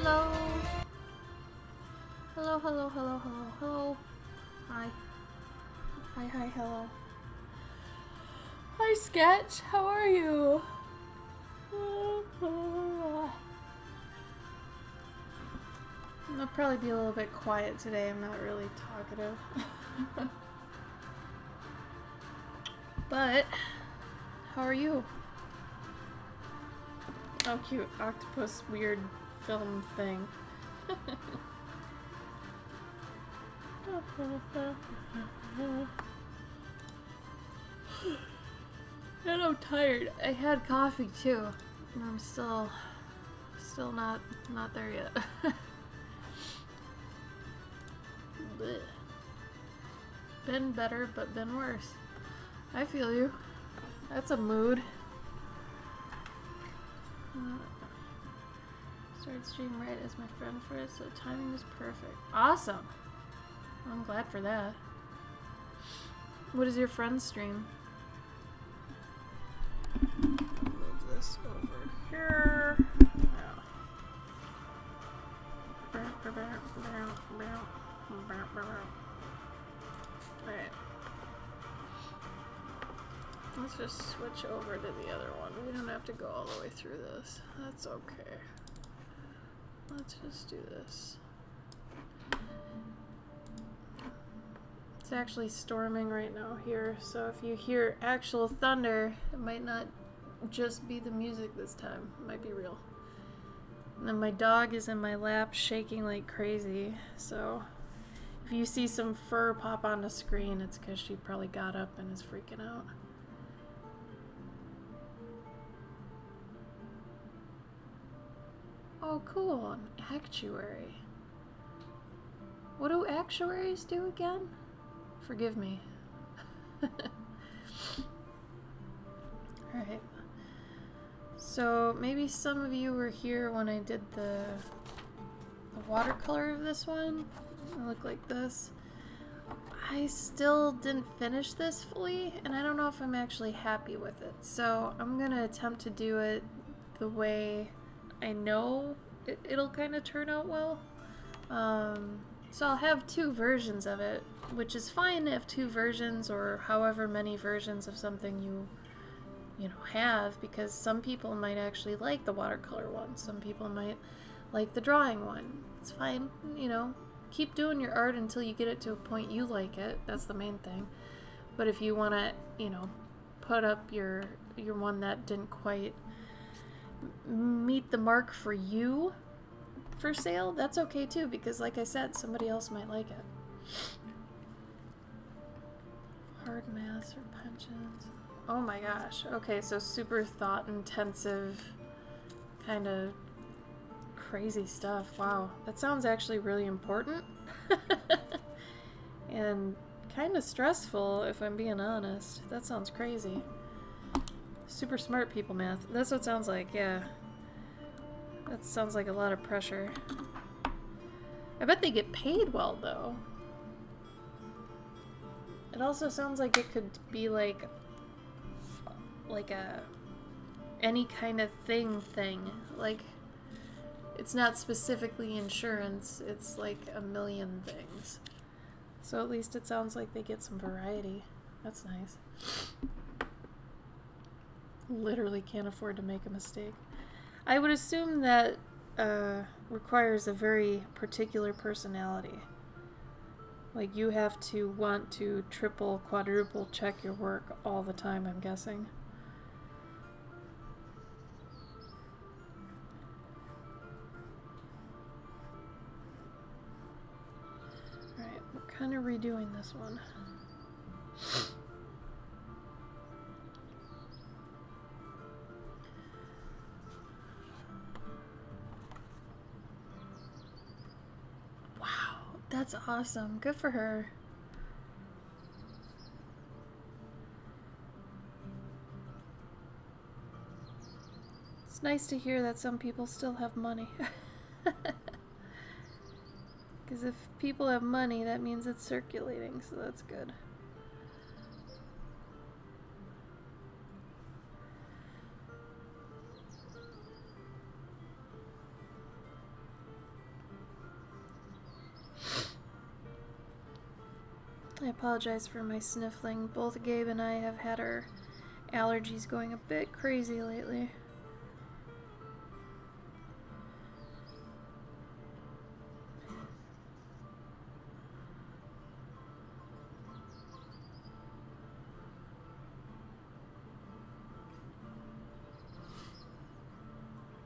Hello. Hello, hello, hello, hello, hello. Hi. Hi, hi, hello. Hi, Sketch. How are you? I'll probably be a little bit quiet today. I'm not really talkative. But, how are you? Oh, cute. Octopus weird film thing. And I'm tired. I had coffee too. And I'm still not there yet. Blech. Been better, but been worse. I feel you. That's a mood. Started stream right as my friend first, so timing was perfect. Awesome! I'm glad for that. What is your friend's stream? Move this over here. Alright. Let's just switch over to the other one. We don't have to go all the way through this. That's okay. Let's just do this. It's actually storming right now here, so if you hear actual thunder, it might not just be the music this time. It might be real. And then my dog is in my lap shaking like crazy, so if you see some fur pop on the screen, it's because she probably got up and is freaking out. Oh, cool, an actuary. What do actuaries do again? Forgive me. Alright. So, maybe some of you were here when I did the watercolor of this one. It looked like this. I still didn't finish this fully, and I don't know if I'm actually happy with it. So, I'm gonna attempt to do it the way I know it'll kind of turn out well. So I'll have two versions of it, which is fine to have two versions or however many versions of something you know, have, because some people might actually like the watercolor one. Some people might like the drawing one. It's fine, you know. Keep doing your art until you get it to a point you like it. That's the main thing. But if you want to, you know, put up your one that didn't quite meet the mark for you for sale, that's okay too, because like I said, somebody else might like it. Hard maths or pensions. Oh my gosh. Okay, so super thought intensive kind of crazy stuff. Wow, that sounds actually really important. And kind of stressful, if I'm being honest. That sounds crazy. Super smart people math. That's what it sounds like, yeah. That sounds like a lot of pressure. I bet they get paid well, though. It also sounds like it could be like a any kind of thing. Like, it's not specifically insurance, it's like a million things. So at least it sounds like they get some variety. That's nice. Literally can't afford to make a mistake. I would assume that requires a very particular personality. Like, you have to want to triple, quadruple check your work all the time, I'm guessing. Alright, we're kind of redoing this one. That's awesome. Good for her. It's nice to hear that some people still have money. Because if people have money, that means it's circulating, so that's good. I apologize for my sniffling. Both Gabe and I have had our allergies going a bit crazy lately.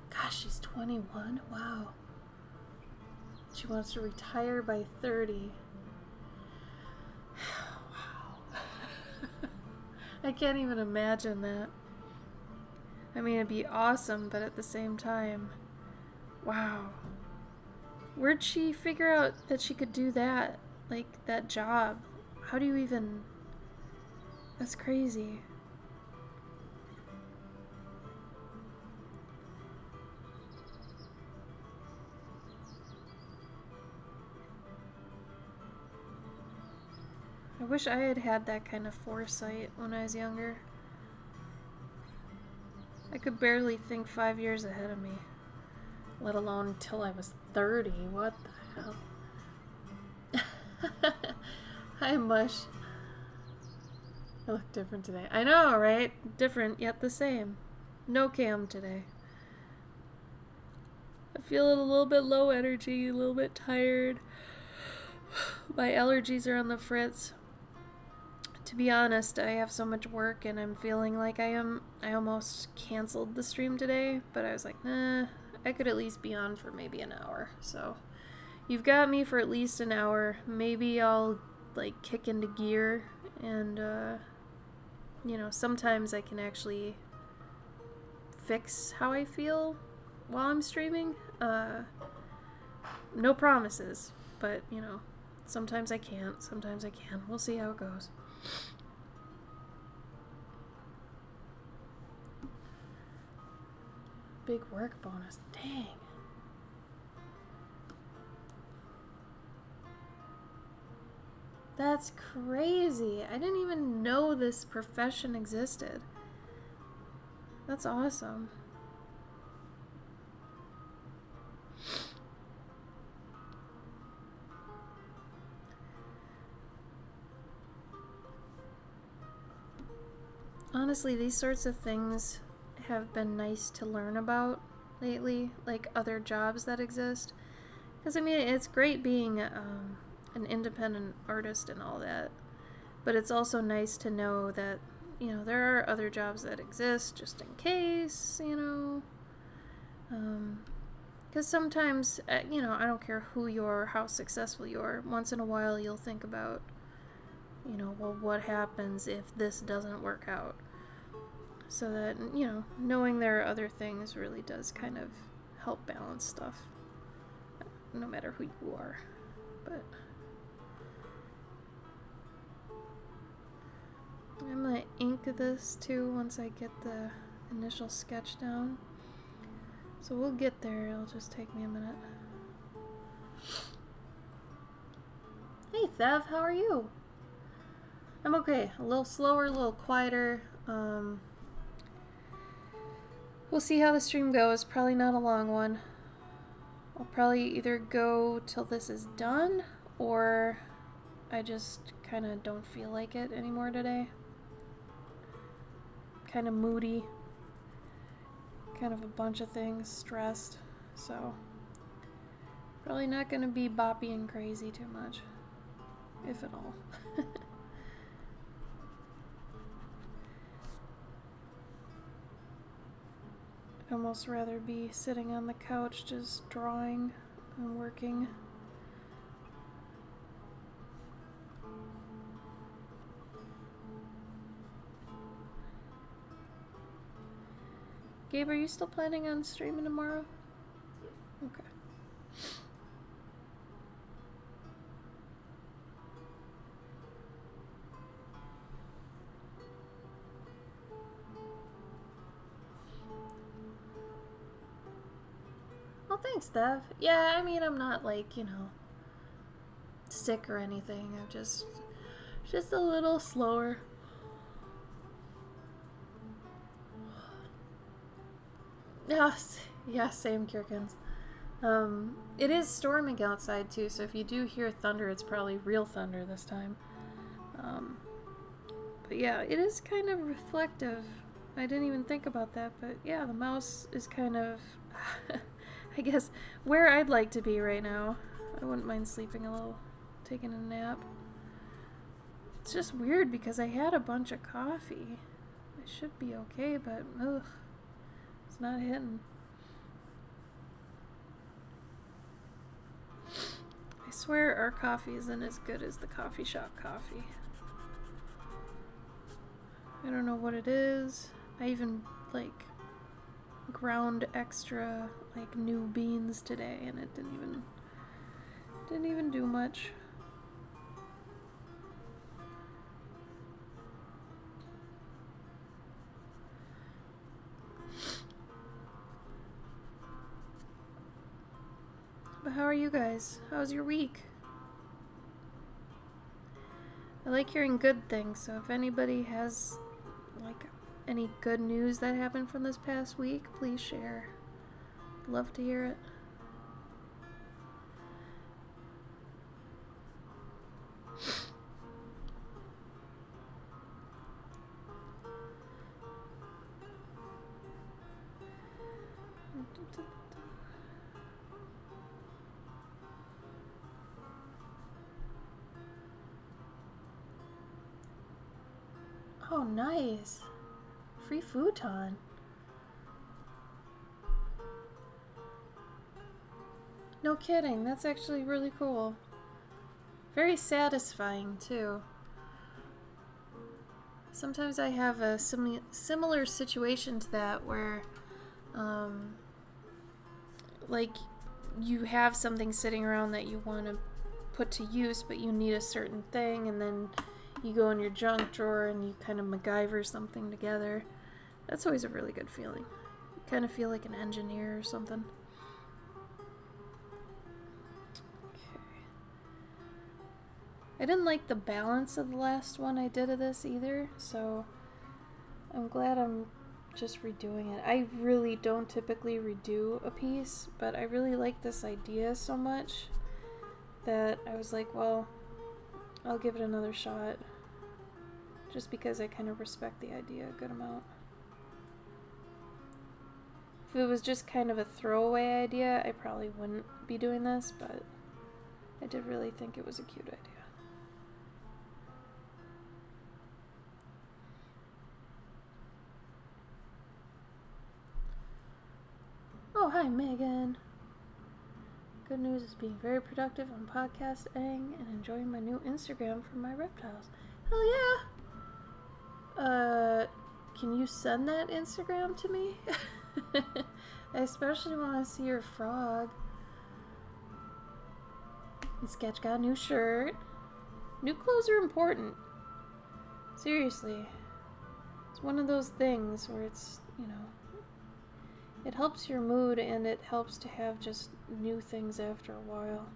Gosh, she's 21? Wow. She wants to retire by 30. Wow. I can't even imagine that. I mean, it'd be awesome, but at the same time, wow. Where'd she figure out that she could do that? Like, that job? How do you even... That's crazy. I wish I had had that kind of foresight when I was younger. I could barely think 5 years ahead of me, let alone till I was 30. What the hell? Hi, Mush. I look different today. I know, right? Different, yet the same. No cam today. I feel a little bit low energy, a little bit tired. My allergies are on the fritz. To be honest, I have so much work and I'm feeling like I almost canceled the stream today, but I was like, nah, I could at least be on for maybe an hour. So you've got me for at least an hour. Maybe I'll like kick into gear and you know, sometimes I can actually fix how I feel while I'm streaming. No promises, but you know, sometimes I can't, sometimes I can. We'll see how it goes. Big work bonus. Dang. That's crazy. I didn't even know this profession existed. That's awesome. Honestly, these sorts of things have been nice to learn about lately, like other jobs that exist. Because, I mean, it's great being an independent artist and all that, but it's also nice to know that, you know, there are other jobs that exist just in case, you know. Because sometimes, you know, I don't care who you are, how successful you are, once in a while you'll think about, you know, well, what happens if this doesn't work out? So that, you know, knowing there are other things really does kind of help balance stuff, no matter who you are. But I'm gonna ink this too once I get the initial sketch down. So we'll get there, it'll just take me a minute. Hey Thev, how are you? I'm okay. A little slower, a little quieter. We'll see how the stream goes. Probably not a long one. I'll probably either go till this is done, or I just kind of don't feel like it anymore today. Kind of moody. Kind of a bunch of things. Stressed. So, probably not going to be boppy and crazy too much. If at all. I'd almost rather be sitting on the couch just drawing and working. Gabe, are you still planning on streaming tomorrow? Okay. Well, thanks, Dev. Yeah, I mean, I'm not like, you know, sick or anything. I'm just a little slower. Yes, yeah, same, Kirkins. It is storming outside too, so if you do hear thunder, it's probably real thunder this time. Um, but yeah, it is kind of reflective. I didn't even think about that, but yeah, the mouse is kind of, I guess, where I'd like to be right now. I wouldn't mind sleeping a little, taking a nap. It's just weird because I had a bunch of coffee. I should be okay, but ugh, it's not hitting. I swear our coffee isn't as good as the coffee shop coffee. I don't know what it is. I even like ground extra like new beans today and it didn't even do much. But how are you guys? How's your week? I like hearing good things, so if anybody has like any good news that happened from this past week, please share. Love to hear it. Oh, nice. Free futon. No kidding, that's actually really cool. Very satisfying, too. Sometimes I have a similar situation to that where, like, you have something sitting around that you want to put to use, but you need a certain thing, and then you go in your junk drawer and you kind of MacGyver something together. That's always a really good feeling. You kind of feel like an engineer or something. Okay. I didn't like the balance of the last one I did of this either, so I'm glad I'm just redoing it. I really don't typically redo a piece, but I really like this idea so much that I was like, well, I'll give it another shot, just because I kind of respect the idea a good amount. If it was just kind of a throwaway idea, I probably wouldn't be doing this, but I did really think it was a cute idea. Oh, hi, Megan. Good news is being very productive on podcasting and enjoying my new Instagram for my reptiles. Hell yeah! Can you send that Instagram to me? I especially want to see your frog. And Sketch got a new shirt. New clothes are important. Seriously. It's one of those things where it's, you know, it helps your mood and it helps to have just new things after a while.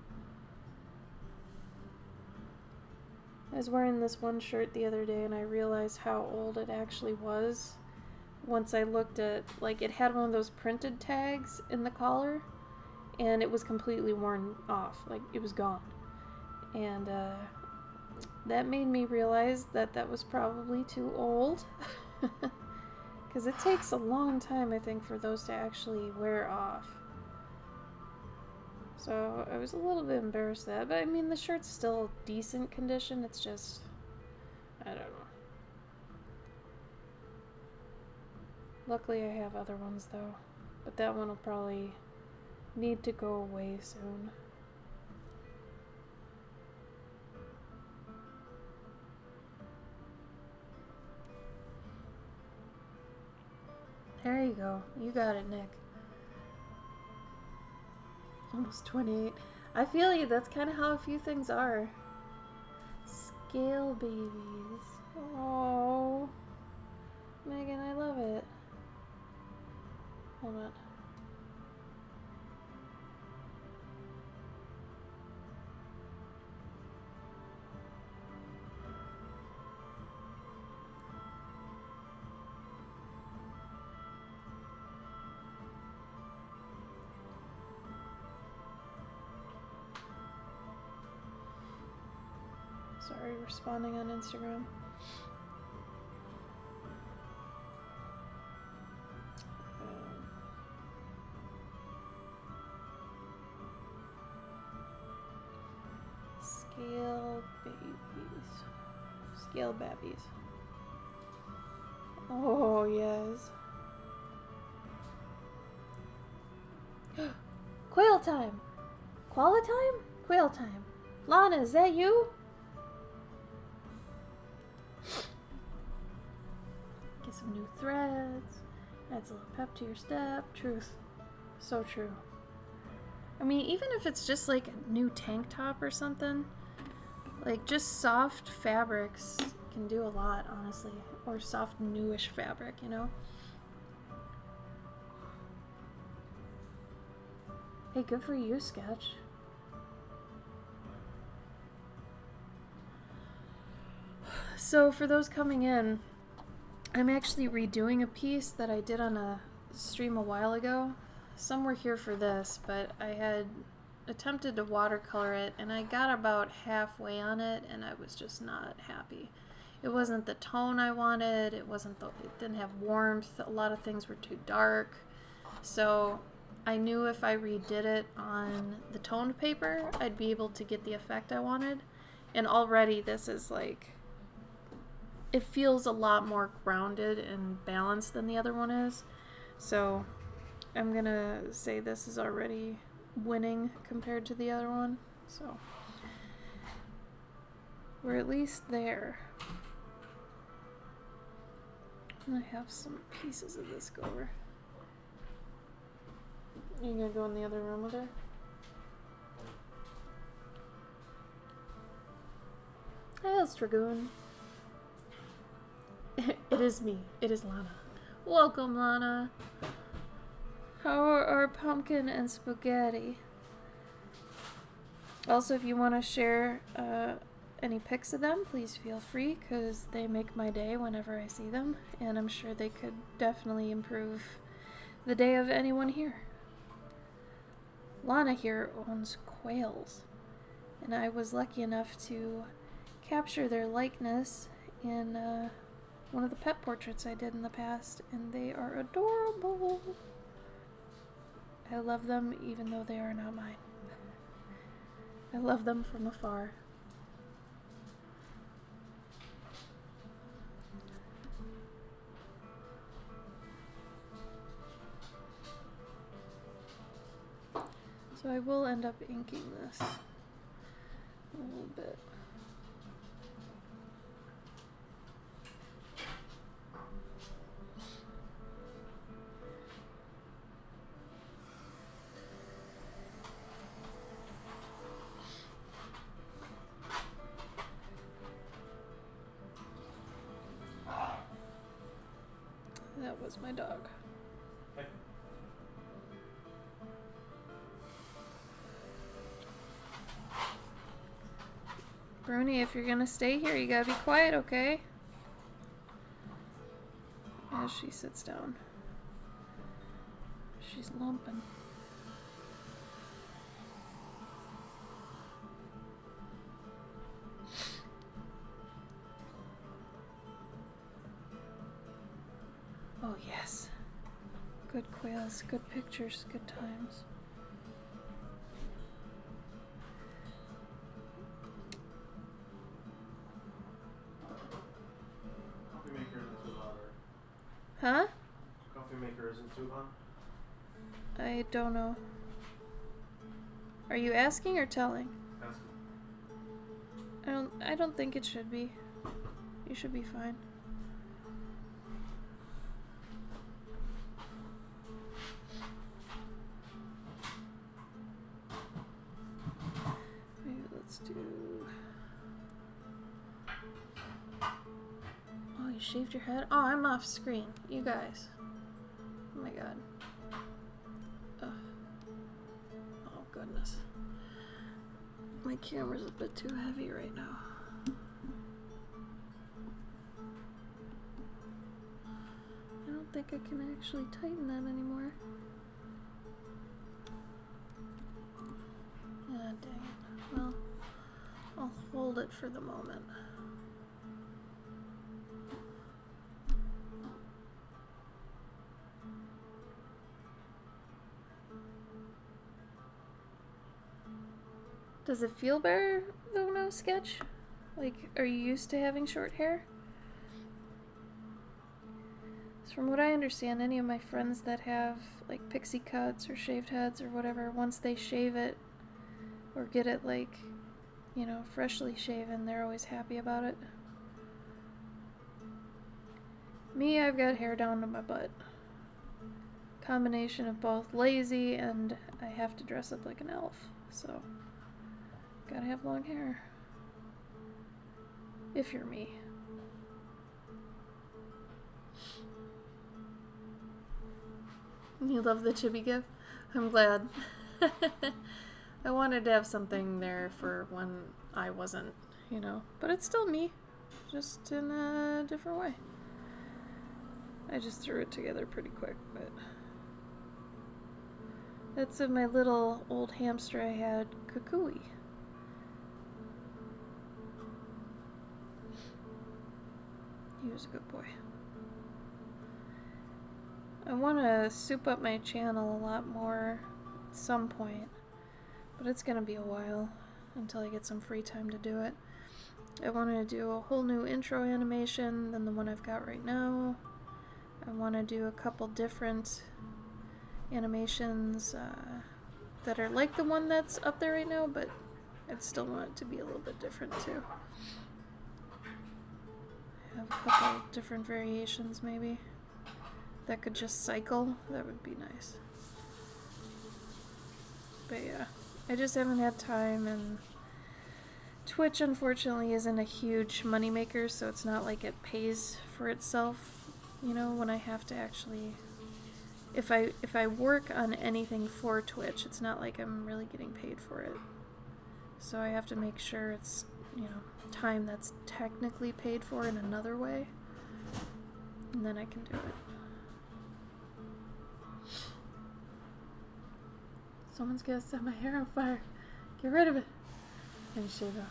I was wearing this one shirt the other day and I realized how old it actually was once I looked at, like, it had one of those printed tags in the collar and it was completely worn off, like it was gone. And that made me realize that that was probably too old. Because it takes a long time, I think, for those to actually wear off. So I was a little bit embarrassed at that, but I mean, the shirt's still decent condition, it's just, I don't know. Luckily I have other ones though, but that one will probably need to go away soon. There you go. You got it, Nick. Almost 28. I feel you. That's kind of how a few things are. Scale babies. Oh, Megan, I love it. Hold on. Sorry, responding on Instagram. Scale babies. Scale babbies. Oh, yes. Quail time! Koala time? Quail time. Lana, is that you? Get some new threads. Adds a little pep to your step. Truth. So true. I mean, even if it's just like a new tank top or something, like just soft fabrics can do a lot, honestly. Or soft, newish fabric, you know? Hey, good for you, Sketch. So for those coming in, I'm actually redoing a piece that I did on a stream a while ago. Some were here for this, but I had attempted to watercolor it and I got about halfway on it and I was just not happy. It wasn't the tone I wanted, it didn't have warmth, a lot of things were too dark. So I knew if I redid it on the toned paper, I'd be able to get the effect I wanted. And already this is like, it feels a lot more grounded and balanced than the other one is. So I'm gonna say this is already winning compared to the other one. So we're at least there. And I have some pieces of this go over. You gonna go in the other room with her? Hey, it's Dragoon. It is me. It is Lana. Welcome, Lana. How are our pumpkin and spaghetti? Also, if you want to share any pics of them, please feel free, because they make my day whenever I see them, and I'm sure they could definitely improve the day of anyone here. Lana here owns quails, and I was lucky enough to capture their likeness in one of the pet portraits I did in the past, and they are adorable. I love them even though they are not mine. I love them from afar. So I will end up inking this a little bit. That was my dog. Okay. Bruni, if you're gonna stay here, you gotta be quiet, okay? As she sits down. She's lumping. Oh yes. Good quails, good pictures, good times. Coffee maker isn't too hot, Huh? Coffee maker isn't too hot. I don't know. Are you asking or telling? Asking. I don't think it should be. You should be fine. Maybe let's do... Oh, you shaved your head? Oh, I'm off screen. You guys. Oh my god. Ugh. Oh goodness. My camera's a bit too heavy right now. I don't think I can actually tighten that anymore. Ah, dang it. Well, I'll hold it for the moment. Does it feel better though now, Sketch? Like, are you used to having short hair? So from what I understand, any of my friends that have like pixie cuts or shaved heads or whatever, once they shave it or get it like, you know, freshly shaven, they're always happy about it. Me, I've got hair down to my butt. Combination of both lazy and I have to dress up like an elf, so gotta have long hair. If you're me. You love the chibi gif? I'm glad. I wanted to have something there for when I wasn't, you know, but it's still me, just in a different way. I just threw it together pretty quick, but that's of my little old hamster I had, Kukui. He was a good boy. I want to soup up my channel a lot more at some point, but it's gonna be a while until I get some free time to do it. I want to do a whole new intro animation than the one I've got right now. I want to do a couple different animations that are like the one that's up there right now, but I'd still want it to be a little bit different too. Have a couple different variations maybe that could just cycle. That would be nice. But yeah, I just haven't had time, and Twitch unfortunately isn't a huge moneymaker, so it's not like it pays for itself, you know, when I have to actually, if I work on anything for Twitch, it's not like I'm really getting paid for it. So I have to make sure it's, you know, time that's technically paid for in another way, and then I can do it. Someone's gonna set my hair on fire. Get rid of it. And shave it.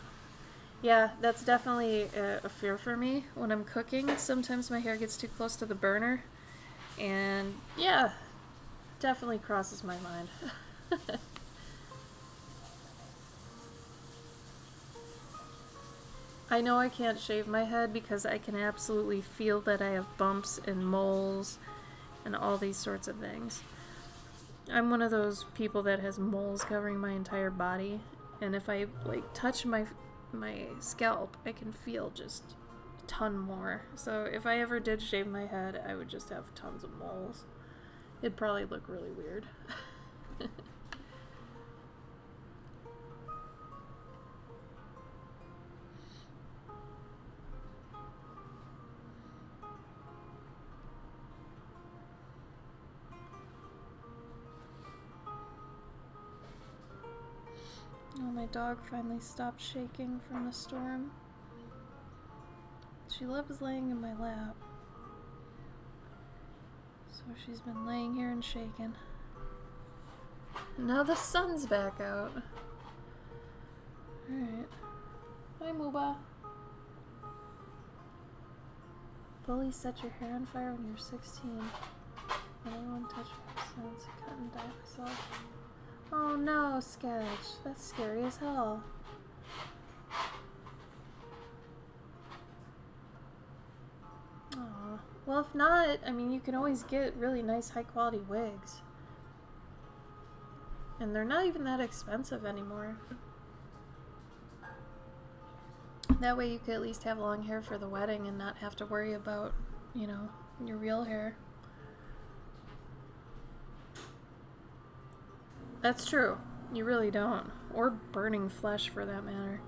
Yeah, that's definitely a fear for me when I'm cooking. Sometimes my hair gets too close to the burner, and yeah, definitely crosses my mind. I know I can't shave my head because I can absolutely feel that I have bumps and moles and all these sorts of things. I'm one of those people that has moles covering my entire body, and if I like touch my scalp, I can feel just a ton more. So if I ever did shave my head, I would just have tons of moles. It'd probably look really weird. Oh, my dog finally stopped shaking from the storm. She loves laying in my lap. So she's been laying here and shaking. And now the sun's back out. Alright. Hi, Mooba. Bully set your hair on fire when you were 16. Anyone touch my sense, cut and dye myself. Oh no, Sketch. That's scary as hell. Aw. Well, if not, I mean, you can always get really nice high quality wigs. And they're not even that expensive anymore. That way you could at least have long hair for the wedding and not have to worry about, you know, your real hair. That's true. You really don't. Or burning flesh, for that matter.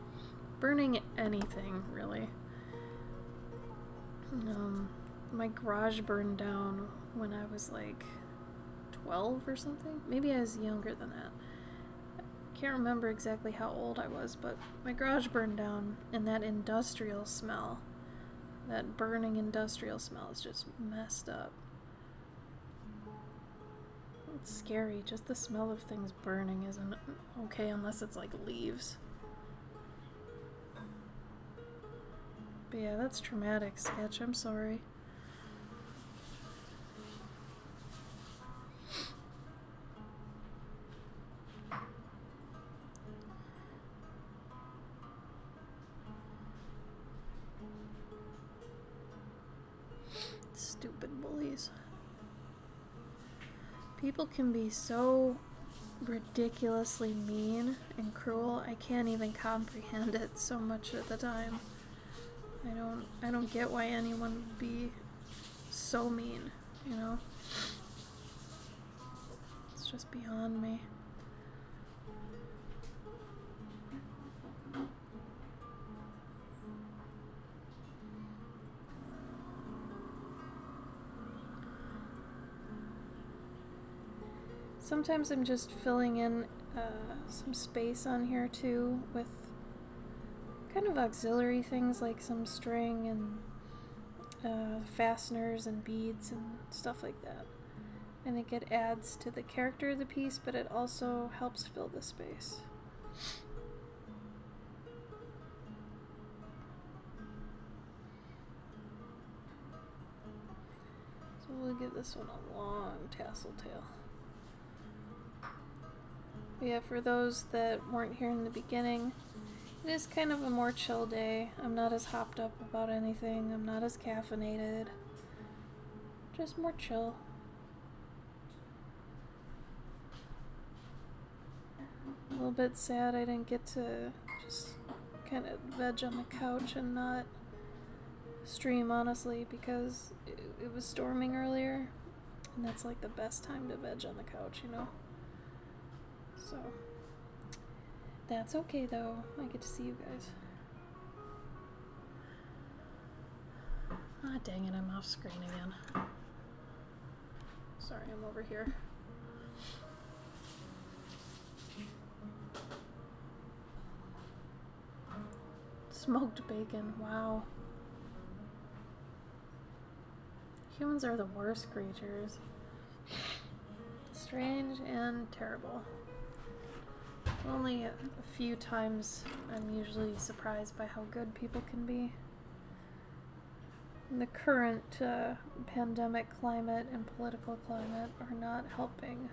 Burning anything, really. My garage burned down when I was like 12 or something. Maybe I was younger than that. I can't remember exactly how old I was, but my garage burned down, and that industrial smell, that burning industrial smell, is just messed up. It's scary. Just the smell of things burning isn't okay unless it's like leaves. But yeah, that's traumatic, Sketch. I'm sorry. Stupid bullies. People can be so ridiculously mean and cruel. I can't even comprehend it so much at the time. I don't get why anyone would be so mean, you know? It's just beyond me. Sometimes I'm just filling in some space on here too with kind of auxiliary things like some string and fasteners and beads and stuff like that. I think it adds to the character of the piece, but it also helps fill the space. So we'll give this one a long tassel tail. But yeah, for those that weren't here in the beginning, it is kind of a more chill day. I'm not as hopped up about anything. I'm not as caffeinated. Just more chill. A little bit sad I didn't get to just kind of veg on the couch and not stream, honestly, because it was storming earlier. And that's like the best time to veg on the couch, you know? So, that's okay though. I get to see you guys. Ah, dang it, I'm off screen again. Sorry, I'm over here. Smoked bacon, wow. Humans are the worst creatures. Strange and terrible. Only a few times I'm usually surprised by how good people can be. The current pandemic climate and political climate are not helping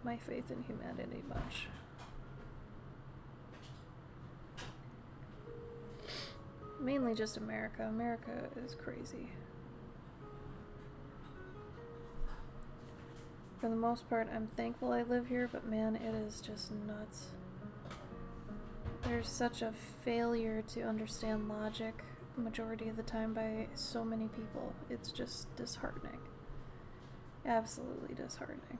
my faith in humanity much. Mainly just America. America is crazy. For the most part, I'm thankful I live here, but man, it is just nuts. There's such a failure to understand logic majority of the time by so many people. It's just disheartening. Absolutely disheartening.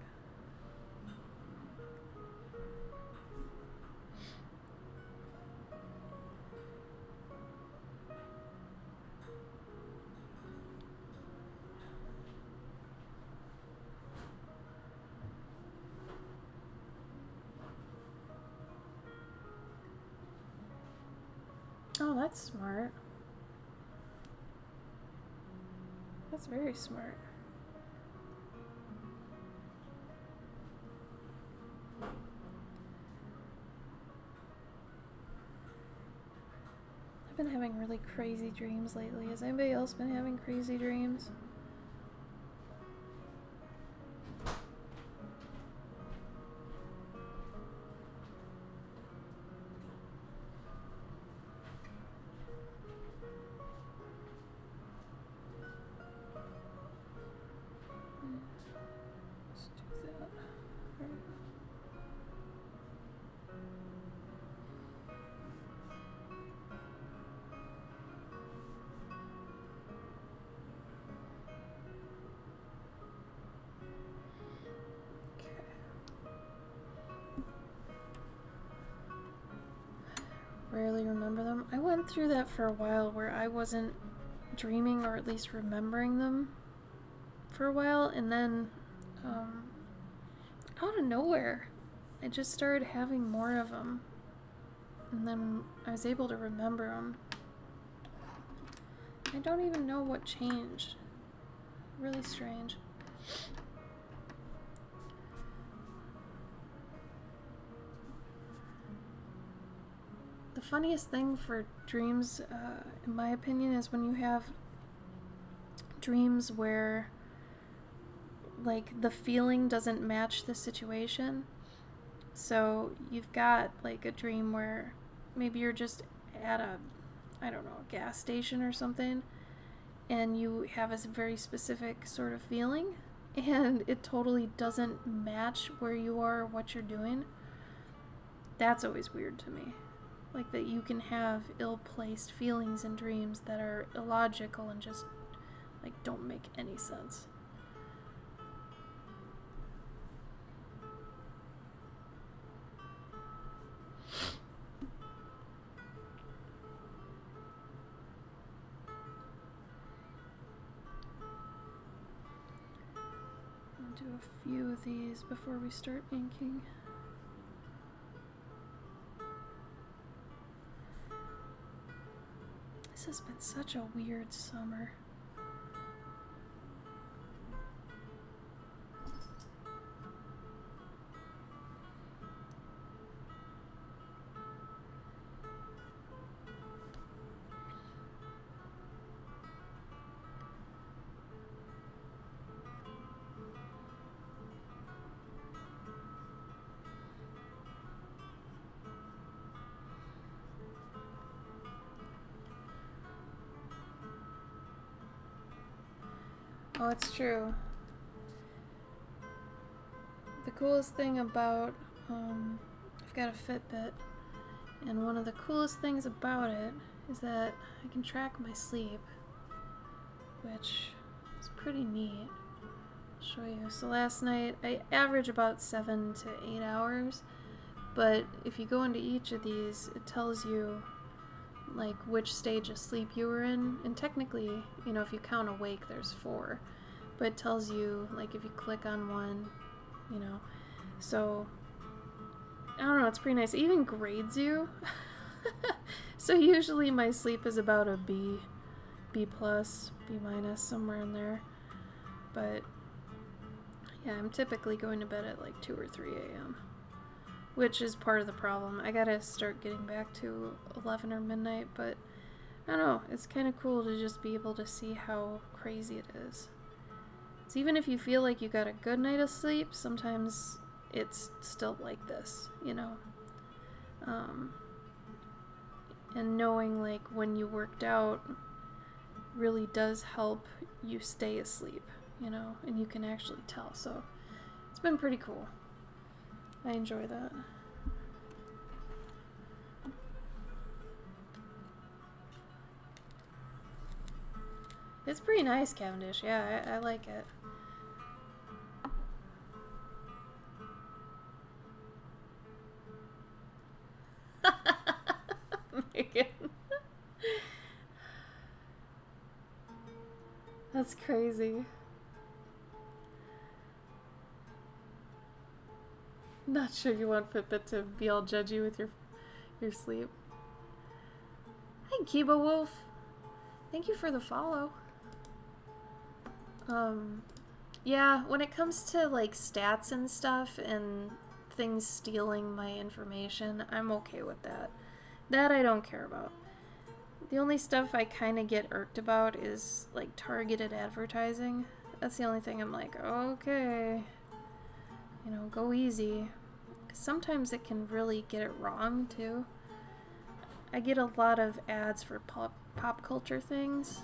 Oh, that's smart. That's very smart. I've been having really crazy dreams lately. Has anybody else been having crazy dreams? Rarely remember them. I went through that for a while where I wasn't dreaming, or at least remembering them for a while, and then out of nowhere I just started having more of them, and then I was able to remember them. I don't even know what changed. Really strange. The funniest thing for dreams, in my opinion, is when you have dreams where, like, the feeling doesn't match the situation. So you've got, like, a dream where maybe you're just at a, I don't know, a gas station or something, and you have a very specific sort of feeling, and it totally doesn't match where you are or what you're doing. That's always weird to me. Like, that you can have ill-placed feelings in dreams that are illogical and just, like, don't make any sense. I'll do a few of these before we start inking. This has been such a weird summer. Oh, it's true. The coolest thing about, I've got a Fitbit, and one of the coolest things about it is that I can track my sleep, which is pretty neat. I'll show you. So last night, I average about 7 to 8 hours, but if you go into each of these, it tells you like which stage of sleep you were in, and technically, you know, if you count awake, there's 4, but it tells you, like, if you click on one, you know, so I don't know, it's pretty nice. It even grades you. So usually my sleep is about a B, B plus, B minus, somewhere in there, but yeah, I'm typically going to bed at like 2 or 3 a.m. which is part of the problem. I gotta start getting back to 11 or midnight, but I don't know, it's kind of cool to just be able to see how crazy it is. So even if you feel like you got a good night of sleep, sometimes it's still like this, you know? And knowing like when you worked out really does help you stay asleep, you know? And you can actually tell, so it's been pretty cool. I enjoy that. It's pretty nice, Cavendish. Yeah, I like it. Megan. That's crazy. Not sure you want Fitbit to be all judgy with your sleep. Hi, Kiba Wolf. Thank you for the follow. Yeah, when it comes to like stats and stuff and things stealing my information, I'm okay with that. That I don't care about. The only stuff I kind of get irked about is like targeted advertising. That's the only thing I'm like, okay, you know, go easy. 'Cause sometimes it can really get it wrong too. I get a lot of ads for pop culture things,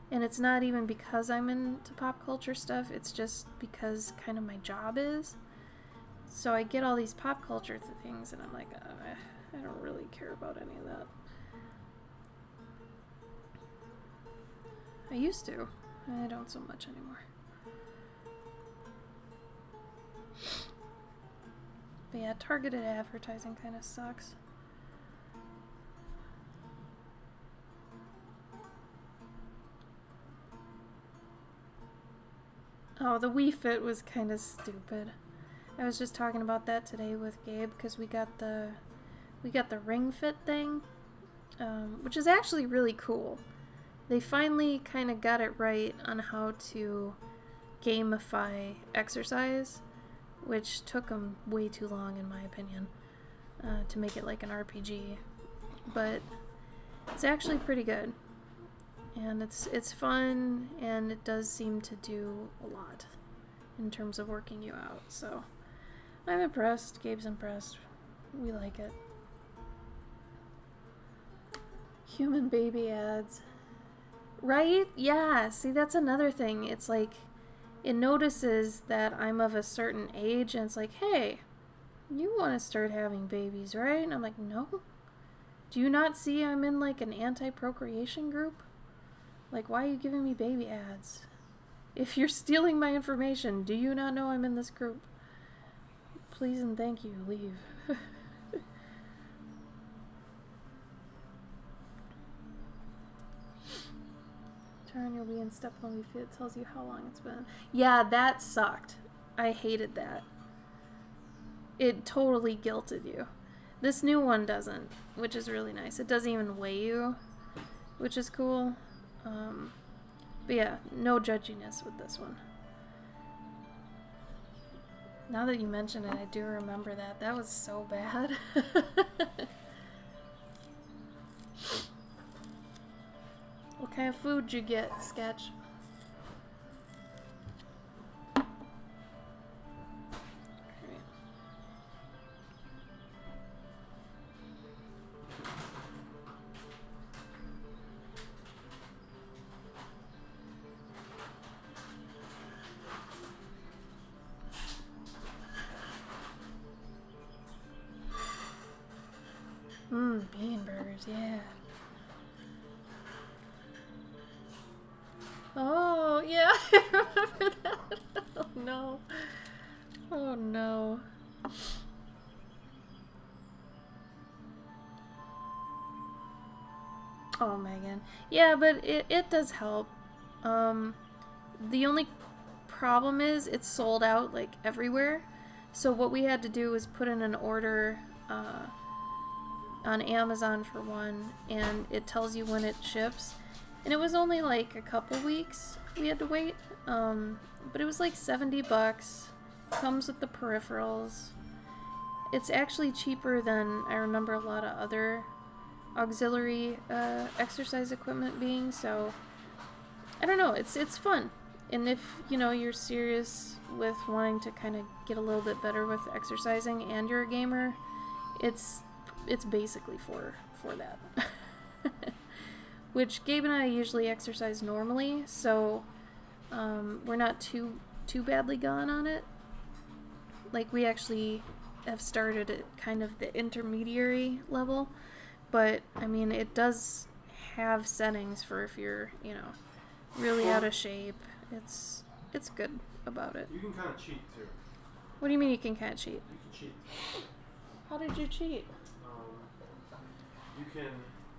and it's not even because I'm into pop culture stuff, it's just because kind of my job is. So I get all these pop culture things and I'm like, I don't really care about any of that. I used to. I don't so much anymore. But yeah, targeted advertising kind of sucks. Oh, the Wii Fit was kind of stupid. I was just talking about that today with Gabe because we got the Ring Fit thing, which is actually really cool. They finally kind of got it right on how to gamify exercise, which took them way too long, in my opinion, to make it like an RPG. but it's actually pretty good. And it's fun, and it does seem to do a lot in terms of working you out. So I'm impressed. Gabe's impressed. We like it. Human baby ads. Right? Yeah. See, that's another thing. It's like it notices that I'm of a certain age, and it's like, hey, you want to start having babies, right? And I'm like, no. Do you not see I'm in like an anti-procreation group? Like, why are you giving me baby ads? If you're stealing my information, do you not know I'm in this group? Please and thank you, leave. Turn, you'll be in step 1 if it tells you how long it's been. Yeah, that sucked. I hated that. It totally guilted you. This new one doesn't, which is really nice. It doesn't even weigh you, which is cool. But yeah, no judginess with this one. Now that you mention it, I do remember that. That was so bad. What kind of food did you get, Sketch? Bean burgers, yeah. Oh, yeah, I remember that. Oh, no. Oh, no. Oh, Megan. Yeah, but it does help. The only problem is it's sold out, like, everywhere. So what we had to do was put in an order, on Amazon for one, and it tells you when it ships, and it was only like a couple weeks we had to wait, but it was like $70, comes with the peripherals. It's actually cheaper than I remember a lot of other auxiliary exercise equipment being, so I don't know, it's fun. And if, you know, you're serious with wanting to kind of get a little bit better with exercising and you're a gamer, it's basically for that. Which Gabe and I usually exercise normally, so we're not too badly gone on it. Like, we actually have started at kind of the intermediary level, but I mean, it does have settings for if you're, you know, really out of shape. It's good about it. You can kind of cheat too. What do you mean you can kind of cheat? You can cheat. How did you cheat? You can,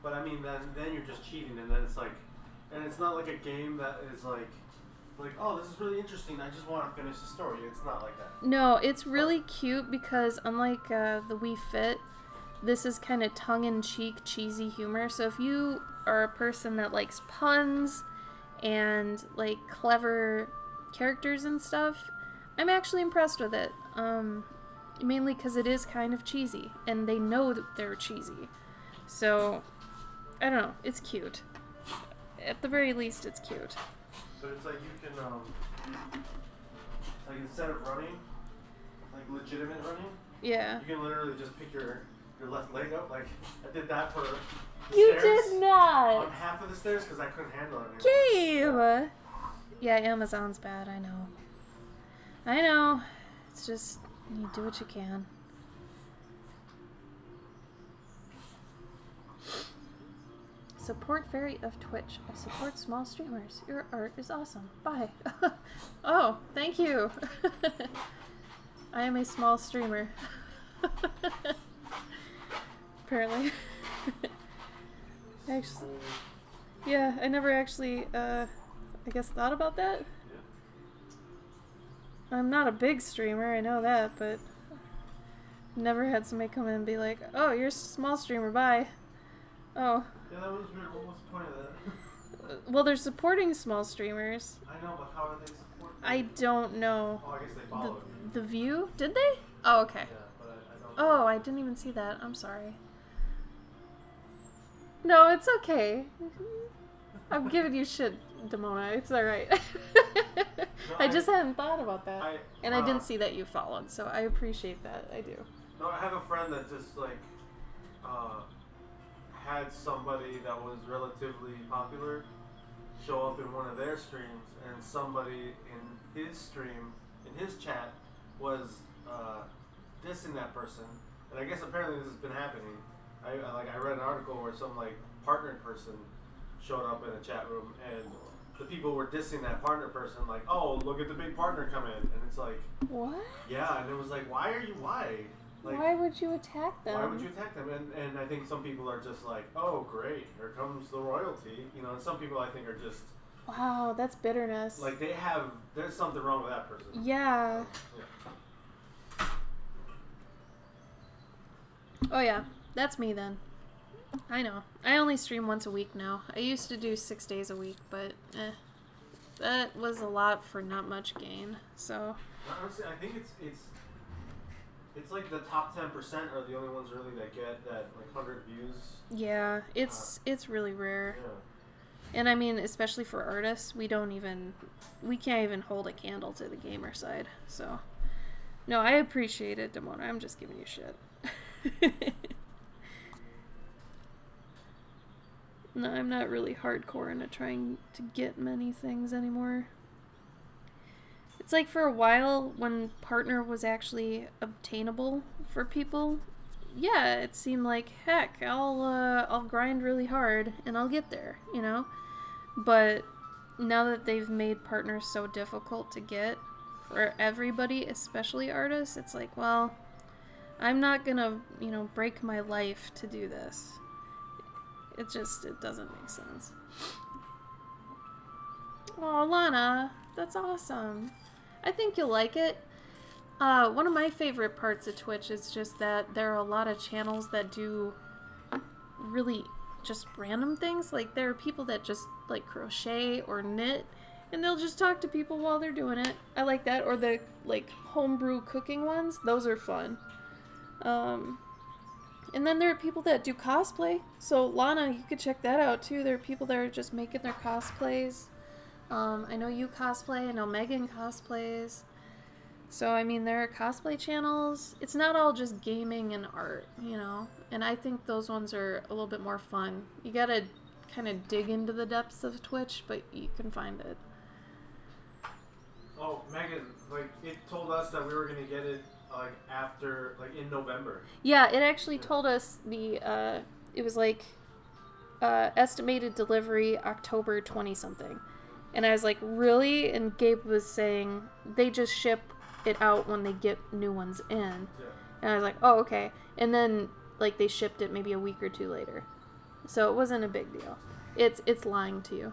but I mean, then you're just cheating, and then it's like, and it's not like a game that is like, oh, this is really interesting, I just want to finish the story. It's not like that. No, it's really cute because unlike the Wii Fit, this is kind of tongue-in-cheek, cheesy humor. So if you are a person that likes puns and like clever characters and stuff, I'm actually impressed with it. Mainly because it is kind of cheesy, and they know that they're cheesy. So, I don't know, it's cute. At the very least, it's cute. But it's like you can, like instead of running, like legitimate running, yeah, you can literally just pick your left leg up. Like, I did that for the you stairs. did not! On half of the stairs because I couldn't handle it anymore. Gabe! Yeah, Amazon's bad, I know. I know. It's just, you do what you can. Support Fairy of Twitch. I support small streamers. Your art is awesome. Bye. Oh, thank you. I am a small streamer. Apparently. Actually, yeah, I never actually, I guess thought about that. Yeah. I'm not a big streamer, I know that, but never had somebody come in and be like, oh, you're a small streamer, bye. Oh. Yeah, that was weird. What was the point of that? Well, they're supporting small streamers. I know, but how are they supporting? I don't know. Oh, I guess they followed me. The View? Did they? Oh, okay. Yeah, but I don't know. Oh, I didn't even see that. I'm sorry. No, it's okay. I'm giving you shit, Demona. It's alright. No, I just hadn't thought about that. And I didn't uh, see that you followed, so I appreciate that. I do. No, I have a friend that just like had somebody that was relatively popular show up in one of their streams, and somebody in his stream, in his chat, was dissing that person. And I guess apparently this has been happening. I read an article where some like partnered person showed up in a chat room, and the people were dissing that partner person, like, "Oh, look at the big partner come in," and it's like, what? yeah, and it was like, why? Like, why would you attack them? why would you attack them? And I think some people are just like, oh, great, here comes the royalty, you know. And some people I think are just, wow, that's bitterness. like, there's something wrong with that person. Yeah. Yeah. Oh yeah, that's me then. I know. I only stream once a week now. I used to do 6 days a week, but that was a lot for not much gain. So Honestly, I think it's like the top 10% are the only ones really that get that like 100 views. yeah, it's really rare. Yeah. And I mean, especially for artists, we can't even hold a candle to the gamer side. So no, I appreciate it, Demona. I'm just giving you shit. No, I'm not really hardcore into trying to get many things anymore. It's like for a while when partner was actually obtainable for people, yeah, it seemed like, heck, I'll grind really hard and I'll get there, you know? But now that they've made partners so difficult to get for everybody, especially artists, it's like, well, I'm not gonna, you know, break my life to do this. It doesn't make sense. Oh, Lana, that's awesome. I think you'll like it. One of my favorite parts of Twitch is just that there are a lot of channels that do really just random things. Like, there are people that just, like, crochet or knit, and they'll just talk to people while they're doing it. I like that. Or the, like, homebrew cooking ones. Those are fun. And then there are people that do cosplay. So, Lana, you could check that out, too. There are people that are just making their cosplays. I know you cosplay. I know Megan cosplays. So, I mean, there are cosplay channels. It's not all just gaming and art, you know? And I think those ones are a little bit more fun. You gotta kind of dig into the depths of Twitch, but you can find it. Oh, Megan, like, it told us that we were gonna get it like after, like, in November. Yeah, it actually told us it was like estimated delivery October 20-something. And I was like, really? And Gabe was saying they just ship it out when they get new ones in. Yeah. And I was like, oh, okay. And then, like, they shipped it maybe a week or two later. So it wasn't a big deal. It's lying to you.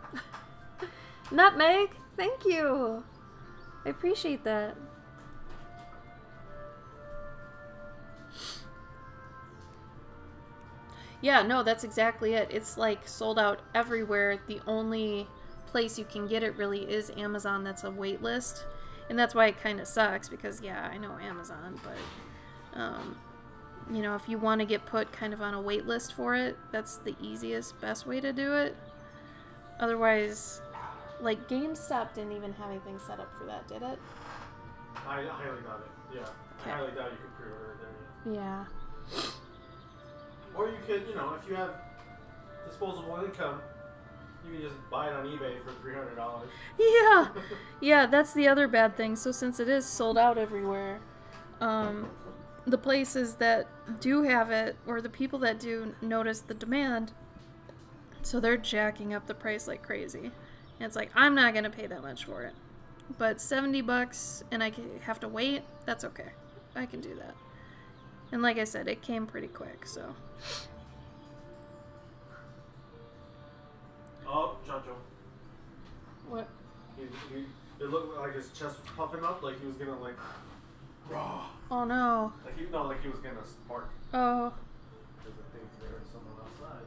Nutmeg, thank you. I appreciate that. Yeah, no, that's exactly it. It's like sold out everywhere. The only place you can get it really is Amazon. That's a wait list. And that's why it kind of sucks because, yeah, I know Amazon, but, you know, if you want to get put kind of on a wait list for it, that's the easiest, best way to do it. Otherwise, like, GameStop didn't even have anything set up for that, did it? I highly doubt it, yeah. Okay. I highly doubt you could pre-order it there. Yeah. Or you could, you know, if you have disposable income, you can just buy it on eBay for $300. Yeah, yeah, that's the other bad thing. So since it is sold out everywhere, the places that do have it, or the people that do notice the demand, so they're jacking up the price like crazy. And it's like, I'm not going to pay that much for it. But $70 and I have to wait, that's okay. I can do that. And like I said, it came pretty quick, so. Oh, Chancho. What? It looked like his chest was puffing up, like he was gonna, like, raw. Oh no. Like he was gonna spark. Oh. Because I think there was someone outside.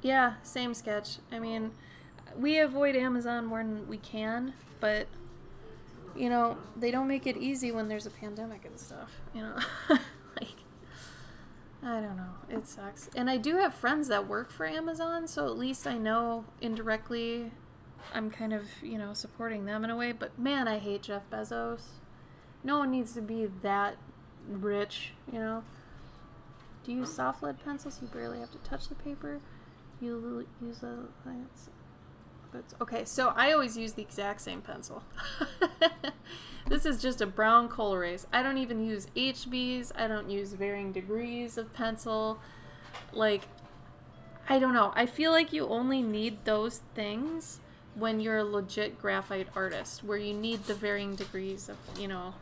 Yeah, same sketch. I mean, we avoid Amazon when we can, but, you know, they don't make it easy when there's a pandemic and stuff, you know? Like, I don't know. It sucks. And I do have friends that work for Amazon, so at least I know indirectly I'm kind of, you know, supporting them in a way. But man, I hate Jeff Bezos. No one needs to be that rich, you know. Do you use soft lead pencils? You barely have to touch the paper. You use a... Okay, so I always use the exact same pencil. This is just a brown coal erase. I don't even use HBs. I don't use varying degrees of pencil. Like, I don't know. I feel like you only need those things when you're a legit graphite artist, where you need the varying degrees of, you know,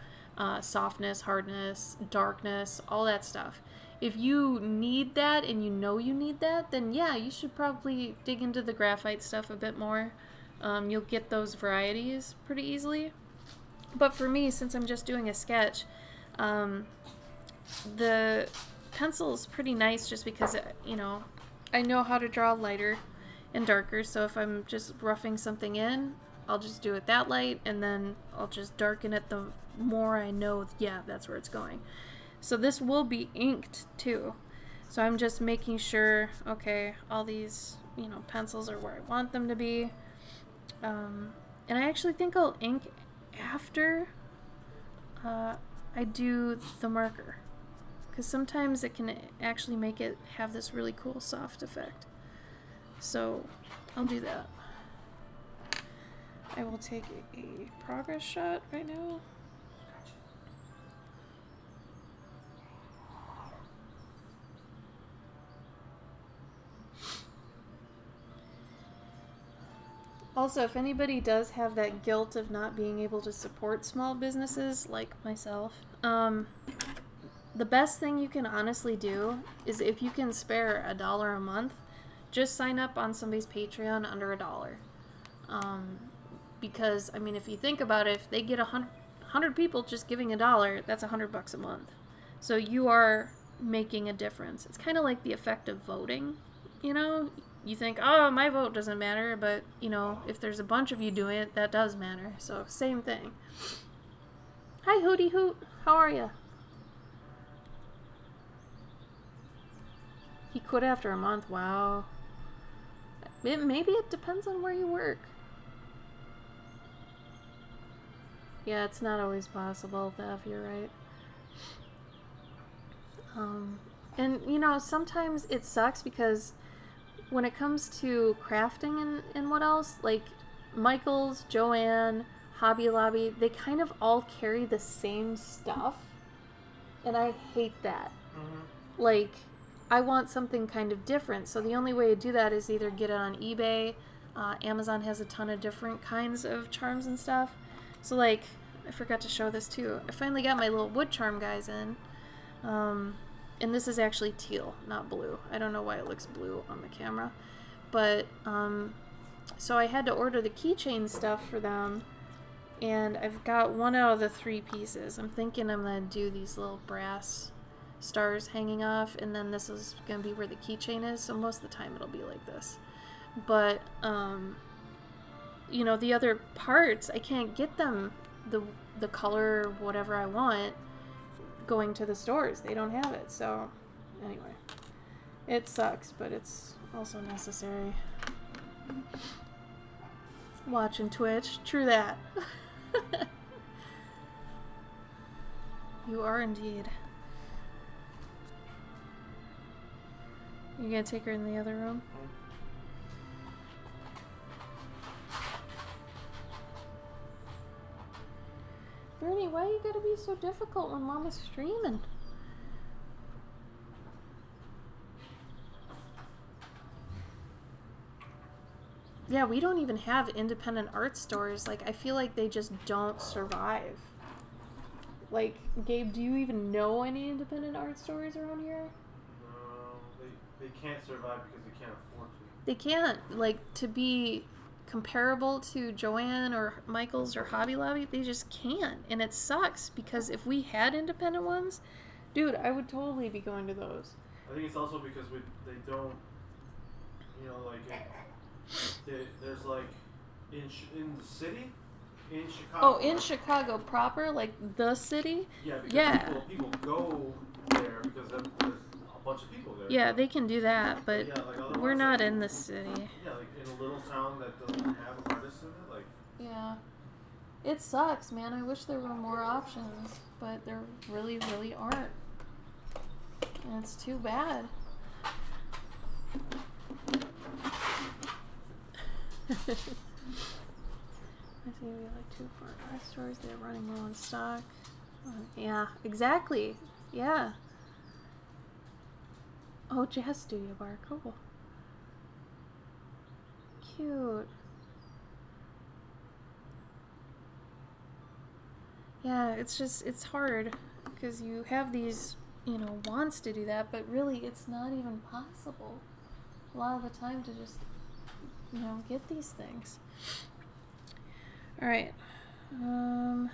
softness, hardness, darkness, all that stuff. If you need that and you know you need that, then yeah, you should probably dig into the graphite stuff a bit more. You'll get those varieties pretty easily. But for me, since I'm just doing a sketch, the pencil is pretty nice just because, you know, I know how to draw lighter and darker. So if I'm just roughing something in, I'll just do it that light, and then I'll just darken it the more I know, yeah, that's where it's going. So this will be inked too. So I'm just making sure, okay, all these, you know, pencils are where I want them to be. And I actually think I'll ink after I do the marker, because sometimes it can actually make it have this really cool soft effect. So I'll do that. I will take a progress shot right now. Also, if anybody does have that guilt of not being able to support small businesses like myself, the best thing you can honestly do is, if you can spare $1 a month, just sign up on somebody's Patreon under $1. Because, I mean, if you think about it, if they get 100 people just giving $1, that's $100 a month. So you are making a difference. It's kind of like the effect of voting, you know? You think, oh, my vote doesn't matter, but, you know, if there's a bunch of you doing it, that does matter. So, same thing. Hi, Hootie Hoot. How are you? He quit after a month. Wow. Maybe it depends on where you work. Yeah, it's not always possible, Thef, you're right. And, you know, sometimes it sucks because when it comes to crafting and what else, like Michaels, Joanne, Hobby Lobby, they kind of all carry the same stuff, and I hate that. Mm-hmm. Like, I want something kind of different, so the only way to do that is either get it on eBay. Amazon has a ton of different kinds of charms and stuff. So, like, I forgot to show this too. I finally got my little wood charm guys in. And this is actually teal, not blue. I don't know why it looks blue on the camera. But, so I had to order the keychain stuff for them. And I've got 1 out of the 3 pieces. I'm thinking I'm going to do these little brass stars hanging off. And then this is going to be where the keychain is. So most of the time it'll be like this. But, you know, the other parts, I can't get them the color, whatever I want, going to the stores. They don't have it. So anyway, it sucks, but it's also necessary. Watching Twitch, true that. You are indeed. You gonna take her in the other room? Bernie, why you gotta be so difficult when Mama's streaming? Yeah, we don't even have independent art stores. Like, I feel like they just don't survive. Like, Gabe, do you even know any independent art stores around here? No, they can't survive because they can't afford to. They can't. Like, to be comparable to Joanne or Michaels or Hobby Lobby, they just can't. And it sucks because if we had independent ones, dude, I would totally be going to those. I think it's also because they don't, you know, like, there's like, in the city, in Chicago. Oh, in Chicago proper, like the city? Yeah, because people go there because there's a bunch of people there. Yeah, they can do that, but yeah, like we're not in the city. Yeah, like in a little town that doesn't have artists in it, like. Yeah. It sucks, man. I wish there were more options, but there really, really aren't. And it's too bad. I think we have like 2 art stores. They're running low on stock. Yeah, exactly. Yeah. Oh, jazz studio bar. Cool. Cute. Yeah, it's just, it's hard because you have these, you know, wants to do that, but really it's not even possible a lot of the time to just, you know, get these things. Alright. I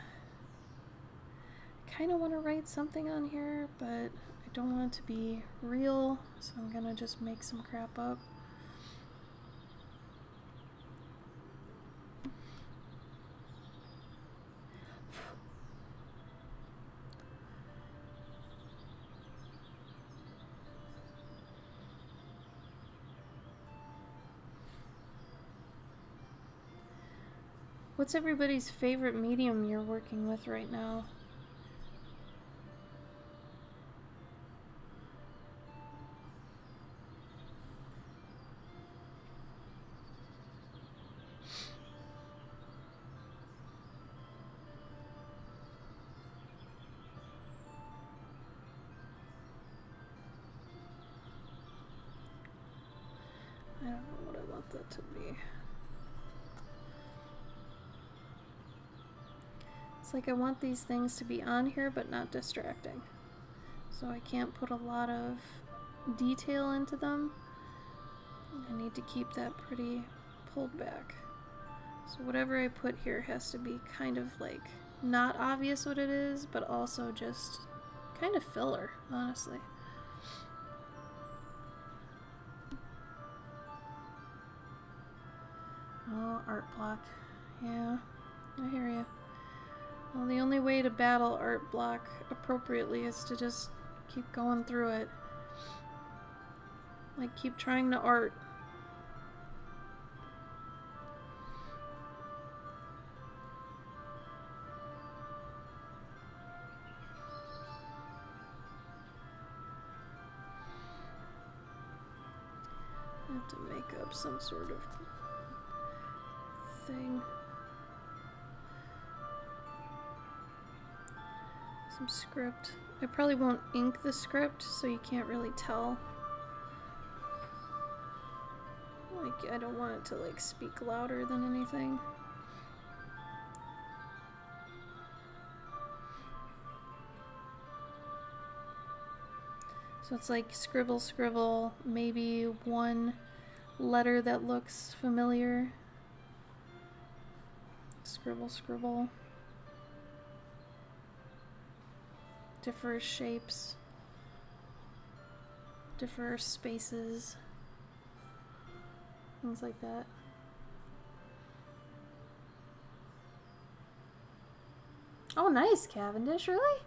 kind of want to write something on here, but I don't want it to be real, so I'm gonna just make some crap up. What's everybody's favorite medium you're working with right now? I don't know what I want that to be. It's like I want these things to be on here but not distracting. So I can't put a lot of detail into them. I need to keep that pretty pulled back. So whatever I put here has to be kind of like not obvious what it is, but also just kind of filler, honestly. Oh, art block. Yeah, I hear you. Well, the only way to battle art block appropriately is to just keep going through it. Like, keep trying to art. I have to make up some sort of thing. Some script. I probably won't ink the script, so you can't really tell. Like, I don't want it to, like, speak louder than anything. So it's like scribble, scribble, maybe one letter that looks familiar. Scribble, scribble. Different shapes. Different spaces. Things like that. Oh, nice, Cavendish, really?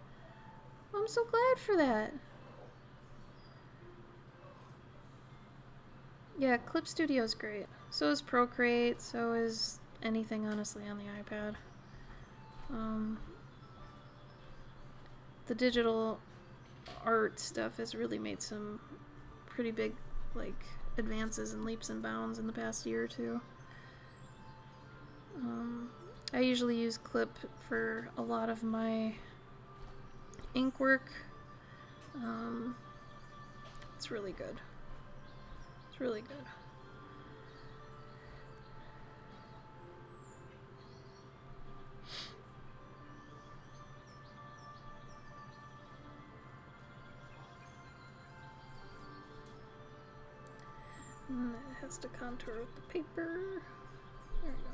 I'm so glad for that. Yeah, Clip Studio is great. So is Procreate, so is anything, honestly, on the iPad. The digital art stuff has really made some pretty big, like, advances and leaps and bounds in the past year or two. I usually use Clip for a lot of my ink work. It's really good. It's really good. And it has to contour with the paper. There we go.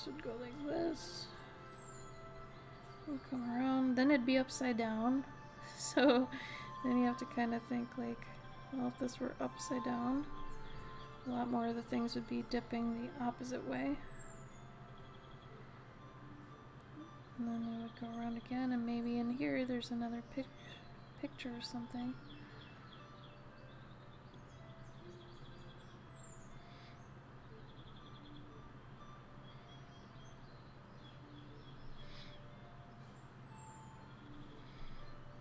Should go like this. We'll come around. Then it'd be upside down. So then you have to kind of think like, well, if this were upside down, a lot more of the things would be dipping the opposite way. And then we would go around again, and maybe in here there's another picture or something.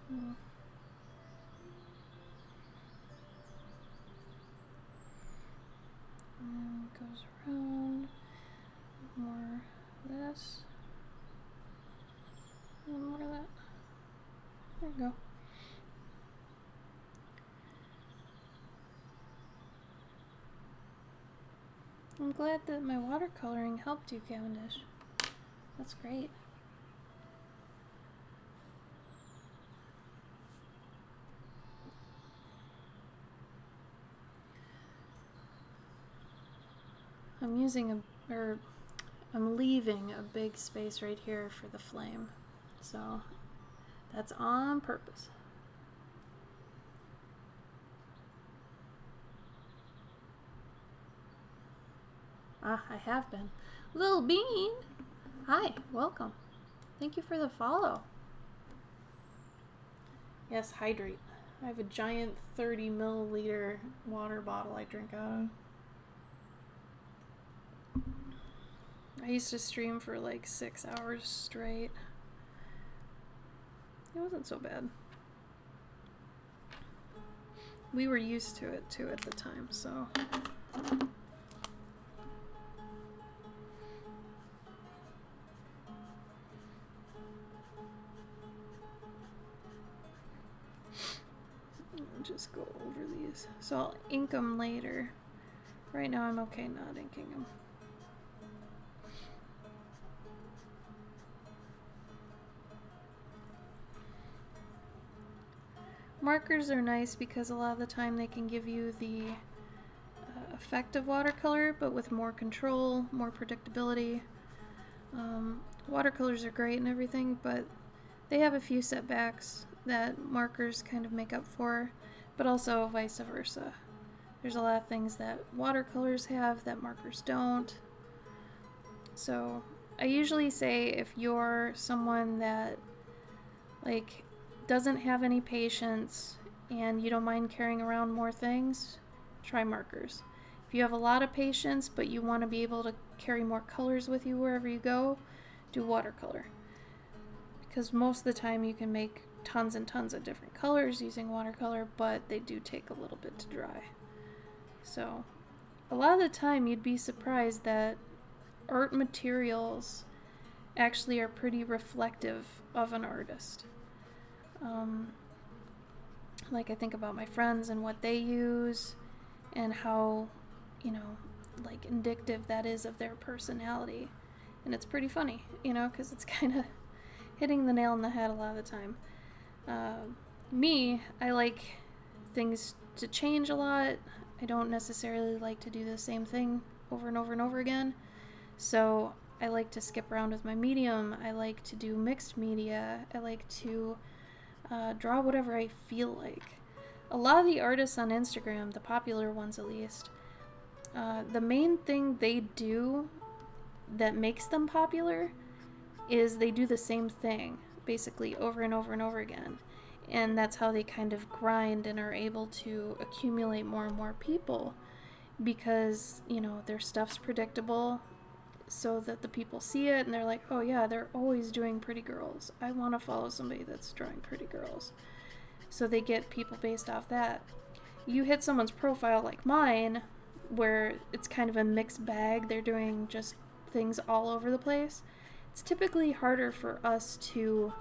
Hmm. And it goes around. More this. And more of that. There we go. I'm glad that my watercoloring helped you, Cavendish. That's great. I'm leaving a big space right here for the flame. So that's on purpose. Ah, I have been. Little Bean! Hi, welcome. Thank you for the follow. Yes, hydrate. I have a giant 30 milliliter water bottle I drink out of. I used to stream for like 6 hours straight. It wasn't so bad. We were used to it too at the time, so. I'll just go over these. So I'll ink them later. Right now I'm okay not inking them. Markers are nice because a lot of the time they can give you the effect of watercolor, but with more control, more predictability. Watercolors are great and everything, but they have a few setbacks that markers kind of make up for, but also vice versa. There's a lot of things that watercolors have that markers don't. So I usually say if you're someone that like doesn't have any patience and you don't mind carrying around more things, try markers. If you have a lot of patience but you want to be able to carry more colors with you wherever you go, do watercolor. Because most of the time you can make tons and tons of different colors using watercolor, but they do take a little bit to dry. So a lot of the time you'd be surprised that art materials actually are pretty reflective of an artist. Like I think about my friends and what they use and how, you know, like indicative that is of their personality. And it's pretty funny, you know, because it's kind of hitting the nail on the head a lot of the time. Me, I like things to change a lot. I don't necessarily like to do the same thing over and over and over again. So I like to skip around with my medium. I like to do mixed media. I like to draw whatever I feel like. A lot of the artists on Instagram, the popular ones at least, the main thing they do that makes them popular is they do the same thing basically over and over and over again. And that's how they kind of grind and are able to accumulate more and more people because, you know, their stuff's predictable so that the people see it and they're like, oh yeah, they're always doing pretty girls. I want to follow somebody that's drawing pretty girls. So they get people based off that. You hit someone's profile like mine, where it's kind of a mixed bag, they're doing just things all over the place. It's typically harder for us to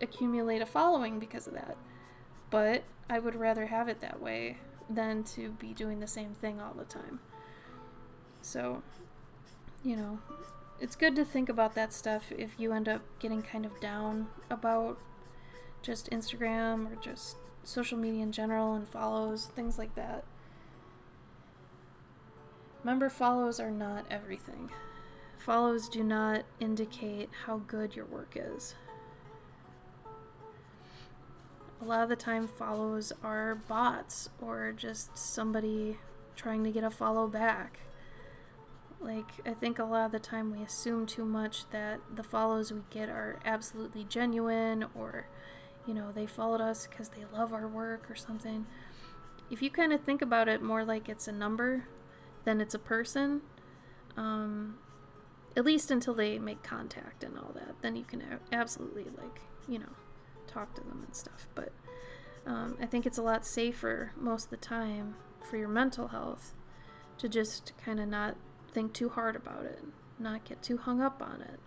accumulate a following because of that. But I would rather have it that way than to be doing the same thing all the time. So, you know, it's good to think about that stuff if you end up getting kind of down about just Instagram or just social media in general and follows, things like that. Remember, follows are not everything. Follows do not indicate how good your work is. A lot of the time follows are bots or just somebody trying to get a follow back. Like, I think a lot of the time we assume too much that the follows we get are absolutely genuine, or, you know, they followed us because they love our work or something. If you kind of think about it more like it's a number than it's a person, at least until they make contact and all that, then you can absolutely, like, you know, talk to them and stuff. But I think it's a lot safer most of the time for your mental health to just kind of not think too hard about it, not get too hung up on it.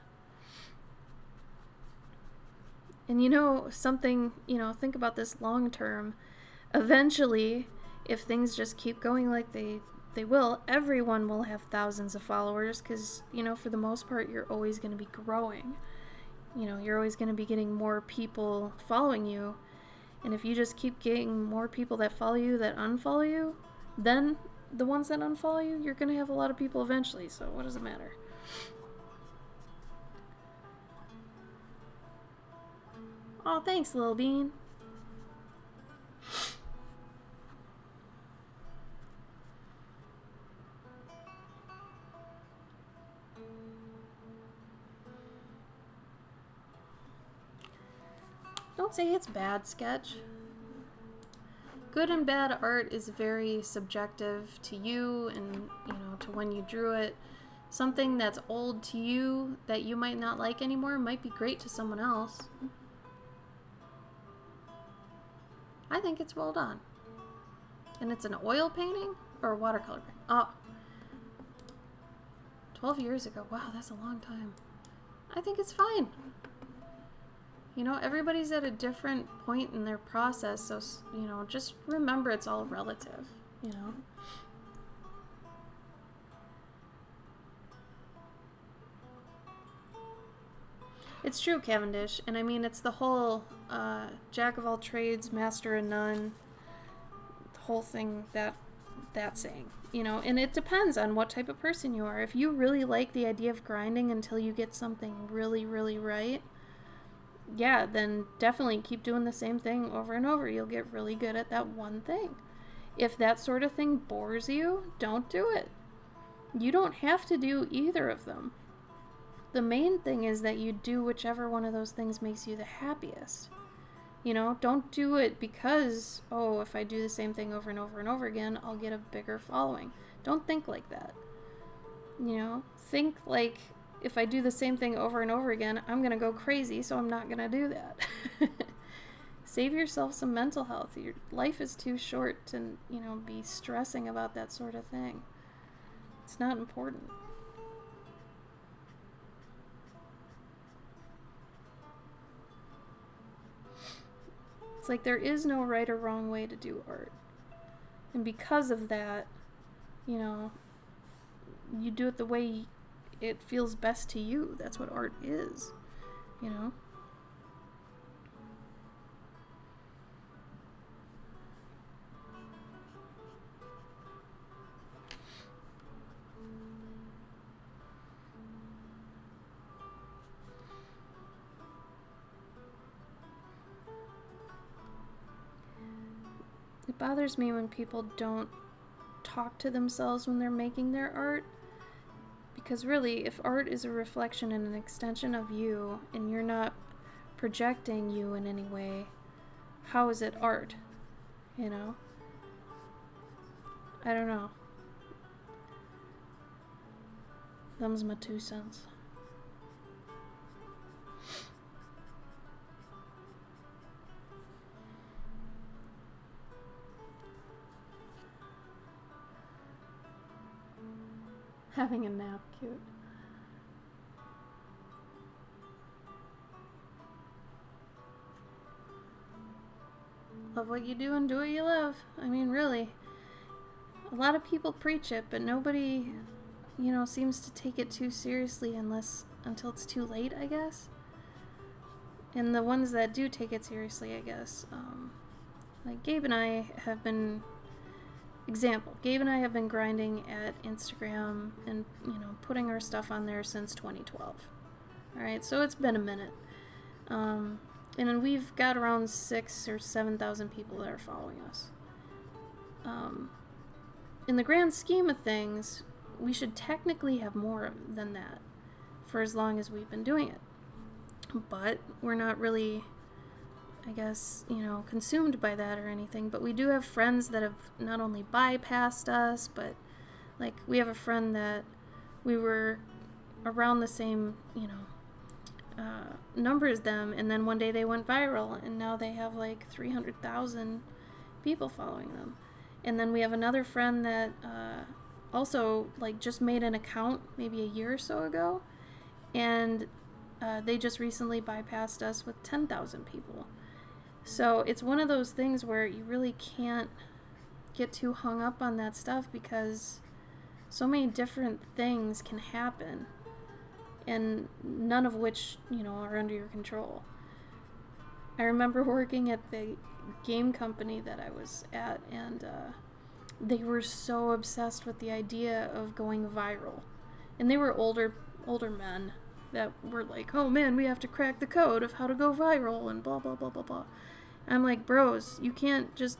And you know, something, you know, think about this long term. Eventually, if things just keep going like they will, everyone will have thousands of followers, because, you know, for the most part, you're always going to be growing. You know, you're always going to be getting more people following you. And if you just keep getting more people that follow you that unfollow you, then the ones that unfollow you, you're going to have a lot of people eventually, so what does it matter? Oh, thanks, Lil Bean. Don't say it's bad, Sketch. Good and bad art is very subjective to you and, you know, to when you drew it. Something that's old to you that you might not like anymore might be great to someone else. I think it's well done. And it's an oil painting or a watercolor painting? Oh. 12 years ago. Wow, that's a long time. I think it's fine. You know, everybody's at a different point in their process, so, you know, just remember it's all relative, you know? It's true, Cavendish, and I mean, it's the whole jack of all trades, master of none, the whole thing, that saying, you know, and it depends on what type of person you are. If you really like the idea of grinding until you get something really, really right, yeah, then definitely keep doing the same thing over and over. You'll get really good at that one thing. If that sort of thing bores you, don't do it. You don't have to do either of them. The main thing is that you do whichever one of those things makes you the happiest. You know, don't do it because, oh, if I do the same thing over and over and over again, I'll get a bigger following. Don't think like that. You know, think like, if I do the same thing over and over again, I'm going to go crazy, so I'm not going to do that. Save yourself some mental health. Your life is too short to, you know, be stressing about that sort of thing. It's not important. It's like there is no right or wrong way to do art. And because of that, you know, you do it the way it feels best to you. That's what art is, you know? It bothers me when people don't talk to themselves when they're making their art. Because really, if art is a reflection and an extension of you, and you're not projecting you in any way, how is it art? You know? I don't know. Them's my 2 cents. Having a nap, cute. Love what you do and do what you love. I mean, really. A lot of people preach it, but nobody, you know, seems to take it too seriously until it's too late, I guess. And the ones that do take it seriously, I guess, like Gabe and I have been... Example, Gabe and I have been grinding at Instagram and, you know, putting our stuff on there since 2012. Alright, so it's been a minute. And then we've got around 6,000 or 7,000 people that are following us. In the grand scheme of things, we should technically have more than that for as long as we've been doing it. But we're not really, I guess, you know, consumed by that or anything. But we do have friends that have not only bypassed us, but like we have a friend that we were around the same, you know, number as them, and then one day they went viral, and now they have like 300,000 people following them. And then we have another friend that also like just made an account maybe a year or so ago, and they just recently bypassed us with 10,000 people. So it's one of those things where you really can't get too hung up on that stuff, because so many different things can happen, and none of which, you know, are under your control. I remember working at the game company that I was at, and they were so obsessed with the idea of going viral. And they were older men that were like, oh man, we have to crack the code of how to go viral and blah blah blah blah blah. I'm like, bros, you can't just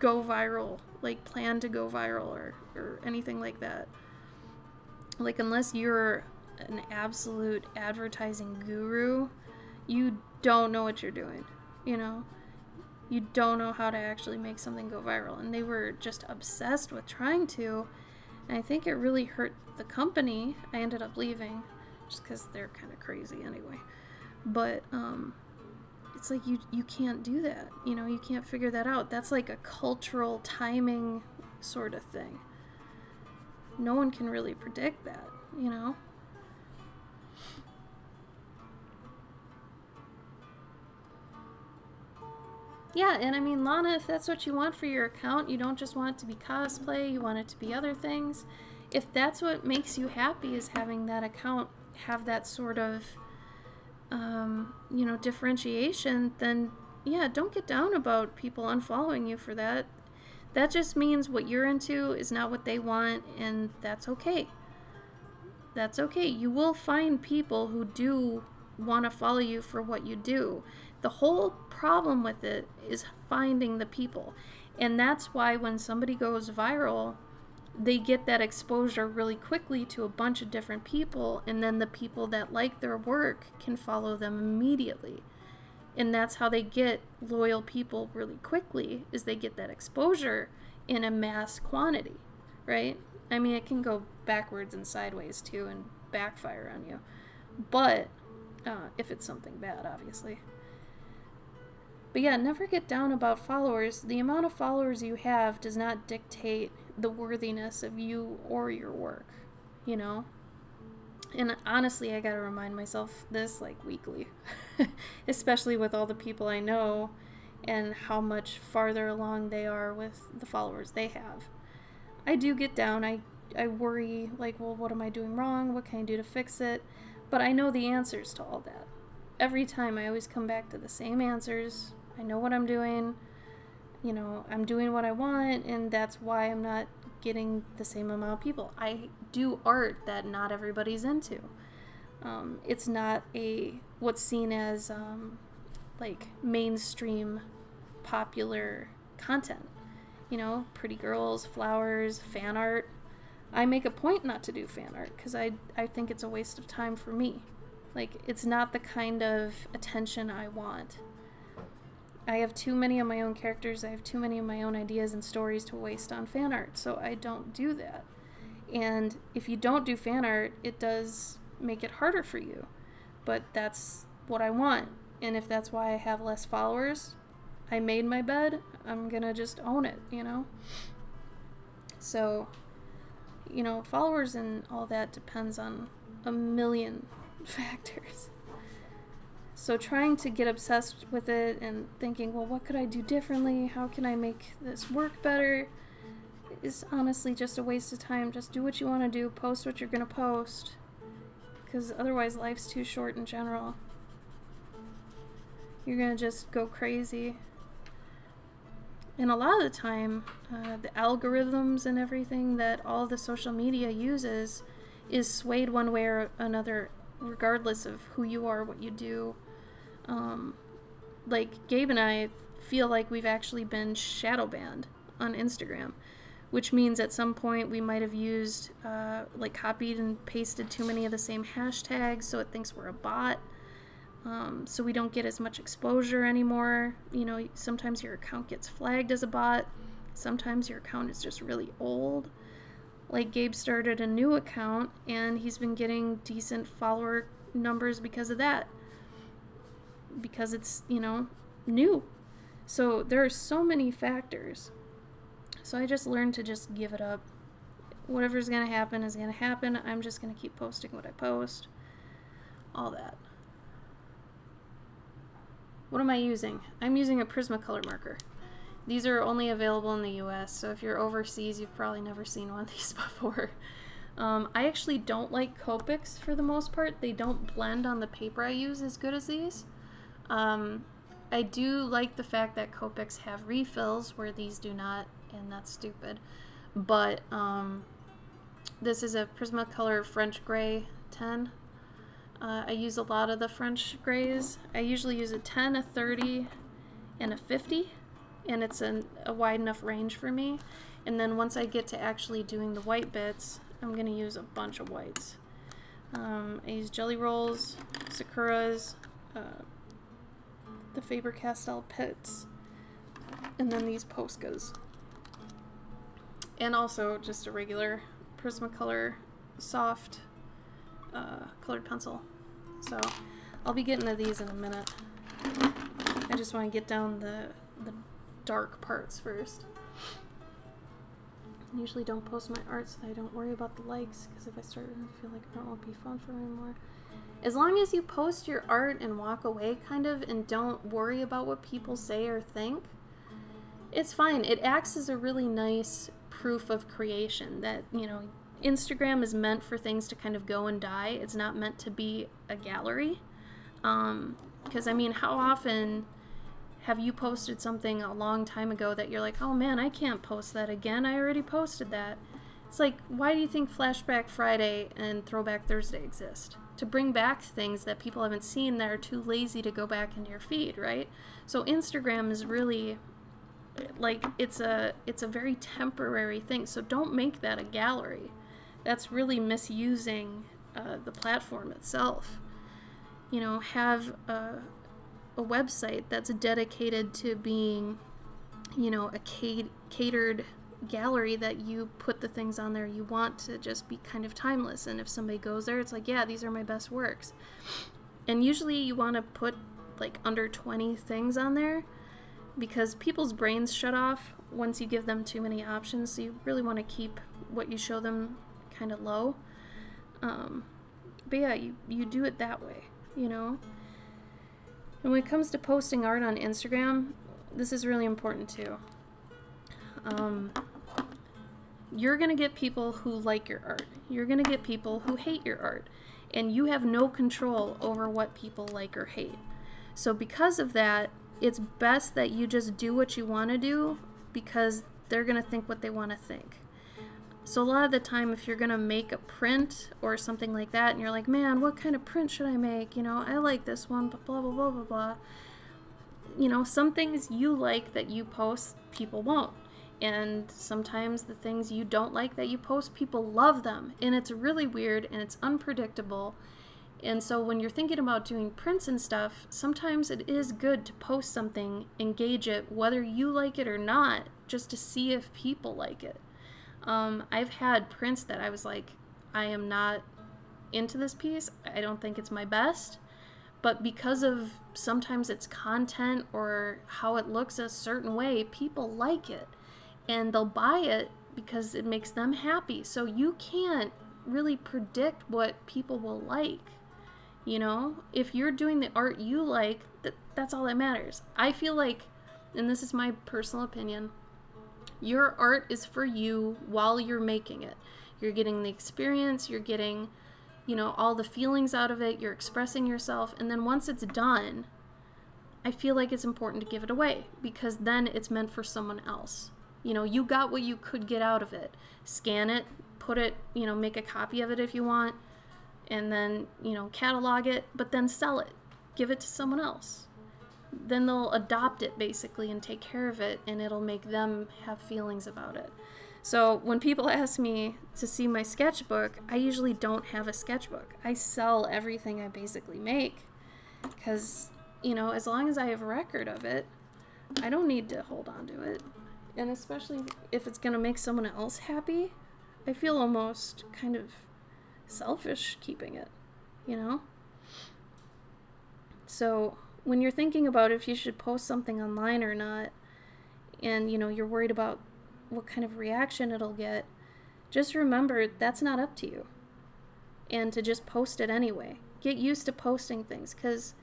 go viral, like plan to go viral or anything like that. Like, unless you're an absolute advertising guru, you don't know what you're doing, you know? You don't know how to actually make something go viral. And they were just obsessed with trying to, and I think it really hurt the company. I ended up leaving just because they're kind of crazy anyway. But it's like you can't do that, you know? You can't figure that out. That's like a cultural timing sort of thing. No one can really predict that, you know? Yeah, and I mean, Lana, if that's what you want for your account, you don't just want it to be cosplay, you want it to be other things. If that's what makes you happy, is having that account have that sort of, you know, differentiation, then yeah, don't get down about people unfollowing you for that. That just means what you're into is not what they want, and that's okay. That's okay. You will find people who do want to follow you for what you do. The whole problem with it is finding the people. And that's why when somebody goes viral, they get that exposure really quickly to a bunch of different people, and then the people that like their work can follow them immediately. And that's how they get loyal people really quickly, is they get that exposure in a mass quantity, right? I mean, it can go backwards and sideways too and backfire on you. But if it's something bad, obviously. But yeah, never get down about followers. The amount of followers you have does not dictate the worthiness of you or your work, you know? And honestly, I gotta remind myself this like weekly, especially with all the people I know and how much farther along they are with the followers they have. I do get down. I worry, like, well, what am I doing wrong? What can I do to fix it? But I know the answers to all that. Every time I always come back to the same answers. I know what I'm doing. You know, I'm doing what I want, and that's why I'm not getting the same amount of people. I do art that not everybody's into. It's not what's seen as like mainstream popular content. You know, pretty girls, flowers, fan art. I make a point not to do fan art because I think it's a waste of time for me. Like, it's not the kind of attention I want. I have too many of my own characters, I have too many of my own ideas and stories to waste on fan art, so I don't do that. And if you don't do fan art, it does make it harder for you. But that's what I want. And if that's why I have less followers, I made my bed, I'm gonna just own it, you know? So, you know, followers and all that depends on a million factors. So trying to get obsessed with it and thinking, well, what could I do differently? How can I make this work better? Is honestly just a waste of time. Just do what you want to do. Post what you're going to post. Because otherwise life's too short in general. You're going to just go crazy. And a lot of the time, the algorithms and everything that all the social media uses is swayed one way or another, regardless of who you are, what you do. Like, Gabe and I feel like we've actually been shadow banned on Instagram, which means at some point we might have used, like copied and pasted too many of the same hashtags, so it thinks we're a bot. So we don't get as much exposure anymore. You know, sometimes your account gets flagged as a bot. Sometimes your account is just really old. Like Gabe started a new account and he's been getting decent follower numbers because of that. Because it's, you know, new. So there are so many factors. So I just learned to just give it up. Whatever's going to happen is going to happen. I'm just going to keep posting what I post. All that. What am I using? I'm using a Prismacolor marker. These are only available in the US, so if you're overseas, you've probably never seen one of these before. I actually don't like Copics for the most part. They don't blend on the paper I use as good as these. I do like the fact that Copics have refills where these do not, and that's stupid. But this is a Prismacolor French Gray 10. I use a lot of the French grays. I usually use a 10, a 30, and a 50, and it's a wide enough range for me. And then once I get to actually doing the white bits, I'm going to use a bunch of whites. I use Jelly Rolls, Sakuras, the Faber-Castell Pits, and then these Poscas. And also just a regular Prismacolor soft colored pencil. So I'll be getting to these in a minute. I just want to get down the dark parts first. I usually don't post my art so that I don't worry about the likes, because if I start to feel like it won't be fun for me anymore. As long as you post your art and walk away kind of and don't worry about what people say or think, it's fine. It acts as a really nice proof of creation that, you know, Instagram is meant for things to kind of go and die. It's not meant to be a gallery. Because, I mean, how often have you posted something a long time ago that you're like, oh man, I can't post that again. I already posted that. It's like, why do you think Flashback Friday and Throwback Thursday exist? To bring back things that people haven't seen that are too lazy to go back into your feed, right? So Instagram is really, like, it's a very temporary thing. So don't make that a gallery. That's really misusing the platform itself. You know, have a website that's dedicated to being, you know, a catered gallery that you put the things on there you want to just be kind of timeless. And if somebody goes there, it's like, yeah, these are my best works. And usually you want to put like under 20 things on there because people's brains shut off once you give them too many options. So you really want to keep what you show them kind of low. But yeah, you do it that way, you know. And when it comes to posting art on Instagram, this is really important too. You're gonna get people who like your art. You're gonna get people who hate your art. And you have no control over what people like or hate. So because of that, it's best that you just do what you want to do because they're gonna think what they want to think. So a lot of the time, if you're gonna make a print or something like that, and you're like, man, what kind of print should I make? You know, I like this one, but blah, blah, blah, blah, blah. You know, some things you like that you post, people won't. And sometimes the things you don't like that you post, people love them. And it's really weird and it's unpredictable. And so when you're thinking about doing prints and stuff, sometimes it is good to post something, engage it, whether you like it or not, just to see if people like it. I've had prints that I was like, I am not into this piece. I don't think it's my best. But because of sometimes its content or how it looks a certain way, people like it. And they'll buy it because it makes them happy. So you can't really predict what people will like. You know, if you're doing the art you like, that's all that matters. I feel like, and this is my personal opinion, your art is for you while you're making it. You're getting the experience, you're getting, you know, all the feelings out of it, you're expressing yourself, and then once it's done, I feel like it's important to give it away because then it's meant for someone else. You know, you got what you could get out of it. Scan it, put it, you know, make a copy of it if you want, and then, you know, catalog it, but then sell it. Give it to someone else. Then they'll adopt it basically and take care of it, and it'll make them have feelings about it. So when people ask me to see my sketchbook, I usually don't have a sketchbook. I sell everything I basically make because, you know, as long as I have a record of it, I don't need to hold on to it. And especially if it's going to make someone else happy, I feel almost kind of selfish keeping it, you know? So when you're thinking about if you should post something online or not, and, you know, you're worried about what kind of reaction it'll get, just remember that's not up to you. And to just post it anyway. Get used to posting things, because,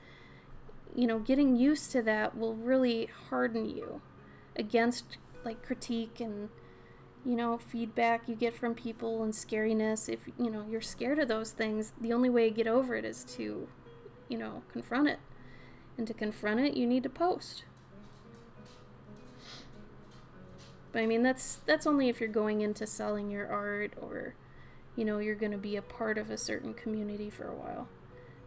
you know, getting used to that will really harden you against, like, critique and, you know, feedback you get from people and scariness. If, you know, you're scared of those things, the only way to get over it is to, you know, confront it. And to confront it, you need to post. But I mean, that's only if you're going into selling your art, or, you know, you're going to be a part of a certain community for a while.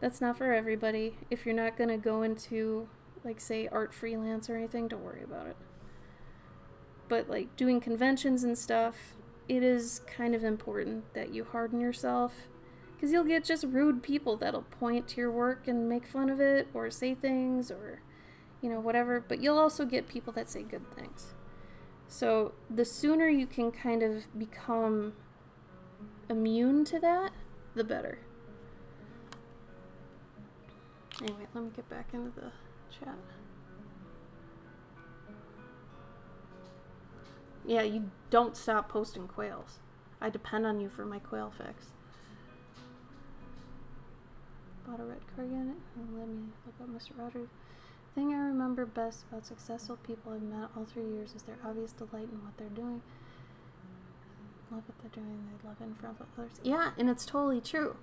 That's not for everybody. If you're not going to go into, like, say, art freelance or anything, don't worry about it. But, like, doing conventions and stuff, it is kind of important that you harden yourself, because you'll get just rude people that'll point to your work and make fun of it, or say things, or, you know, whatever. But you'll also get people that say good things. So the sooner you can kind of become immune to that, the better. Anyway, let me get back into the chat. Yeah, you don't stop posting quails. I depend on you for my quail fix. Bought a red cardigan. Let me look up Mr. Rogers. The thing I remember best about successful people I've met all 3 years is their obvious delight in what they're doing. Love what they're doing. They love it in front of others. Yeah, and it's totally true.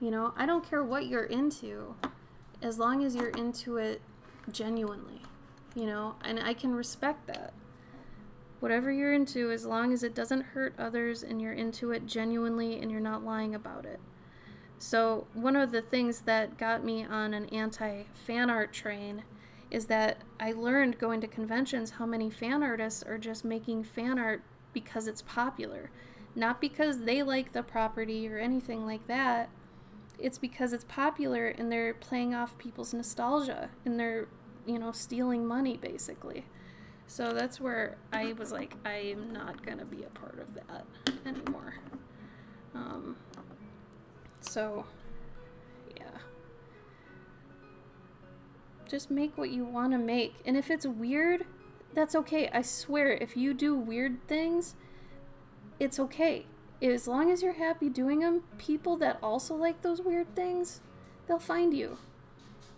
You know, I don't care what you're into, as long as you're into it genuinely. You know, and I can respect that. Whatever you're into, as long as it doesn't hurt others and you're into it genuinely and you're not lying about it. So one of the things that got me on an anti-fan art train is that I learned going to conventions how many fan artists are just making fan art because it's popular. Not because they like the property or anything like that. It's because it's popular and they're playing off people's nostalgia and they're, you know, stealing money basically. So that's where I was like, I am not going to be a part of that anymore. So, yeah. Just make what you want to make. And if it's weird, that's okay. I swear, if you do weird things, it's okay. As long as you're happy doing them, people that also like those weird things, they'll find you.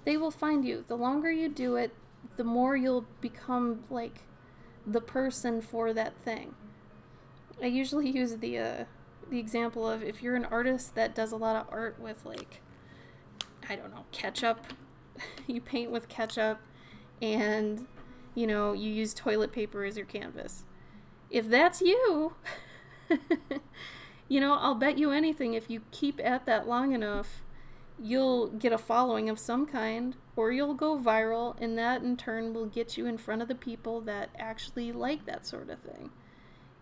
They will find you. The longer you do it, the more you'll become, like, the person for that thing. I usually use the example of if you're an artist that does a lot of art with, like, I don't know, ketchup. You paint with ketchup and, you know, you use toilet paper as your canvas. If that's you, you know, I'll bet you anything, if you keep at that long enough, you'll get a following of some kind, or you'll go viral, and that in turn will get you in front of the people that actually like that sort of thing.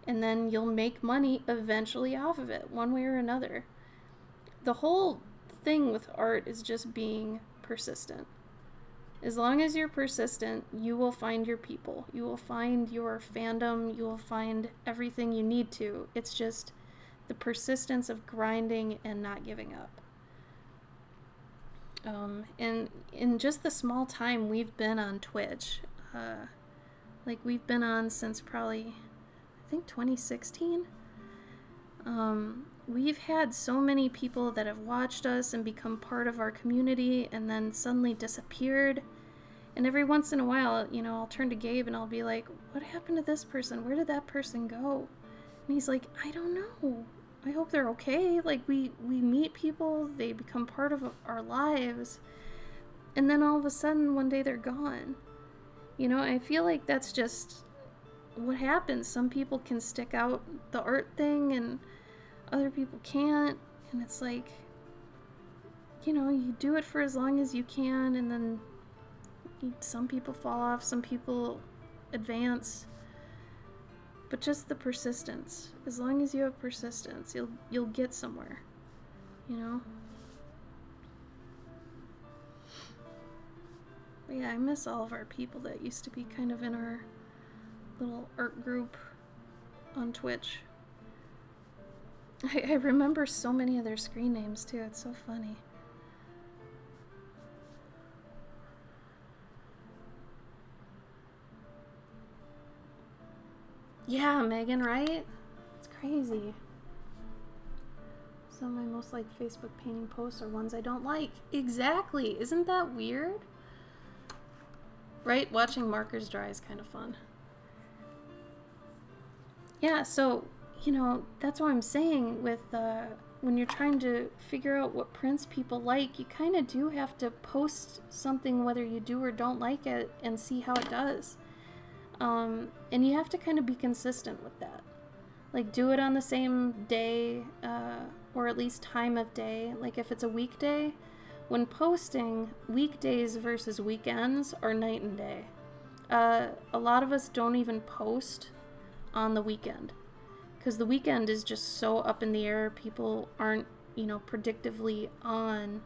And then you'll make money eventually off of it, one way or another. The whole thing with art is just being persistent. As long as you're persistent, you will find your people. You will find your fandom. You will find everything you need to. It's just the persistence of grinding and not giving up. And in just the small time we've been on Twitch, like we've been on since probably, I think 2016. We've had so many people that have watched us and become part of our community and then suddenly disappeared. And every once in a while, you know, I'll turn to Gabe and I'll be like, what happened to this person? Where did that person go? And he's like, I don't know. I hope they're okay. Like, we meet people, they become part of our lives, and then all of a sudden, one day they're gone. You know, I feel like that's just what happens. Some people can stick out the art thing, and other people can't, and it's like, you know, you do it for as long as you can, and then some people fall off, some people advance. But just the persistence. As long as you have persistence, you'll get somewhere. You know? But yeah, I miss all of our people that used to be kind of in our little art group on Twitch. I remember so many of their screen names too. It's so funny. Yeah, Megan, right? It's crazy. Some of my most liked Facebook painting posts are ones I don't like. Exactly. Isn't that weird? Right? Watching markers dry is kind of fun. Yeah, so, you know, that's what I'm saying with when you're trying to figure out what prints people like, you kind of do have to post something whether you do or don't like it and see how it does. And you have to kind of be consistent with that. Like, do it on the same day, or at least time of day. Like, if it's a weekday, when posting, weekdays versus weekends are night and day. A lot of us don't even post on the weekend, because the weekend is just so up in the air. People aren't, you know, predictively on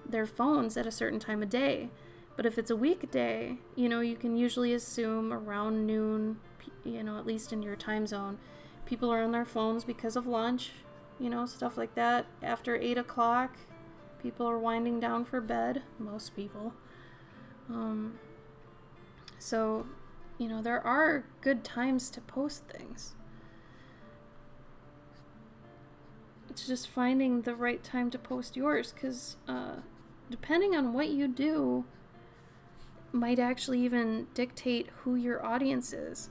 their phones at a certain time of day. But if it's a weekday, you know, you can usually assume around noon, you know, at least in your time zone, people are on their phones because of lunch, you know, stuff like that. After 8 o'clock, people are winding down for bed, most people. So, you know, there are good times to post things. It's just finding the right time to post yours, because depending on what you do, might actually even dictate who your audience is.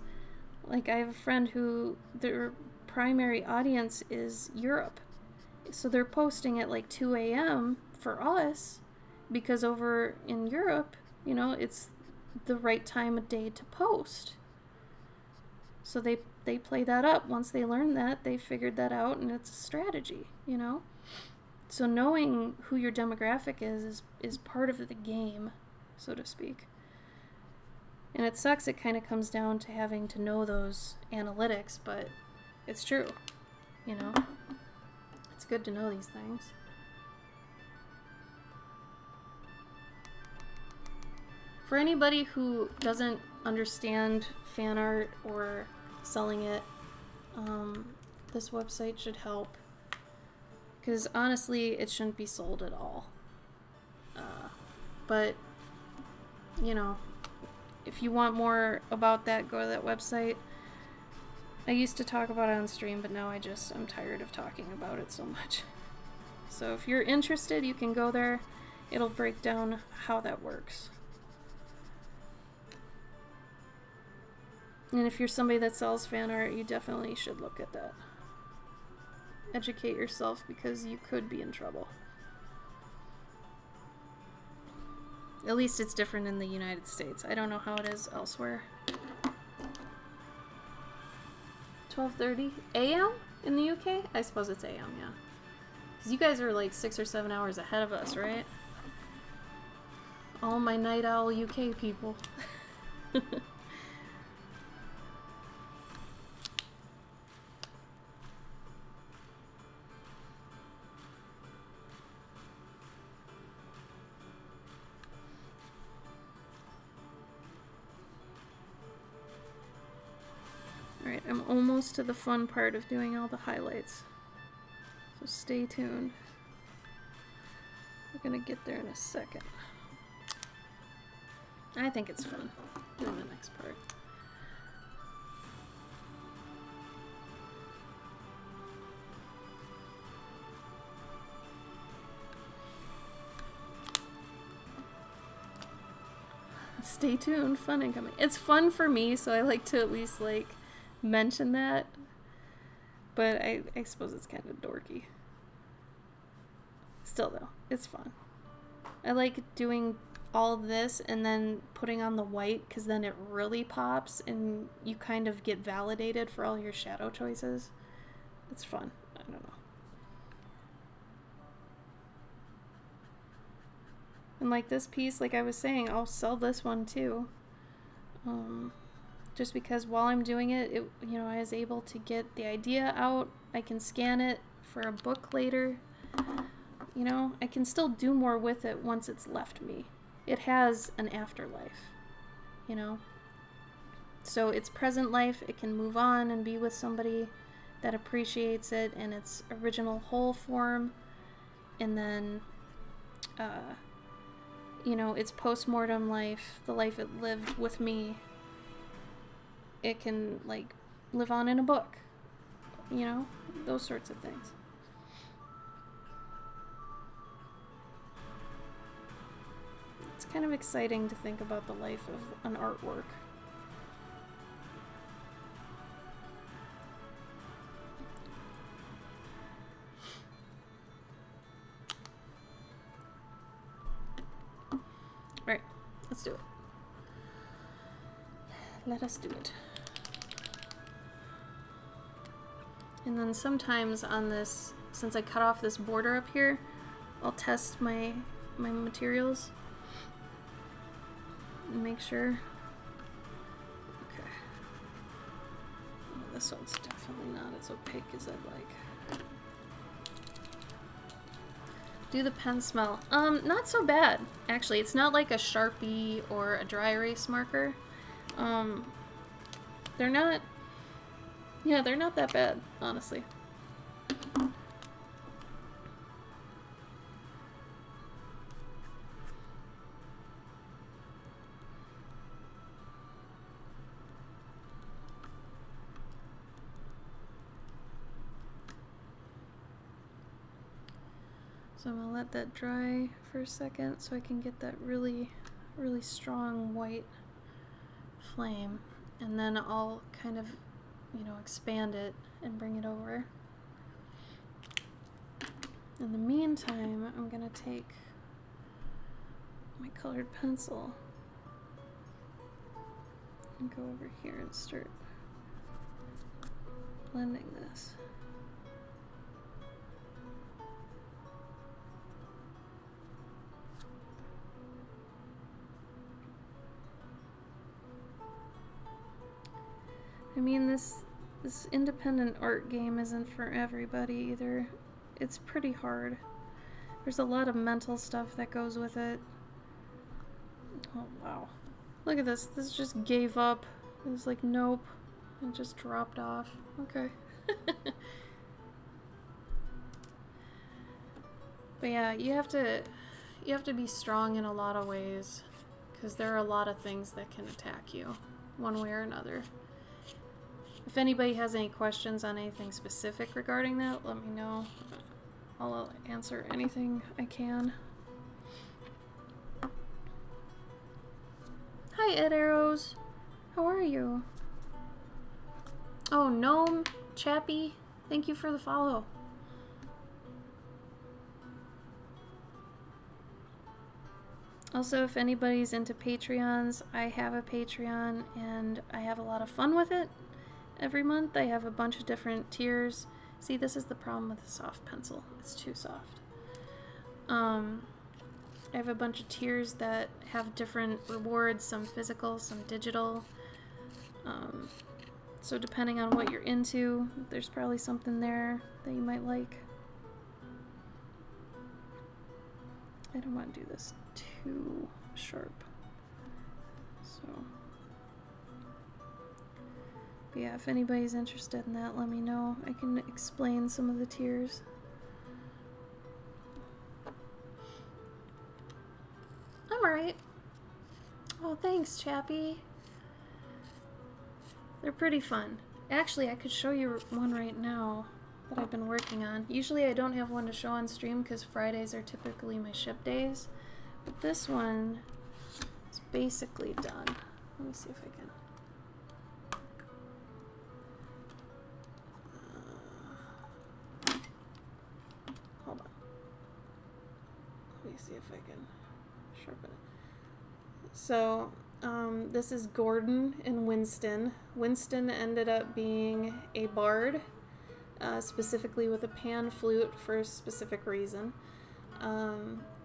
Like, I have a friend who their primary audience is Europe. So they're posting at like 2 a.m. for us, because over in Europe, you know, it's the right time of day to post. So they play that up. Once they learn that, they figured that out, and it's a strategy, you know? So knowing who your demographic is part of the game, so to speak. And it sucks, it kind of comes down to having to know those analytics, but it's true, you know? It's good to know these things. For anybody who doesn't understand fan art or selling it, this website should help. Because honestly, it shouldn't be sold at all. But, you know, if you want more about that, go to that website. I used to talk about it on stream, but now I'm tired of talking about it so much. So if you're interested, you can go there. It'll break down how that works. And if you're somebody that sells fan art, you definitely should look at that. Educate yourself, because you could be in trouble. At least it's different in the United States. I don't know how it is elsewhere. 12:30 a.m. in the UK? I suppose it's a.m., yeah. Because you guys are like 6 or 7 hours ahead of us, right? All my night owl UK people. Alright, I'm almost to the fun part of doing all the highlights. So stay tuned. We're gonna get there in a second. I think it's fun doing the next part. Stay tuned, fun incoming. It's fun for me, so I like to at least like mention that, but I suppose it's kind of dorky. Still though, it's fun. I like doing all this and then putting on the white, because then it really pops and you kind of get validated for all your shadow choices. It's fun. I don't know. And like this piece, like I was saying, I'll sell this one too. just because while I'm doing it, you know, I was able to get the idea out. I can scan it for a book later. You know, I can still do more with it once it's left me. It has an afterlife, you know. So its present life, it can move on and be with somebody that appreciates it in its original whole form. And then, you know, its post-mortem life, the life it lived with me, it can, like, live on in a book. You know, those sorts of things. It's kind of exciting to think about the life of an artwork. Right, let's do it. Let us do it. And then sometimes on this, since I cut off this border up here, I'll test my materials and make sure. Okay. Oh, this one's definitely not as opaque as I'd like. Do the pen smell? Not so bad, actually. It's not like a Sharpie or a dry erase marker. They're not, yeah, they're not that bad, honestly. So I'm gonna let that dry for a second so I can get that really, really strong white flame. And then I'll kind of, you know, expand it and bring it over. In the meantime, I'm gonna take my colored pencil and go over here and start blending this. I mean, this independent art game isn't for everybody either. It's pretty hard. There's a lot of mental stuff that goes with it. Oh, wow. Look at this. This just gave up. It was like, nope. It just dropped off. Okay. But yeah, you have to be strong in a lot of ways, because there are a lot of things that can attack you one way or another. If anybody has any questions on anything specific regarding that, let me know. I'll answer anything I can. Hi, Ed Arrows. How are you? Oh, Gnome, Chappie, thank you for the follow. Also, if anybody's into Patreons, I have a Patreon and I have a lot of fun with it. Every month I have a bunch of different tiers. See, this is the problem with the soft pencil. It's too soft. I have a bunch of tiers that have different rewards, some physical, some digital. So depending on what you're into, there's probably something there that you might like. I don't want to do this too sharp. So, but yeah, if anybody's interested in that, let me know. I can explain some of the tiers. I'm alright. Oh, thanks, Chappie. They're pretty fun. Actually, I could show you one right now that I've been working on. Usually I don't have one to show on stream because Fridays are typically my ship days. But this one is basically done. Let me see if I can. Hold on. Let me see if I can sharpen it. So, this is Gordon and Winston. Winston ended up being a bard, specifically with a pan flute for a specific reason.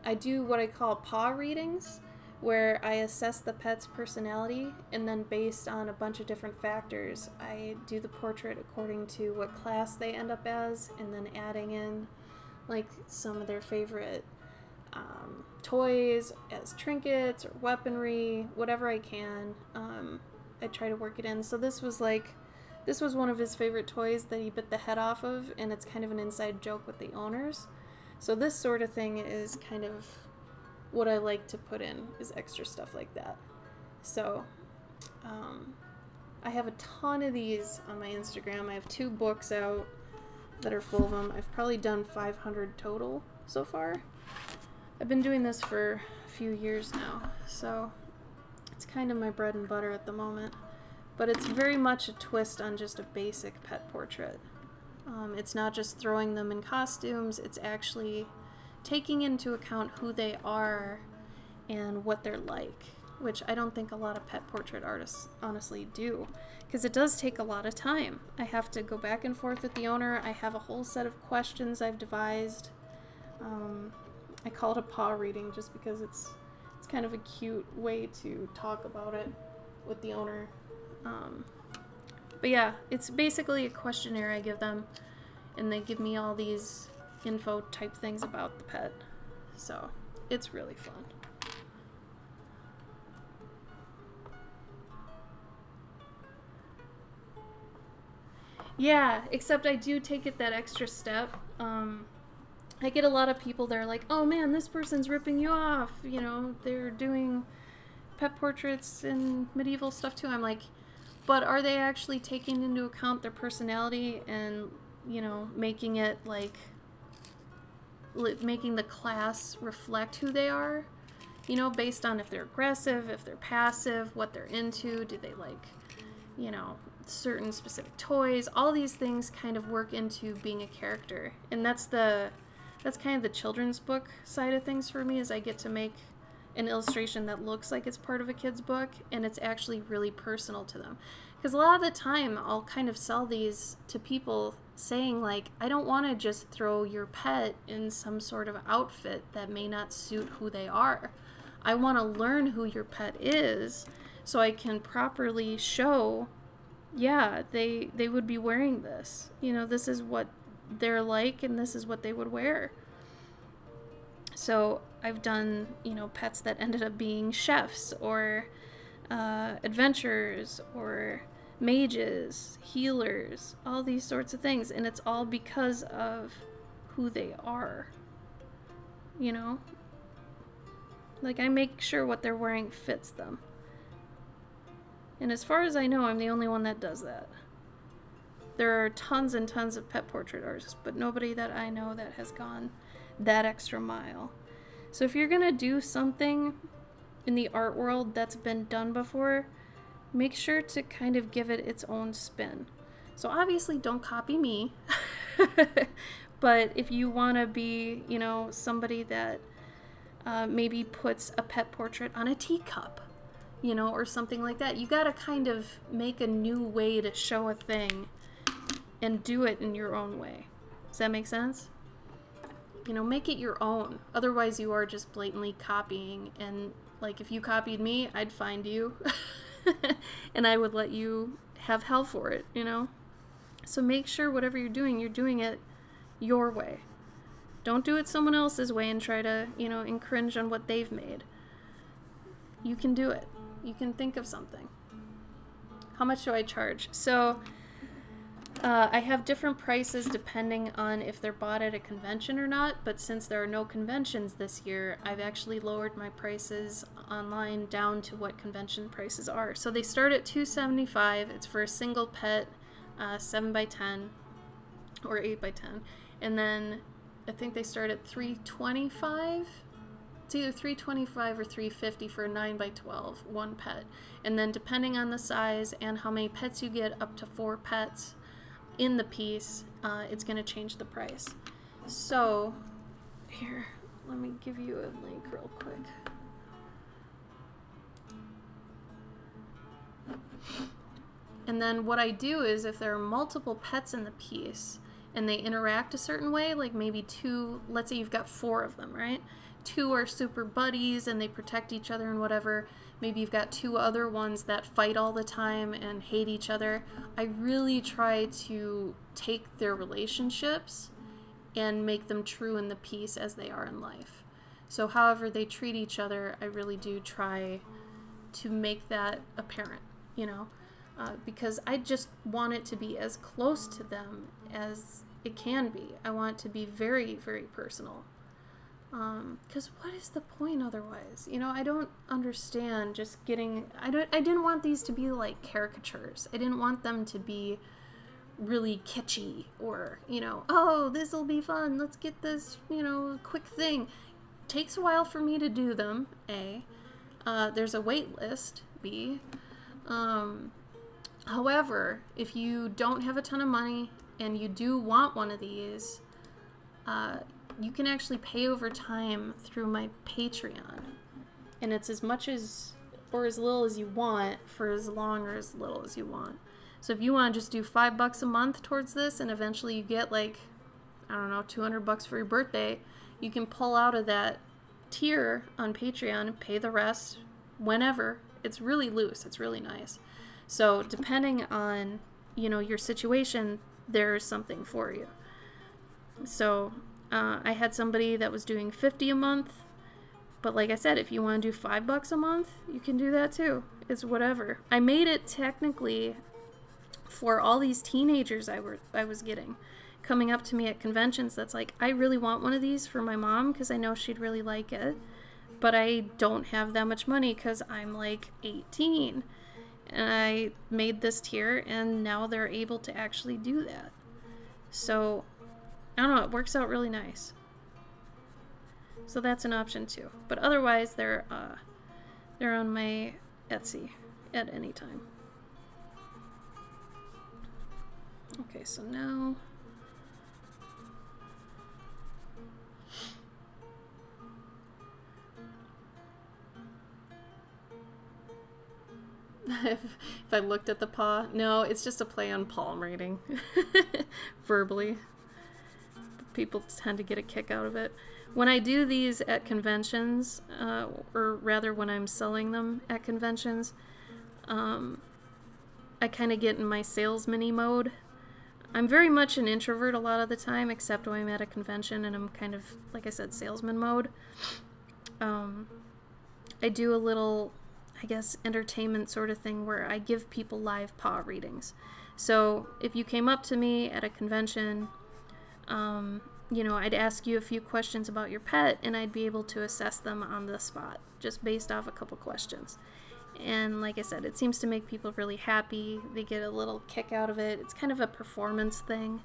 I do what I call paw readings, where I assess the pet's personality, and then based on a bunch of different factors, I do the portrait according to what class they end up as, and then adding in like some of their favorite toys as trinkets or weaponry, whatever I can. I try to work it in. So this was one of his favorite toys that he bit the head off of, and it's kind of an inside joke with the owners. So this sort of thing is kind of what I like to put in, is extra stuff like that. So I have a ton of these on my Instagram. I have 2 books out that are full of them. I've probably done 500 total so far. I've been doing this for a few years now, so it's kind of my bread and butter at the moment. But it's very much a twist on just a basic pet portrait. It's not just throwing them in costumes, it's actually taking into account who they are and what they're like, which I don't think a lot of pet portrait artists honestly do, because it does take a lot of time. I have to go back and forth with the owner. I have a whole set of questions I've devised. I call it a paw reading just because it's kind of a cute way to talk about it with the owner. But yeah, it's basically a questionnaire I give them, and they give me all these info type things about the pet. So it's really fun. Yeah, except I do take it that extra step. I get a lot of people that are like, oh man, this person's ripping you off. You know, they're doing pet portraits and medieval stuff too. I'm like, but are they actually taking into account their personality and, you know, making it like, making the class reflect who they are? You know, based on if they're aggressive, if they're passive, what they're into, do they like, you know, certain specific toys. All these things kind of work into being a character, and that's kind of the children's book side of things for me, is I get to make an illustration that looks like it's part of a kid's book, and it's actually really personal to them. Because a lot of the time I'll kind of sell these to people saying like, I don't want to just throw your pet in some sort of outfit that may not suit who they are. I want to learn who your pet is so I can properly show, yeah, they would be wearing this. You know, this is what they're like, and this is what they would wear. So I've done, you know, pets that ended up being chefs or adventurers or mages, healers, all these sorts of things, and it's all because of who they are. You know? Like, I make sure what they're wearing fits them. And as far as I know, I'm the only one that does that. There are tons and tons of pet portrait artists, but nobody that I know that has gone that extra mile. So if you're gonna do something in the art world that's been done before, make sure to kind of give it its own spin. So obviously don't copy me, but if you want to be, you know, somebody that maybe puts a pet portrait on a teacup, you know, or something like that, you gotta kind of make a new way to show a thing and do it in your own way. Does that make sense? You know, make it your own. Otherwise you are just blatantly copying, and like if you copied me, I'd find you and I would let you have hell for it, you know? So make sure whatever you're doing it your way. Don't do it someone else's way and try to, you know, infringe on what they've made. You can do it. You can think of something. How much do I charge? So I have different prices depending on if they're bought at a convention or not, but since there are no conventions this year, I've actually lowered my prices online down to what convention prices are. So they start at $275. It's for a single pet, 7x10 or 8x10, and then I think they start at $325. It's either $325 or $350 for a 9x12, one pet. And then depending on the size and how many pets you get, up to 4 pets in the piece, it's going to change the price. So here, let me give you a link real quick. And then what I do is, if there are multiple pets in the piece and they interact a certain way, like maybe 2, let's say you've got 4 of them, right? two are super buddies and they protect each other and whatever. Maybe you've got two other ones that fight all the time and hate each other. I really try to take their relationships and make them true in the piece as they are in life. So however they treat each other, I really do try to make that apparent, you know, because I just want it to be as close to them as it can be. I want it to be very, very personal. Because what is the point otherwise? You know, I don't understand just getting... I didn't want these to be like caricatures. I didn't want them to be really kitschy or, you know, oh, this'll be fun. Let's get this, you know, quick thing. Takes a while for me to do them, A. There's a wait list, B. However, if you don't have a ton of money and you do want one of these, you can actually pay over time through my Patreon. And it's as much as, or as little as you want for as long or as little as you want. So if you want to just do $5 a month towards this and eventually you get like, I don't know, $200 for your birthday, you can pull out of that tier on Patreon and pay the rest whenever. It's really loose. It's really nice. So depending on, you know, your situation, there's something for you. So I had somebody that was doing $50 a month, but like I said, if you want to do $5 a month, you can do that too. It's whatever. I made it technically for all these teenagers I was getting coming up to me at conventions that's like, I really want one of these for my mom because I know she'd really like it, but I don't have that much money because I'm like 18. And I made this tier and now they're able to actually do that. So I don't know, it works out really nice. So that's an option too. But otherwise, they're on my Etsy at any time. Okay, so now... if I looked at the paw, no, it's just a play on palm reading. Verbally. People tend to get a kick out of it. When I do these at conventions, or rather when I'm selling them at conventions, I kind of get in my salesman-y mode. I'm very much an introvert a lot of the time, except when I'm at a convention and I'm kind of, like I said, salesman mode. I do a little, I guess, entertainment sort of thing where I give people live paw readings. So if you came up to me at a convention, you know, I'd ask you a few questions about your pet and I'd be able to assess them on the spot, just based off a couple questions. And like I said, it seems to make people really happy. They get a little kick out of it. It's kind of a performance thing.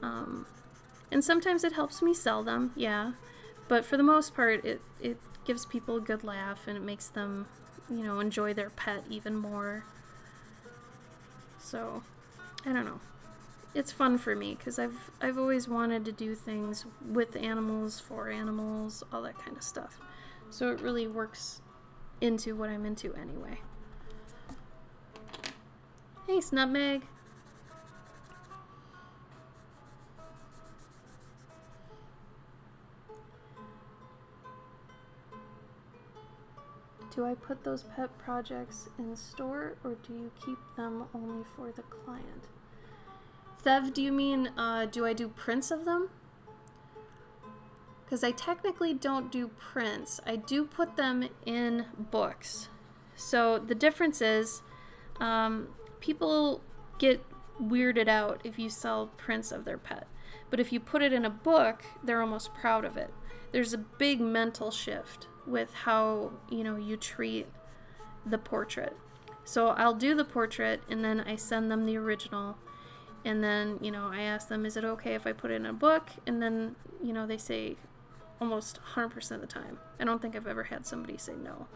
And sometimes it helps me sell them, yeah. But for the most part, it gives people a good laugh and it makes them, you know, enjoy their pet even more. So, I don't know. It's fun for me because I've always wanted to do things with animals, for animals, all that kind of stuff. So it really works into what I'm into anyway. Hey, Snutmeg. Do I put those pet projects in store or do you keep them only for the client? Thev, do you mean, do I do prints of them? Because I technically don't do prints. I do put them in books. So the difference is, people get weirded out if you sell prints of their pet. But if you put it in a book, they're almost proud of it. There's a big mental shift with how, you know, you treat the portrait. So I'll do the portrait and then I send them the original. And then, you know, I ask them, is it okay if I put it in a book? And then, you know, they say almost 100% of the time. I don't think I've ever had somebody say no.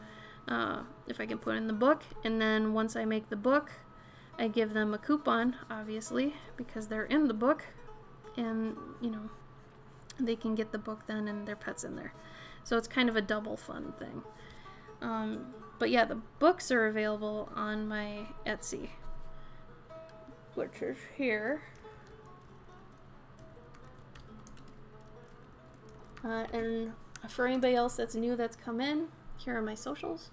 If I can put it in the book. And then once I make the book, I give them a coupon, obviously, because they're in the book. And, you know, they can get the book then and their pet's in there. So it's kind of a double fun thing. But yeah, the books are available on my Etsy, which is here. And For anybody else that's new that's come in, here are my socials.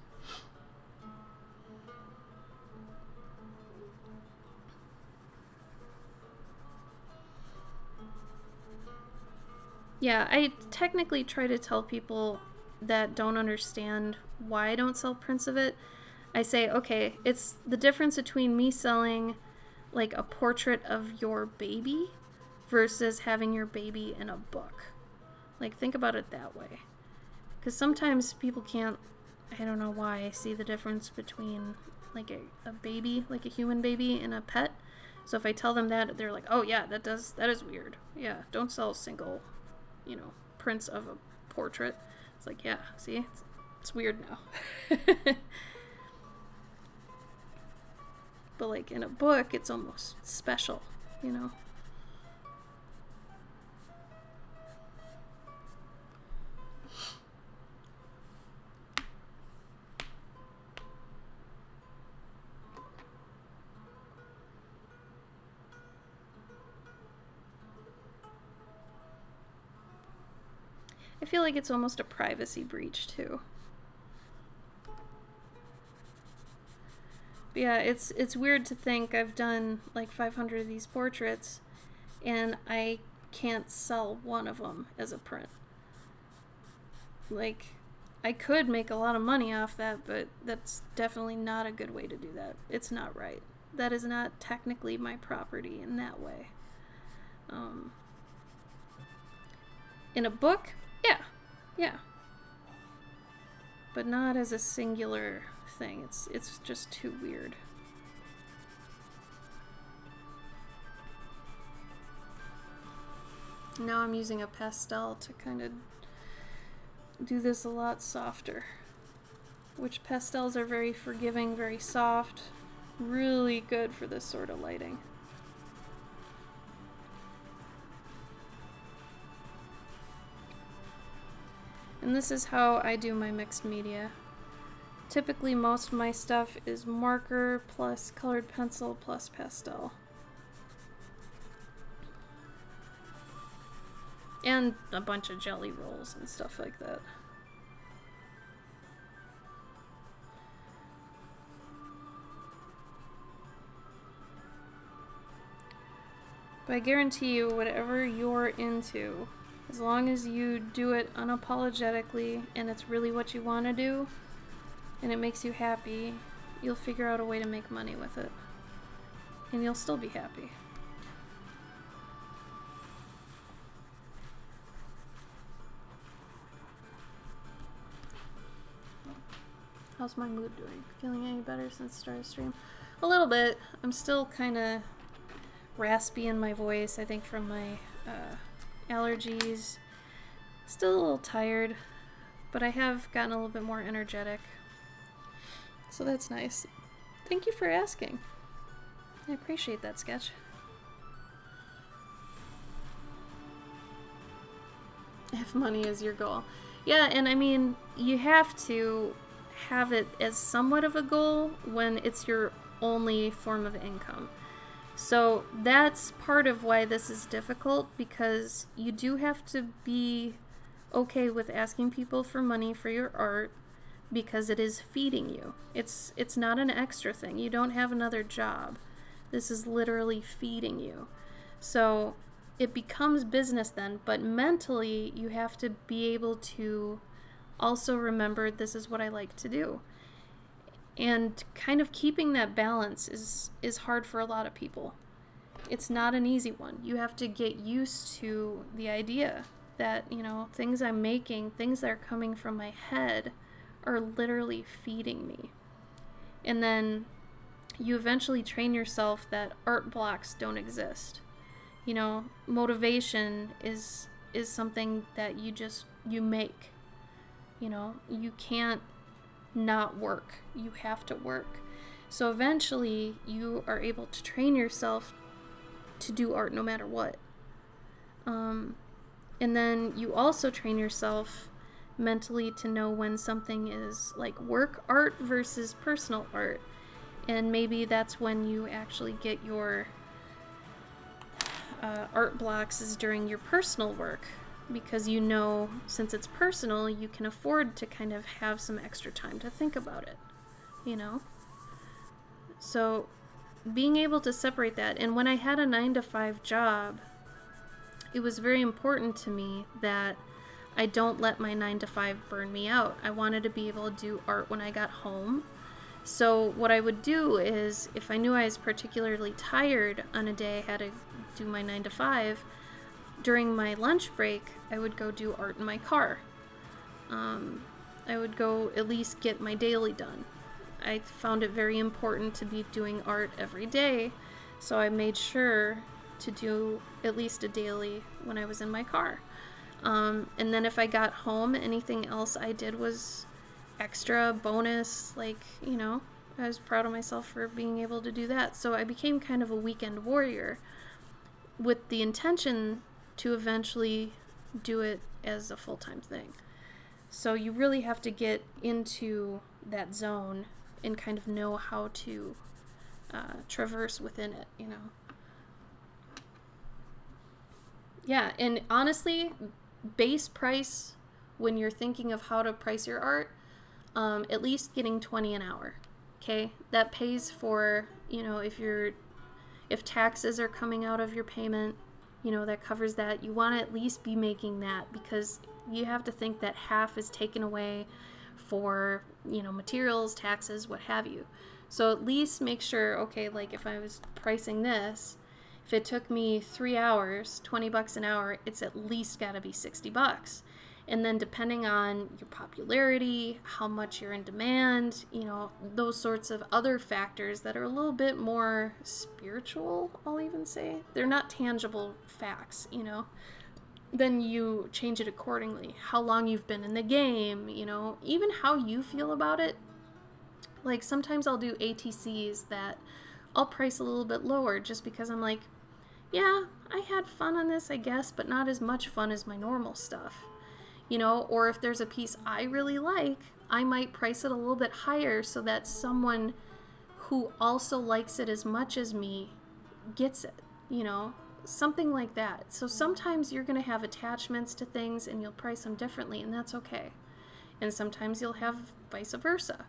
Yeah, I technically try to tell people that don't understand why I don't sell prints of it. I say, okay, it's the difference between me selling like a portrait of your baby versus having your baby in a book. Like, think about it that way. Because sometimes people can't, I don't know why, see the difference between like a baby, like a human baby, and a pet. So if I tell them that, they're like, oh yeah, that is weird. Yeah, don't sell single, you know, prints of a portrait. It's like, yeah, see, it's weird now. But like in a book, it's almost special, you know. I feel like it's almost a privacy breach too. But yeah, it's weird to think I've done like 500 of these portraits and I can't sell one of them as a print. Like, I could make a lot of money off that, but that's definitely not a good way to do that. It's not right. That is not technically my property in that way. In a book, yeah. But not as a singular thing. It's just too weird. Now I'm using a pastel to kind of do this a lot softer. Which pastels are very forgiving, very soft. Really good for this sort of lighting. And this is how I do my mixed media. Typically most of my stuff is marker plus colored pencil plus pastel. And a bunch of jelly rolls and stuff like that. But I guarantee you, whatever you're into, as long as you do it unapologetically and it's really what you want to do and it makes you happy, you'll figure out a way to make money with it. And you'll still be happy. How's my mood doing? Feeling any better since the start of stream? A little bit. I'm still kind of raspy in my voice, I think from my allergies. Still a little tired, but I have gotten a little bit more energetic. So that's nice. Thank you for asking. I appreciate that, Sketch. If money is your goal. Yeah, and I mean, you have to have it as somewhat of a goal when it's your only form of income. So that's part of why this is difficult, because you do have to be okay with asking people for money for your art, because it is feeding you. It's not an extra thing. You don't have another job. This is literally feeding you. So it becomes business then, but mentally you have to be able to also remember this is what I like to do. And kind of keeping that balance is hard for a lot of people. It's not an easy one. You have to get used to the idea that, you know, things I'm making, things that are coming from my head are literally feeding me. And then you eventually train yourself that art blocks don't exist. You know, motivation is something that you make. You know, you can't not work. You have to work. So eventually you are able to train yourself to do art no matter what. And then you also train yourself mentally to know when something is like work art versus personal art. And maybe that's when you actually get your art blocks is during your personal work. because you know, since it's personal, you can afford to kind of have some extra time to think about it, you know? So being able to separate that, and when I had a 9-to-5 job, it was very important to me that I don't let my 9-to-5 burn me out. I wanted to be able to do art when I got home. So what I would do is, if I knew I was particularly tired on a day I had to do my 9-to-5, during my lunch break, I would go do art in my car. I would go at least get my daily done. I found it very important to be doing art every day, so I made sure to do at least a daily when I was in my car. And then if I got home, anything else I did was extra, bonus, like, you know, I was proud of myself for being able to do that. So I became kind of a weekend warrior with the intention to eventually do it as a full-time thing. So you really have to get into that zone and kind of know how to traverse within it, you know. Yeah, and honestly, base price, when you're thinking of how to price your art, at least getting $20 an hour, okay? That pays for, you know, if taxes are coming out of your payment, you know, that covers that. You want to at least be making that, because you have to think that half is taken away for, you know, materials, taxes, what have you. So at least make sure, okay, like if I was pricing this, if it took me 3 hours, $20 an hour, it's at least got to be $60. And then depending on your popularity, how much you're in demand, you know, those sorts of other factors that are a little bit more spiritual, I'll even say. They're not tangible facts, you know. Then you change it accordingly. How long you've been in the game, you know, even how you feel about it. Like sometimes I'll do ATCs that I'll price a little bit lower just because I'm like, yeah, I had fun on this, I guess, but not as much fun as my normal stuff. You know, or if there's a piece I really like, I might price it a little bit higher so that someone who also likes it as much as me gets it, you know, something like that. So sometimes you're going to have attachments to things and you'll price them differently, and that's okay. And sometimes you'll have vice versa,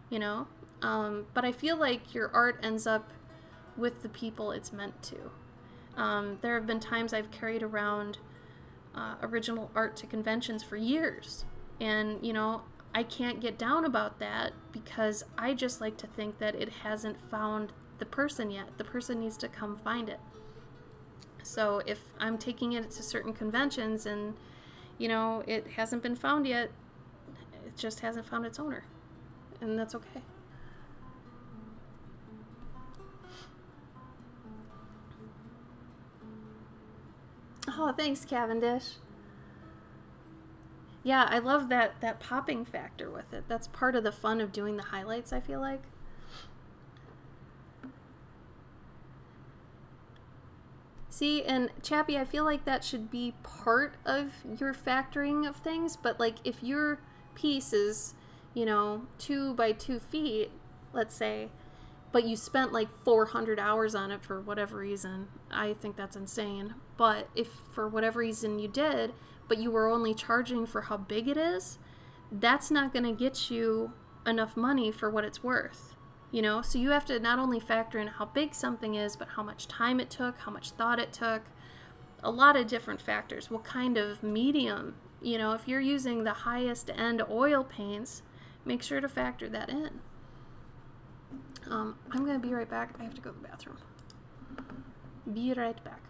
you know. But I feel like your art ends up with the people it's meant to. There have been times I've carried around original art to conventions for years, and you know, I can't get down about that because I just like to think that it hasn't found the person yet. The person needs to come find it. So if I'm taking it to certain conventions and, you know, it hasn't been found yet, it just hasn't found its owner, and that's okay. Oh, thanks, Cavendish. Yeah, I love that popping factor with it. That's part of the fun of doing the highlights, I feel like. See, and Chappie, I feel like that should be part of your factoring of things, but like if your piece is, you know, 2 by 2 feet, let's say, but you spent like 400 hours on it for whatever reason, I think that's insane. But if for whatever reason you did, but you were only charging for how big it is, that's not going to get you enough money for what it's worth. You know, so you have to not only factor in how big something is, but how much time it took, how much thought it took, a lot of different factors. What kind of medium, you know, if you're using the highest end oil paints, make sure to factor that in. I'm going to be right back. I have to go to the bathroom. Be right back.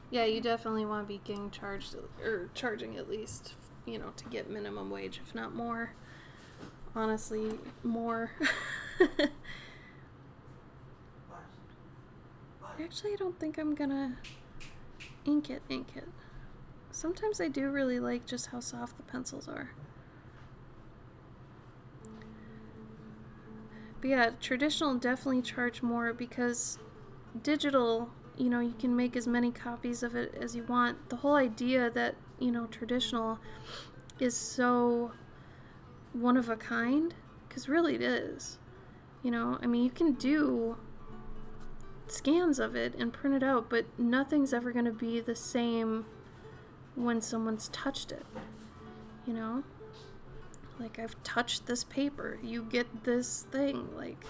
Yeah, you definitely want to be getting charged, or charging at least, you know, to get minimum wage, if not more. Honestly, more. Actually, I don't think I'm gonna ink it. Sometimes I do really like just how soft the pencils are. But yeah, traditional definitely charge more because digital, you know, you can make as many copies of it as you want. The whole idea that, you know, traditional is so one of a kind, because really it is. You know, I mean, you can do scans of it and print it out, but nothing's ever going to be the same when someone's touched it. You know? Like, I've touched this paper. You get this thing. Like,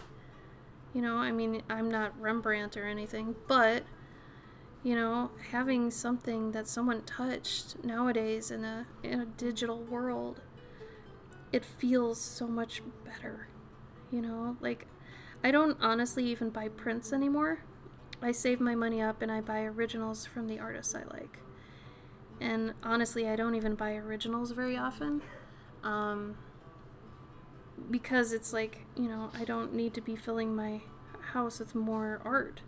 you know, I mean, I'm not Rembrandt or anything, but, you know, having something that someone touched nowadays in a digital world, it feels so much better. You know? Like, I don't honestly even buy prints anymore. I save my money up and I buy originals from the artists I like. And honestly, I don't even buy originals very often. Because it's like, you know, I don't need to be filling my house with more art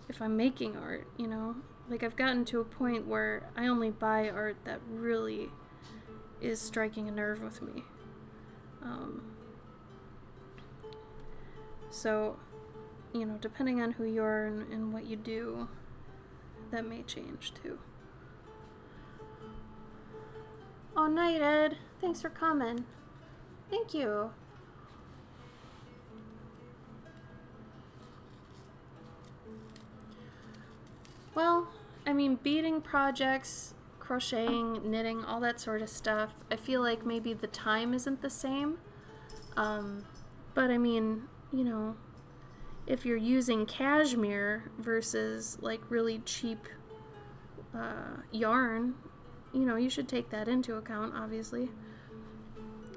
if I'm making art, you know? Like, I've gotten to a point where I only buy art that really is striking a nerve with me. So, you know, depending on who you are and what you do, that may change too. Oh, night, Ed. Thanks for coming. Thank you. Well, I mean, beading projects, crocheting, knitting, all that sort of stuff, I feel like maybe the time isn't the same. But I mean, you know, if you're using cashmere versus like really cheap yarn, you know, you should take that into account, obviously.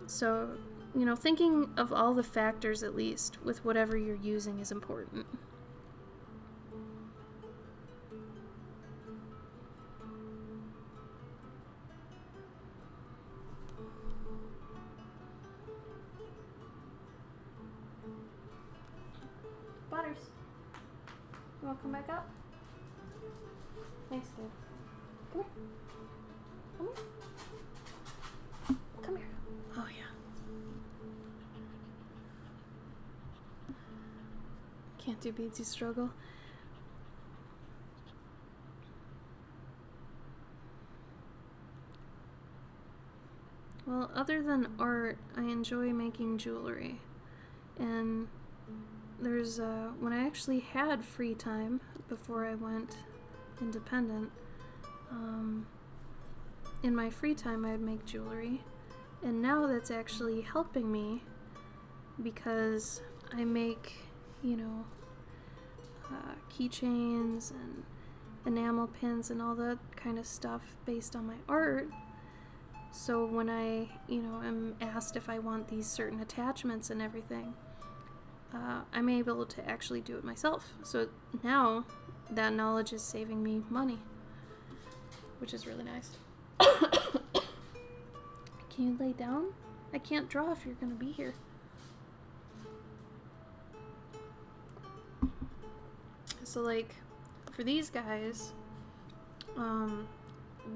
So, you know, thinking of all the factors at least with whatever you're using is important. Butters, you want to come back up? Thanks, dude. Come here. Come here. Come here. Oh, yeah. Can't do beadsy struggle. Well, other than art, I enjoy making jewelry. And there's, when I actually had free time before I went independent, in my free time I'd make jewelry. And now that's actually helping me because I make, you know, keychains and enamel pins and all that kind of stuff based on my art. So when I, you know, am asked if I want these certain attachments and everything, I'm able to actually do it myself. So now that knowledge is saving me money, which is really nice. Can you lay down? I can't draw if you're gonna be here. So like, for these guys,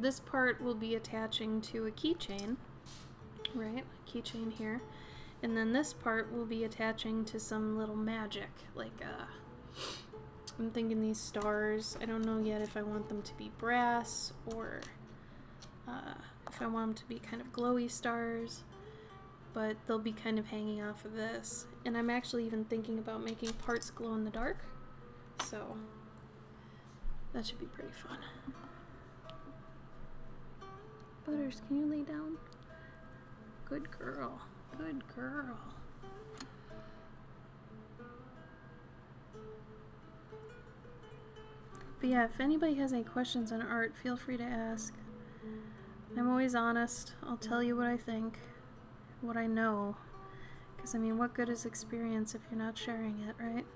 this part will be attaching to a keychain, right? A keychain here. And then this part will be attaching to some little magic, like, I'm thinking these stars. I don't know yet if I want them to be brass or if I want them to be kind of glowy stars, but they'll be kind of hanging off of this. And I'm actually even thinking about making parts glow in the dark, so that should be pretty fun. Butters, can you lay down? Good girl. Good girl. But yeah, if anybody has any questions on art, feel free to ask. I'm always honest. I'll tell you what I think, what I know. Because, I mean, what good is experience if you're not sharing it, right?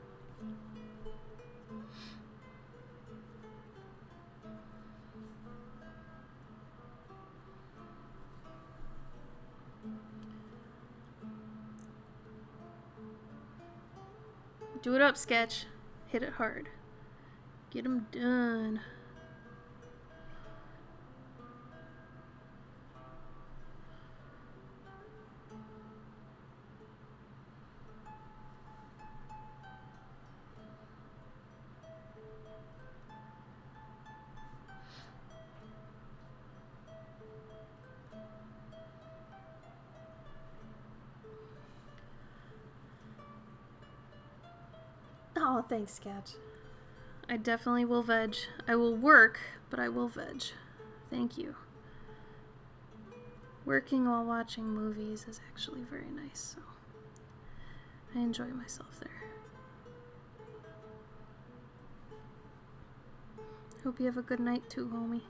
Do it up, Sketch. Hit it hard. Get him done. Oh, thanks, Sketch. I definitely will veg. I will work, but I will veg. Thank you. Working while watching movies is actually very nice, so I enjoy myself there. Hope you have a good night too, homie.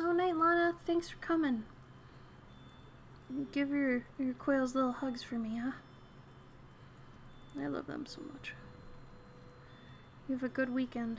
Oh, night, Lana. Thanks for coming. Give your quails little hugs for me, huh? I love them so much. You have a good weekend.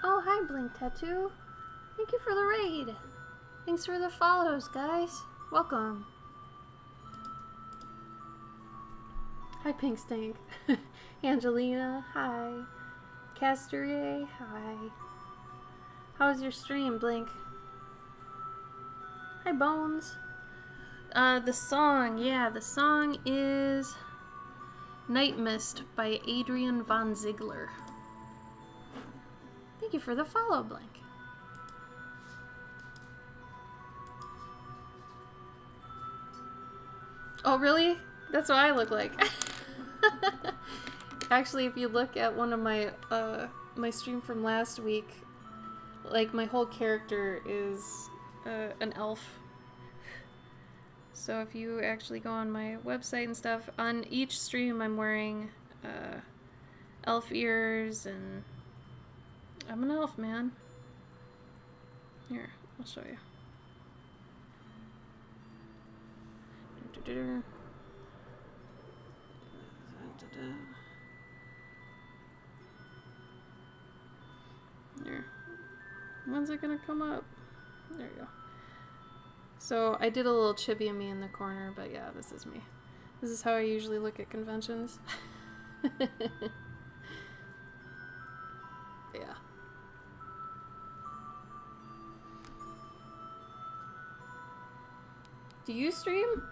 Oh, hi, Blink Tattoo. Thank you for the raid. Thanks for the follows, guys. Welcome. Hi, Pink Stank. Angelina, hi. Casterie, hi. How was your stream, Blink? Hi, Bones. The song is Night Mist by Adrian von Ziegler. Thank you for the follow, Blink. Oh, really? That's what I look like. Actually, if you look at one of my my stream from last week, like my whole character is an elf. So if you actually go on my website and stuff, on each stream I'm wearing elf ears, and I'm an elf, man. Here, I'll show you. There. When's it gonna come up? There you go. So I did a little chibi of me in the corner, but yeah, this is me. This is how I usually look at conventions. Yeah. Do you stream?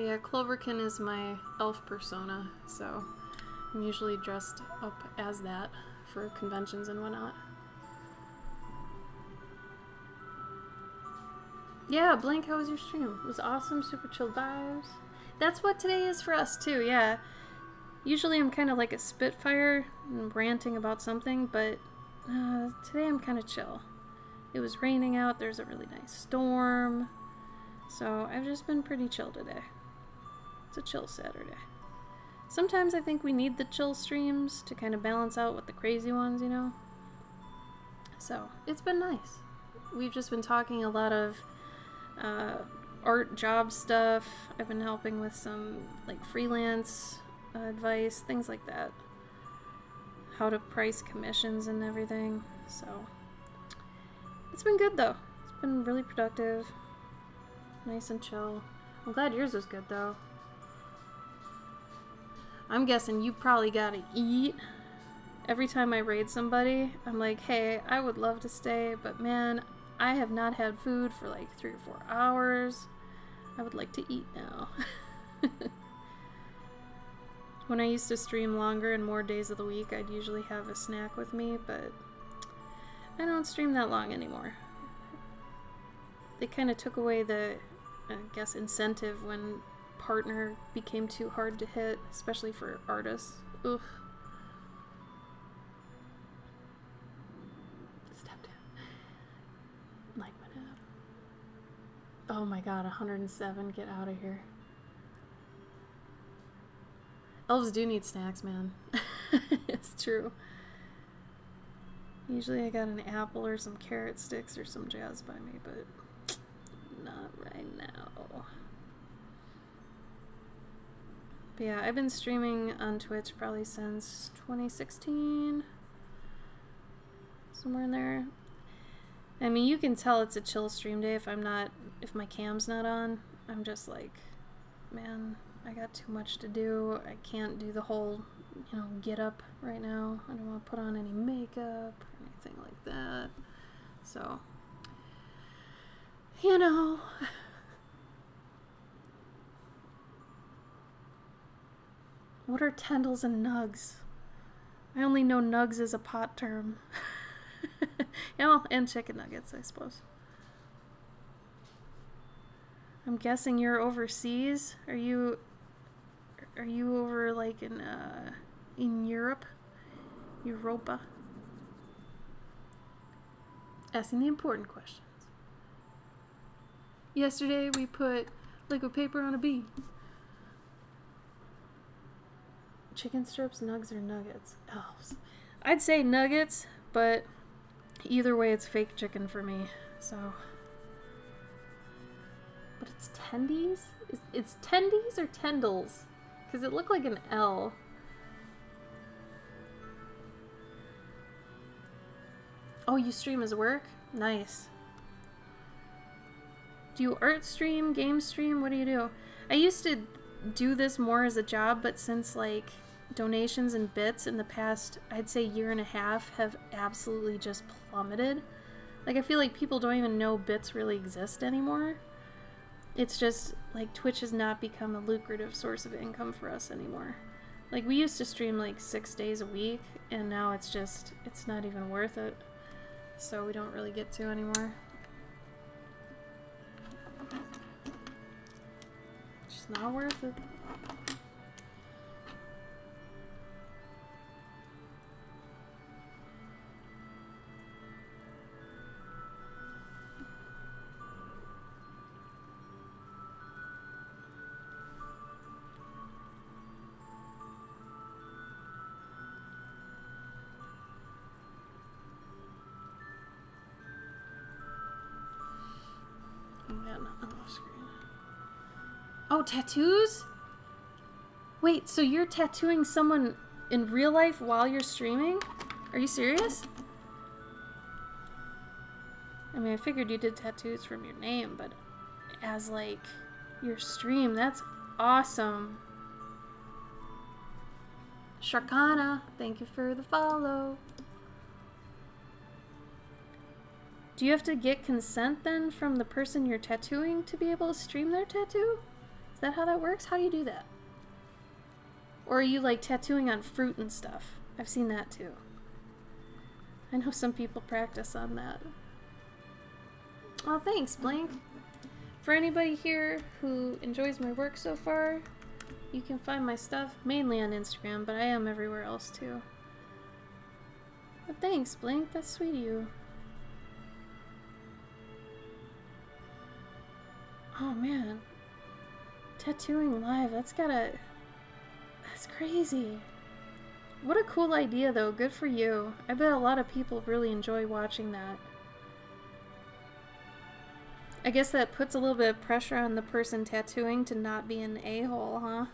But yeah, Cloverkin is my elf persona, so I'm usually dressed up as that for conventions and whatnot. Yeah, Blank, how was your stream? It was awesome, super chill vibes. That's what today is for us too, yeah. Usually I'm kind of like a spitfire and ranting about something, but today I'm kind of chill. It was raining out, there's a really nice storm, so I've just been pretty chill today. It's a chill Saturday. Sometimes I think we need the chill streams to kind of balance out with the crazy ones, you know? So, it's been nice. We've just been talking a lot of art job stuff. I've been helping with some like freelance advice, things like that. How to price commissions and everything. So, it's been good though. It's been really productive. Nice and chill. I'm glad yours was good though. I'm guessing you probably gotta eat. Every time I raid somebody, I'm like, hey, I would love to stay, but man, I have not had food for like 3 or 4 hours. I would like to eat now. When I used to stream longer and more days of the week, I'd usually have a snack with me, but I don't stream that long anymore. They kind of took away the, I guess, incentive when partner became too hard to hit, especially for artists. Ugh. Stepped in. Like my nap. Oh my god, 107. Get out of here. Elves do need snacks, man. It's true. Usually I got an apple or some carrot sticks or some jazz by me, but not right now. But yeah, I've been streaming on Twitch probably since 2016. Somewhere in there. I mean, you can tell it's a chill stream day if my cam's not on. I'm just like, man, I got too much to do. I can't do the whole, you know, get up right now. I don't want to put on any makeup or anything like that. So, you know. What are tendals and nugs? I only know nugs as a pot term. Yeah, well, and chicken nuggets, I suppose. I'm guessing you're overseas. Are you over like in Europe? Europa? Asking the important questions. Yesterday we put liquid paper on a bee. Chicken strips, nugs, or nuggets? Elves. I'd say nuggets, but either way it's fake chicken for me, so. But it's tendies? It's tendies or tendals? Because it looked like an L. Oh, you stream as work? Nice. Do you art stream, game stream? What do you do? I used to do this more as a job, but since like donations and bits in the past, I'd say year and a half have absolutely just plummeted. Like I feel like people don't even know bits really exist anymore. It's just like Twitch has not become a lucrative source of income for us anymore. Like we used to stream like 6 days a week and now it's not even worth it. So we don't really get to anymore. It's just not worth it. Oh, tattoos? Wait, so you're tattooing someone in real life while you're streaming? Are you serious? I mean, I figured you did tattoos from your name, but as like your stream, that's awesome. Sharkana, thank you for the follow. Do you have to get consent then from the person you're tattooing to be able to stream their tattoo? Is that how that works? How do you do that? Or are you like tattooing on fruit and stuff? I've seen that too. I know some people practice on that. Oh, thanks, Blank. For anybody here who enjoys my work so far, you can find my stuff mainly on Instagram, but I am everywhere else too. But thanks, Blank. That's sweet of you. Oh man. Tattooing live, that's crazy. What a cool idea though, good for you. I bet a lot of people really enjoy watching that. I guess that puts a little bit of pressure on the person tattooing to not be an a-hole, huh?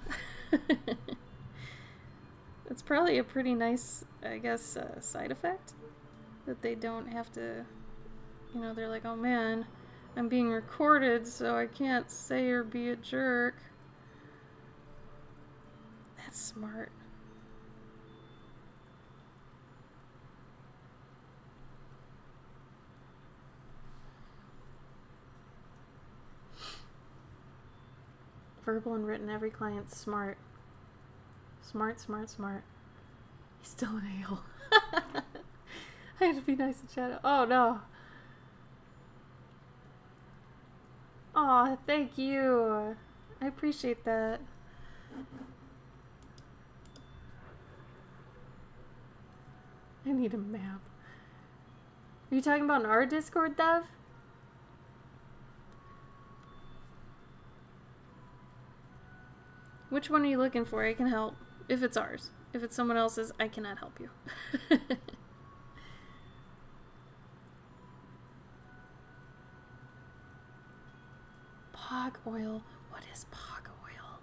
It's probably a pretty nice, I guess, side effect. That they don't have to, you know, they're like, oh man, I'm being recorded so I can't say or be a jerk. That's smart. Verbal and written, every client's smart. Smart, smart, smart. He's still an a-hole. I had to be nice and chat. Oh no. Aw, thank you. I appreciate that. I need a map. Are you talking about in our Discord, Dev? Which one are you looking for? I can help. If it's ours. If it's someone else's, I cannot help you. Pog oil. What is pog oil?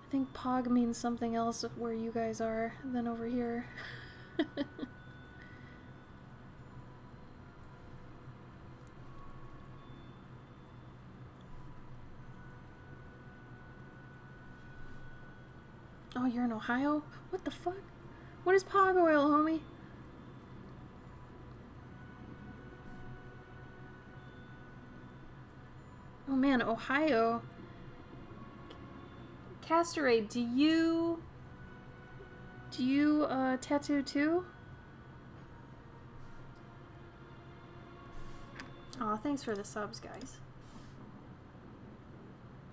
I think pog means something else where you guys are than over here. Oh, you're in Ohio? What the fuck? What is pog oil, homie? Oh man, Ohio. Castorade, do you tattoo too? Aw, thanks for the subs, guys.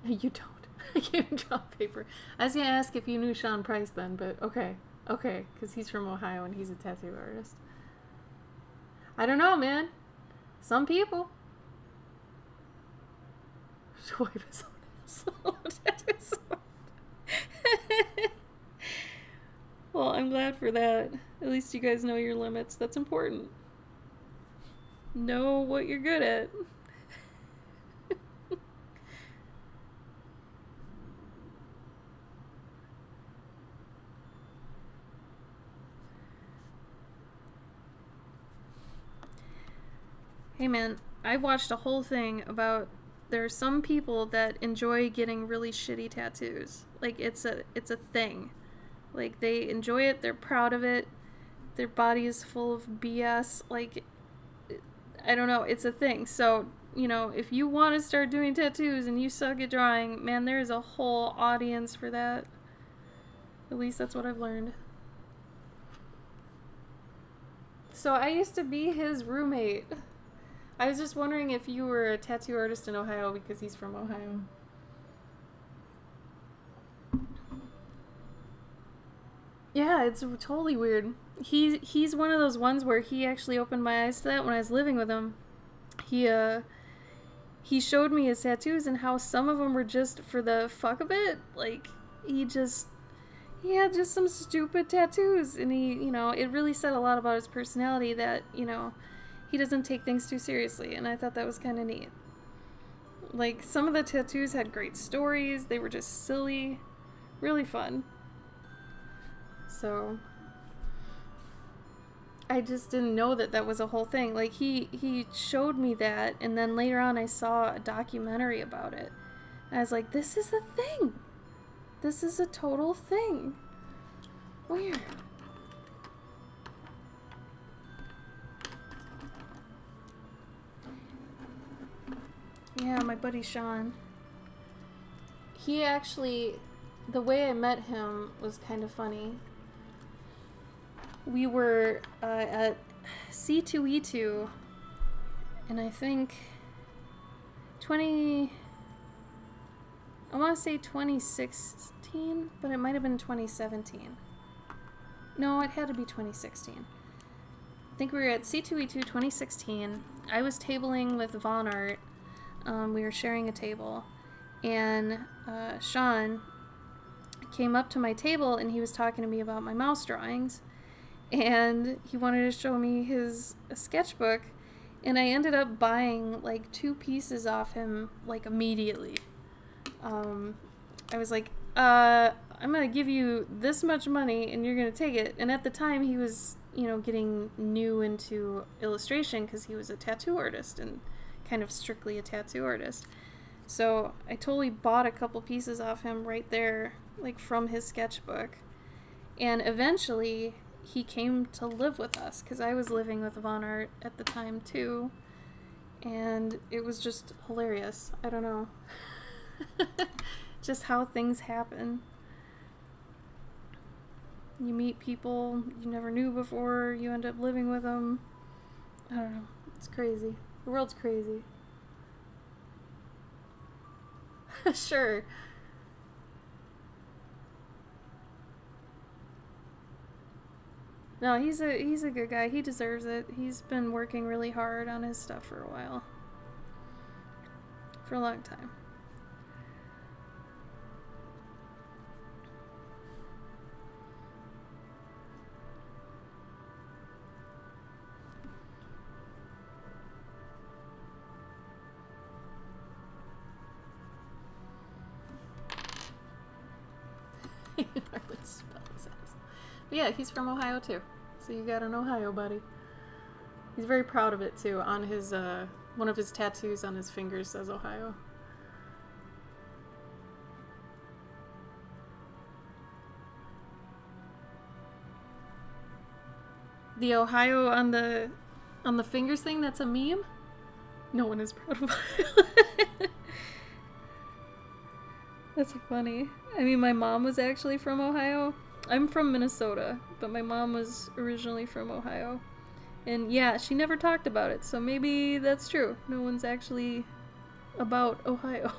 You don't. I can't even draw paper. I was gonna ask if you knew Sean Price then, but okay. Okay, because he's from Ohio and he's a tattoo artist. I don't know, man. Some people. Swipe his own asshole. Well, I'm glad for that. At least you guys know your limits. That's important. Know what you're good at. Hey man, I watched a whole thing about there are some people that enjoy getting really shitty tattoos. Like it's a thing. Like they enjoy it, they're proud of it. Their body is full of BS. Like I don't know, it's a thing. So, you know, if you want to start doing tattoos and you suck at drawing, man, there is a whole audience for that. At least that's what I've learned. So I used to be his roommate. I was just wondering if you were a tattoo artist in Ohio because he's from Ohio. Yeah, it's totally weird. He's one of those ones where he actually opened my eyes to that when I was living with him. He showed me his tattoos and how some of them were just for the fuck of it. Like he had just some stupid tattoos, and you know, it really said a lot about his personality that, you know, he doesn't take things too seriously, and I thought that was kind of neat. Like, some of the tattoos had great stories, they were just silly, really fun. So, I just didn't know that that was a whole thing. Like, he showed me that, and then later on I saw a documentary about it. And I was like, this is a thing! This is a total thing! Weird. Yeah, my buddy Sean. he actually, the way I met him was kind of funny. We were at C2E2, and I think I want to say 2016, but it might have been 2017. No, it had to be 2016. I think we were at C2E2 2016. I was tabling with Von Art. We were sharing a table, and Sean came up to my table and he was talking to me about my mouse drawings, and he wanted to show me his sketchbook, and I ended up buying like 2 pieces off him like immediately. I was like, I'm gonna give you this much money and you're gonna take it. And at the time he was, you know, getting new into illustration because he was a tattoo artist and kind of strictly a tattoo artist. So I totally bought a couple pieces off him right there, like from his sketchbook. And eventually he came to live with us because I was living with Von Art at the time too. And it was just hilarious. I don't know. Just how things happen. You meet people you never knew before, you end up living with them. I don't know. It's crazy. The world's crazy. Sure. No, he's a good guy. He deserves it. He's been working really hard on his stuff for a while. For a long time. But yeah, he's from Ohio too. So you got an Ohio buddy. He's very proud of it too. On his one of his tattoos on his fingers says Ohio. The Ohio on the fingers thing, that's a meme? No one is proud of Ohio. That's funny. I mean, my mom was actually from Ohio. I'm from Minnesota, but my mom was originally from Ohio. And yeah, she never talked about it, so maybe that's true. No one's actually about Ohio.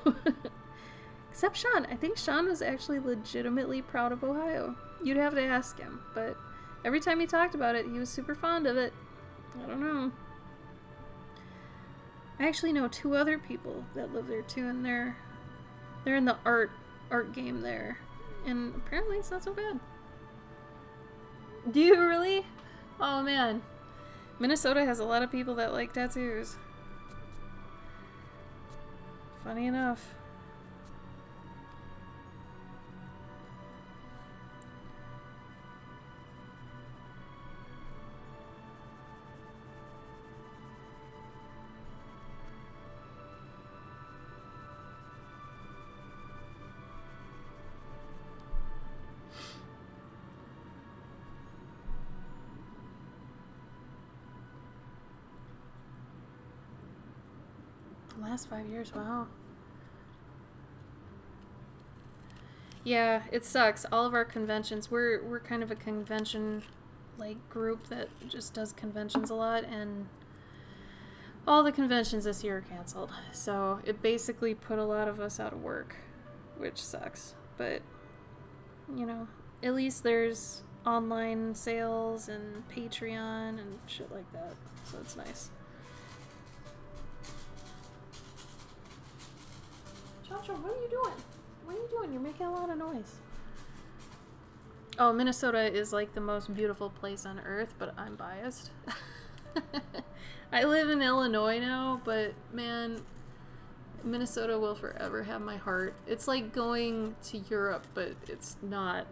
Except Sean. I think Sean was actually legitimately proud of Ohio. You'd have to ask him, but every time he talked about it, he was super fond of it. I don't know. I actually know 2 other people that live there too, and they're in the art game there. And apparently it's not so bad. Do you really? Oh man. Minnesota has a lot of people that like tattoos. Funny enough. Last 5 years, wow. Yeah, it sucks. All of our conventions, we're kind of a convention like group that just does conventions a lot, and all the conventions this year are canceled. So it basically put a lot of us out of work, which sucks. But you know, at least there's online sales and Patreon and shit like that. So it's nice. Chacho, what are you doing? What are you doing? You're making a lot of noise. Oh, Minnesota is like the most beautiful place on earth, but I'm biased. I live in Illinois now, but man, Minnesota will forever have my heart. It's like going to Europe, but it's not.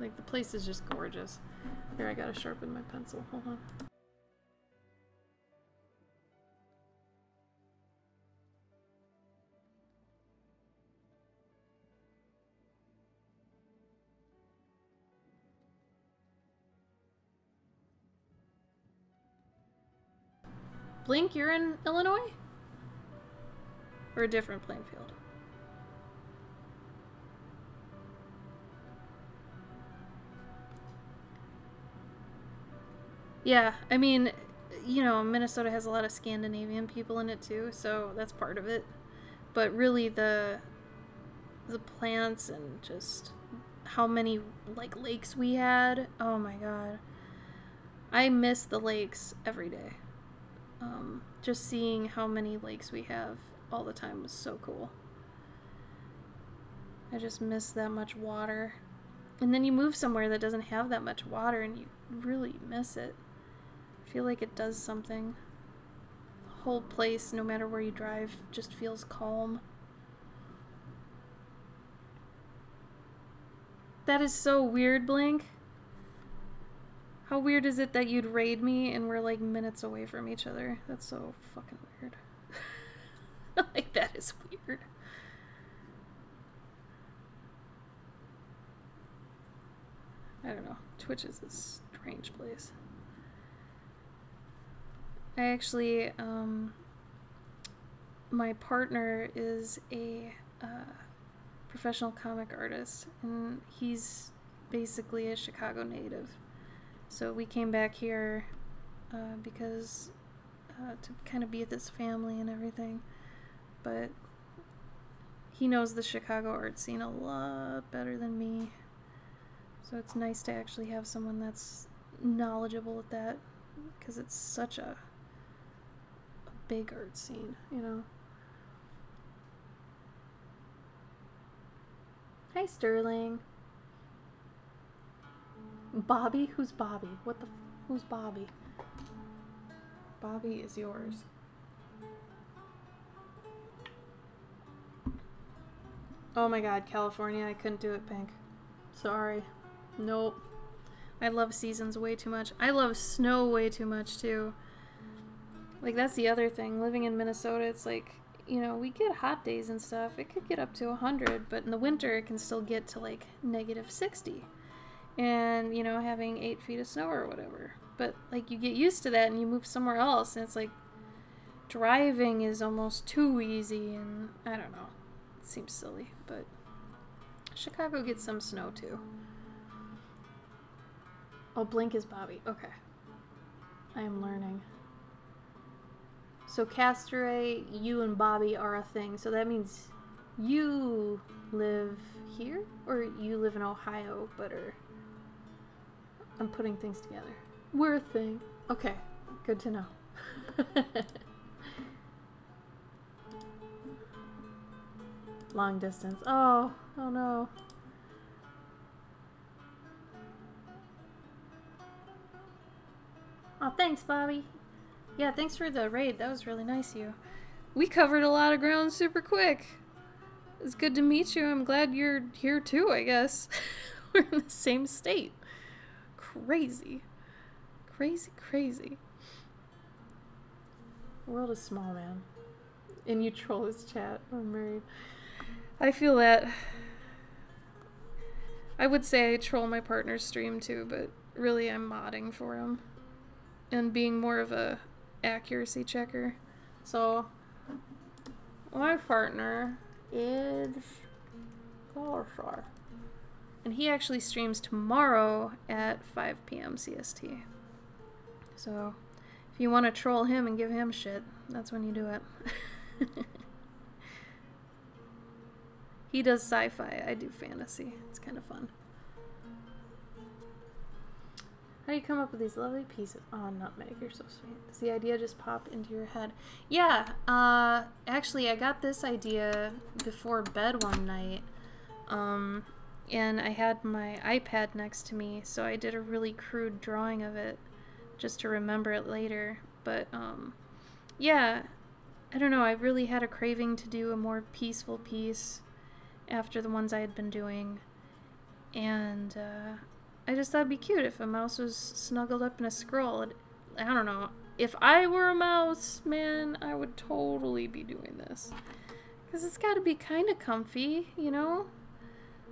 Like, the place is just gorgeous. Here, I gotta sharpen my pencil. Hold on. Blink, you're in Illinois? Or a different playing field? Yeah, I mean, you know, Minnesota has a lot of Scandinavian people in it too, so that's part of it. But really the plants and just how many like lakes we had. Oh my god. I miss the lakes every day. Just seeing how many lakes we have all the time was so cool. I just miss that much water. And then you move somewhere that doesn't have that much water and you really miss it. I feel like it does something. The whole place, no matter where you drive, just feels calm. That is so weird, Blink. How weird is it that you'd raid me and we're like minutes away from each other? That's so fucking weird. Like, that is weird. I don't know. Twitch is a strange place. I actually, my partner is a professional comic artist, and he's basically a Chicago native. So we came back here because to kind of be with his family and everything. But he knows the Chicago art scene a lot better than me. So it's nice to actually have someone that's knowledgeable at that, because it's such a big art scene, you know. Hi, Sterling. Bobby? Who's Bobby? Who's Bobby? Bobby is yours. Oh my god, California, I couldn't do it, Pink. Sorry. Nope. I love seasons way too much. I love snow way too much, too. Like, that's the other thing. Living in Minnesota, it's like, you know, we get hot days and stuff. It could get up to 100, but in the winter, it can still get to, like, -60. And, you know, having 8 feet of snow or whatever. But, like, you get used to that and you move somewhere else, and it's like, driving is almost too easy, and I don't know. It seems silly, but Chicago gets some snow, too. Oh, Blink is Bobby. Okay. I am learning. So, Castaway, you and Bobby are a thing. So that means you live here? Or you live in Ohio, but are... I'm putting things together. We're a thing. Okay. Good to know. Long distance. Oh no. Oh, thanks, Bobby. Yeah, thanks for the raid. That was really nice of you. We covered a lot of ground super quick. It's good to meet you. I'm glad you're here too, I guess. We're in the same state. Crazy. Crazy. The world is small, man. And you troll his chat. I'm married. I feel that. I would say I troll my partner's stream too, but really I'm modding for him. And being more of a accuracy checker. So, my partner is Garsar. And he actually streams tomorrow at 5 p.m. CST. So, if you want to troll him and give him shit, that's when you do it. He does sci-fi, I do fantasy. It's kind of fun. How do you come up with these lovely pieces? Oh, Nutmeg, you're so sweet. Does the idea just pop into your head? Yeah, actually, I got this idea before bed one night. And I had my iPad next to me, so I did a really crude drawing of it just to remember it later. But, yeah, I don't know, I really had a craving to do a more peaceful piece after the ones I had been doing. And, I just thought it'd be cute if a mouse was snuggled up in a scroll. I don't know. If I were a mouse, man, I would totally be doing this. Because it's got to be kind of comfy, you know?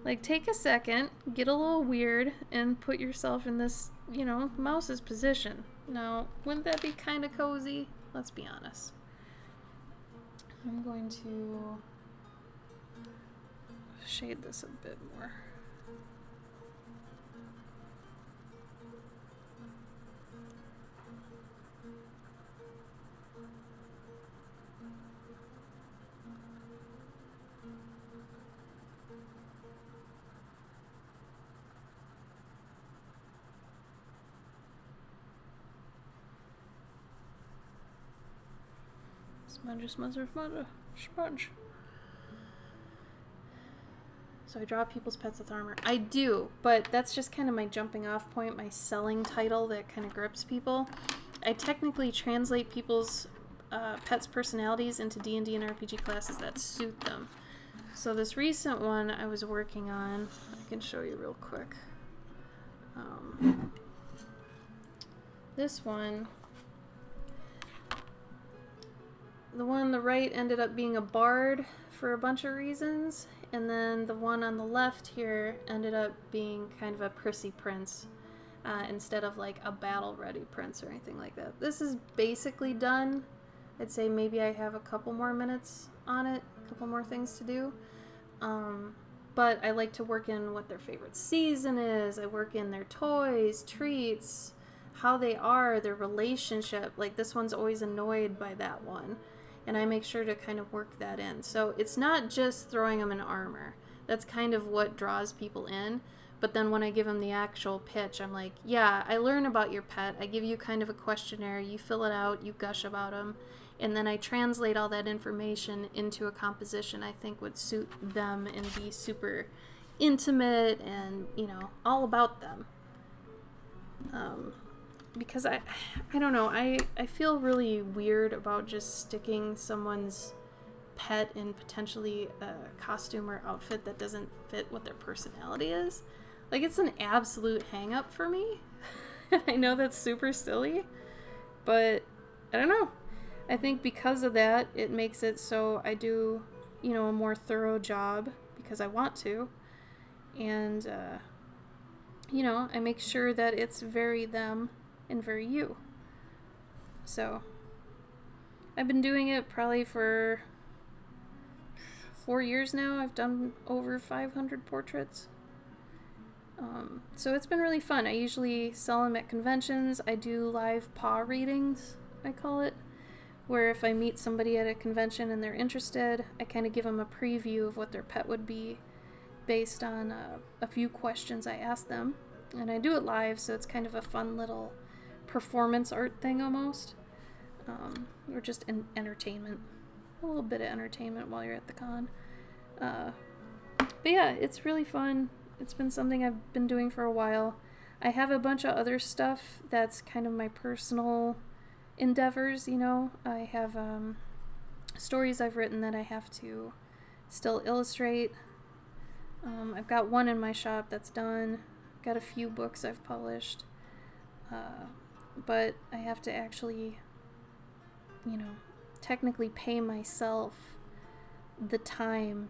Like, take a second, get a little weird, and put yourself in this, you know, mouse's position. Now, wouldn't that be kind of cozy? Let's be honest. I'm going to shade this a bit more. Smudge, smudge, smudge, smudge. So I draw people's pets with armor. I do, but that's just kind of my jumping off point, my selling title that kind of grips people. I technically translate people's pets' personalities into D&D and RPG classes that suit them. So this recent one I was working on, I can show you real quick. This one, the one on the right ended up being a bard for a bunch of reasons, and then the one on the left here ended up being kind of a prissy prince instead of like a battle-ready prince or anything like that. This is basically done. I'd say maybe I have a couple more minutes on it, a couple more things to do. But I like to work in what their favorite season is. I work in their toys, treats, how they are, their relationship. Like this one's always annoyed by that one. And I make sure to kind of work that in. So it's not just throwing them in armor. That's kind of what draws people in. But then when I give them the actual pitch, I'm like, yeah, I learn about your pet. I give you kind of a questionnaire. You fill it out. You gush about them. And then I translate all that information into a composition I think would suit them and be super intimate and, you know, all about them. Because I don't know, I feel really weird about just sticking someone's pet in potentially a costume or outfit that doesn't fit what their personality is. Like, it's an absolute hang-up for me. I know that's super silly, but I don't know. I think because of that, it makes it so I do, you know, a more thorough job because I want to. And, you know, I make sure that it's very them and very you. So, I've been doing it probably for 4 years now. I've done over 500 portraits. So it's been really fun. I usually sell them at conventions. I do live paw readings, I call it, where if I meet somebody at a convention and they're interested, I kind of give them a preview of what their pet would be based on a few questions I ask them. And I do it live, so it's kind of a fun little performance art thing almost. Or just entertainment. A little bit of entertainment while you're at the con. But yeah, it's really fun. It's been something I've been doing for a while. I have a bunch of other stuff that's kind of my personal endeavors, you know. I have stories I've written that I have to still illustrate. I've got one in my shop that's done. Got a few books I've published. But I have to actually, you know, technically pay myself the time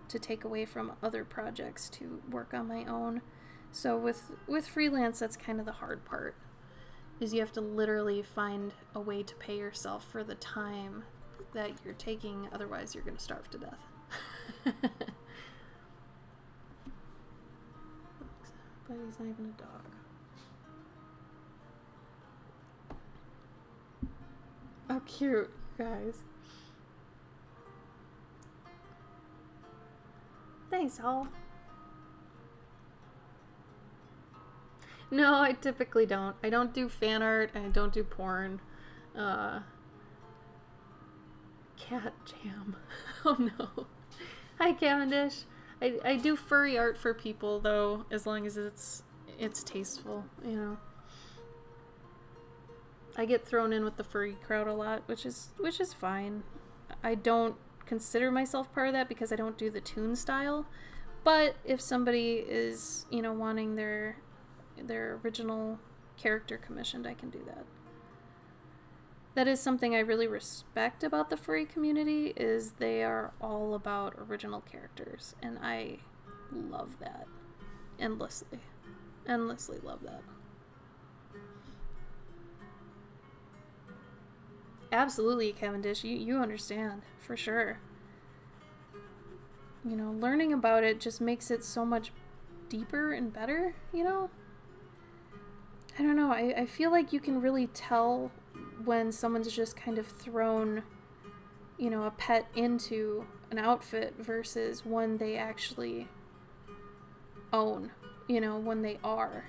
to take away from other projects to work on my own. So with freelance, that's kind of the hard part, is you have to literally find a way to pay yourself for the time that you're taking, otherwise you're going to starve to death. But he's not even a dog. Oh, cute, guys. Thanks, all. No, I typically don't. I don't do fan art, and I don't do porn. Cat jam. Oh no. Hi, Cavendish. I do furry art for people, though, as long as it's tasteful, you know. I get thrown in with the furry crowd a lot, which is fine. I don't consider myself part of that because I don't do the toon style. But if somebody is, you know, wanting their original character commissioned, I can do that. That is something I really respect about the furry community, is they are all about original characters, and I love that endlessly. Endlessly love that. Absolutely, Cavendish, you understand, for sure. You know, learning about it just makes it so much deeper and better, you know? I don't know, I feel like you can really tell when someone's just kind of thrown, you know, a pet into an outfit versus one they actually own, you know, when they are.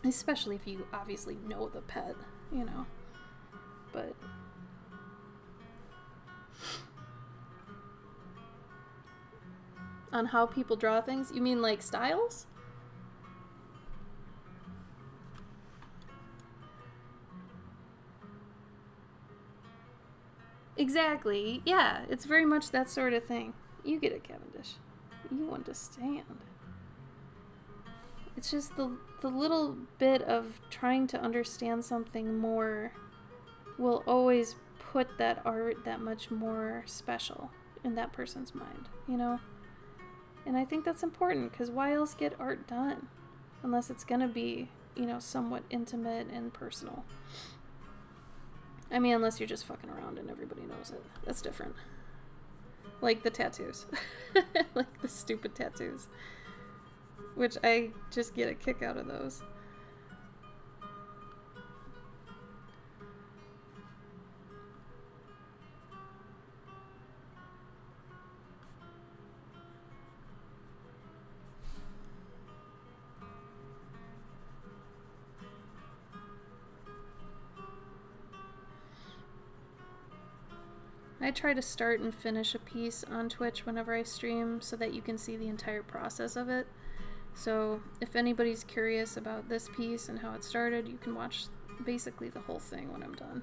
Especially if you obviously know the pet, you know. But On how people draw things? You mean like styles? Exactly. Yeah, it's very much that sort of thing. You get it, Cavendish. You understand. It's just the little bit of trying to understand something more will always put that art that much more special in that person's mind, you know? And I think that's important, because why else get art done? Unless it's gonna be, you know, somewhat intimate and personal. I mean, unless you're just fucking around and everybody knows it. That's different. Like the tattoos. Like the stupid tattoos. Which I just get a kick out of those. I try to start and finish a piece on Twitch whenever I stream so that you can see the entire process of it. So if anybody's curious about this piece and how it started, you can watch basically the whole thing when I'm done.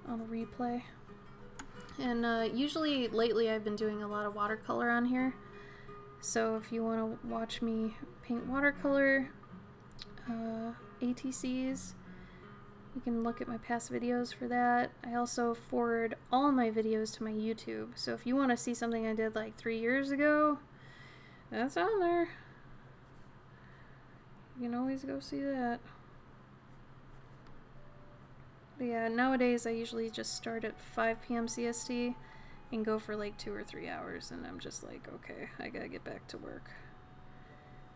On a replay. And usually lately I've been doing a lot of watercolor on here. So if you want to watch me paint watercolor, ATCs, you can look at my past videos for that. I also forward all my videos to my YouTube. So if you want to see something I did like 3 years ago, that's on there. You can always go see that. But yeah, nowadays I usually just start at 5 p.m. CST and go for like 2 or 3 hours, and I'm just like, okay, I gotta get back to work.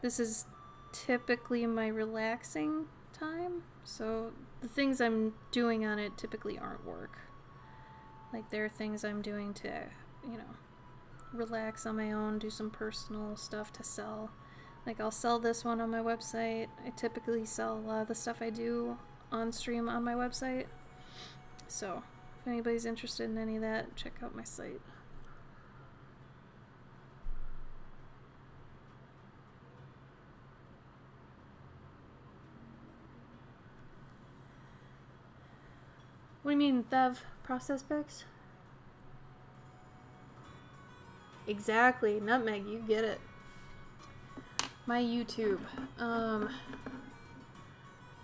This is typically my relaxing time, so the things I'm doing on it typically aren't work. Like, there are things I'm doing to, you know, relax on my own, do some personal stuff to sell. Like, I'll sell this one on my website. I typically sell a lot of the stuff I do on stream on my website. So, if anybody's interested in any of that, check out my site. What do you mean, Thev? Process pics? Exactly. Nutmeg, you get it. My YouTube. I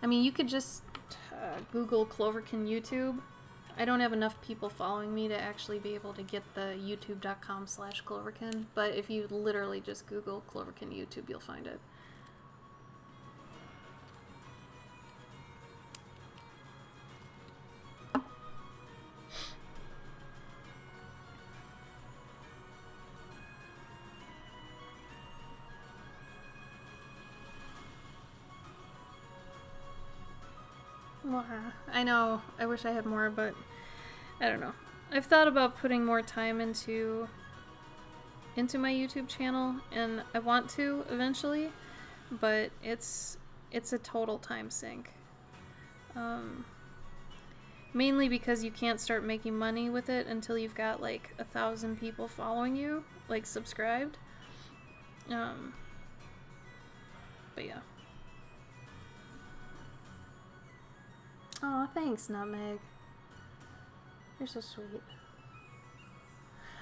mean, you could just Google Cloverkin YouTube. I don't have enough people following me to actually be able to get the youtube.com/Cloverkin, but if you literally just Google Cloverkin YouTube, you'll find it. I know, I wish I had more, but I don't know. I've thought about putting more time into my YouTube channel, and I want to eventually, but it's a total time sink. Mainly because you can't start making money with it until you've got like 1,000 people following you, like subscribed. But yeah. Aw, thanks, Nutmeg. You're so sweet.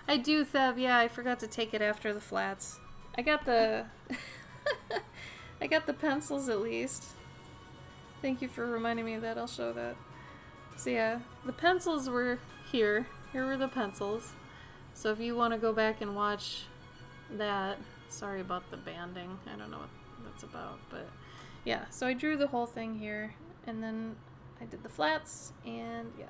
I do, Theb. Yeah, I forgot to take it after the flats. I got the... I got the pencils, at least. Thank you for reminding me of that. I'll show that. So yeah, the pencils were here. Here were the pencils. So if you want to go back and watch that... Sorry about the banding. I don't know what that's about, but... Yeah, so I drew the whole thing here, and then I did the flats, and yeah.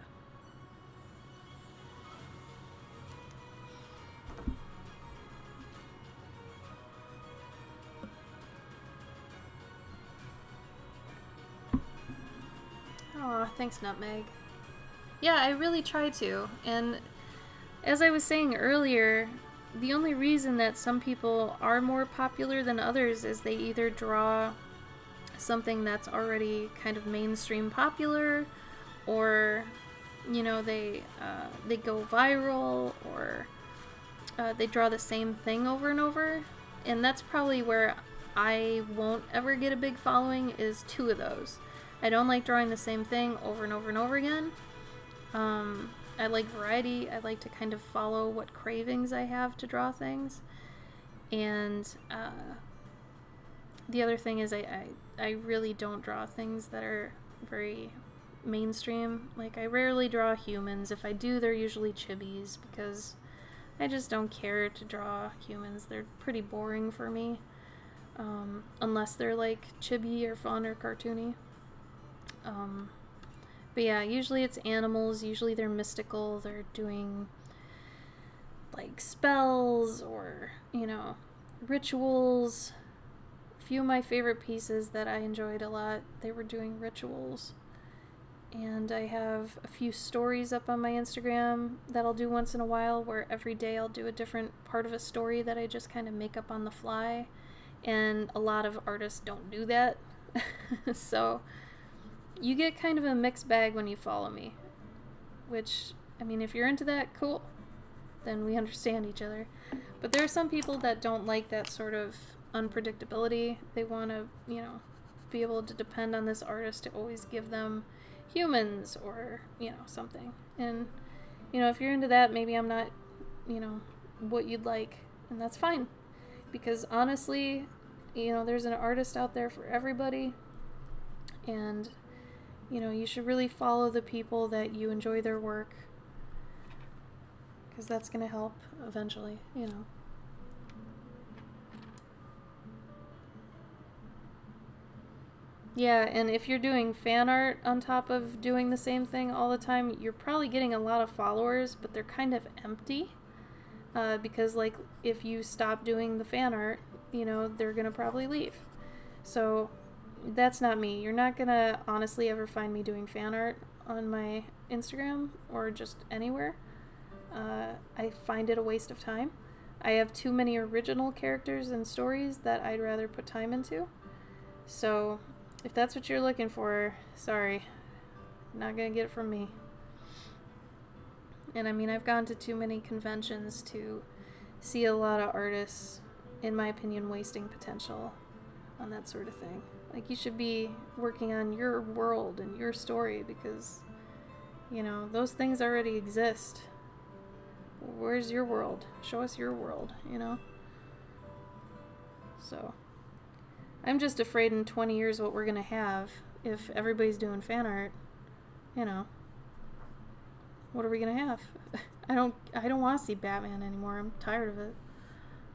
Aw, thanks, Nutmeg. Yeah, I really try to, and as I was saying earlier, the only reason that some people are more popular than others is they either draw something that's already kind of mainstream popular, or you know, they go viral, or they draw the same thing over and over. And that's probably where I won't ever get a big following, is two of those. I don't like drawing the same thing over and over and over again. I like variety. I like to kind of follow what cravings I have to draw things. And the other thing is I really don't draw things that are very mainstream. Like, I rarely draw humans. If I do, they're usually chibis, because I just don't care to draw humans. They're pretty boring for me, unless they're like chibi or fun or cartoony. But yeah, usually it's animals. Usually they're mystical. They're doing like spells or, you know, rituals. A few of my favorite pieces that I enjoyed a lot, they were doing rituals. And I have a few stories up on my Instagram that I'll do once in a while, where every day I'll do a different part of a story that I just kind of make up on the fly. And a lot of artists don't do that. So you get kind of a mixed bag when you follow me. Which, I mean, if you're into that, cool. Then we understand each other. But there are some people that don't like that sort of unpredictability. They want to, you know, be able to depend on this artist to always give them humans or, you know, something. And, you know, if you're into that, maybe I'm not, you know, what you'd like, and that's fine. Because honestly, you know, there's an artist out there for everybody, and, you know, you should really follow the people that you enjoy their work, because that's going to help eventually, you know. Yeah, and if you're doing fan art on top of doing the same thing all the time, you're probably getting a lot of followers, but they're kind of empty. Because, like, if you stop doing the fan art, you know, they're gonna probably leave. So, that's not me. You're not gonna honestly ever find me doing fan art on my Instagram or just anywhere. I find it a waste of time. I have too many original characters and stories that I'd rather put time into. So, if that's what you're looking for, sorry, not gonna get it from me. And I mean, I've gone to too many conventions to see a lot of artists, in my opinion, wasting potential on that sort of thing. Like, you should be working on your world and your story, because, you know, those things already exist. Where's your world? Show us your world, you know? So, I'm just afraid in 20 years what we're gonna have if everybody's doing fan art, you know. What are we gonna have? I don't want to see Batman anymore. I'm tired of it.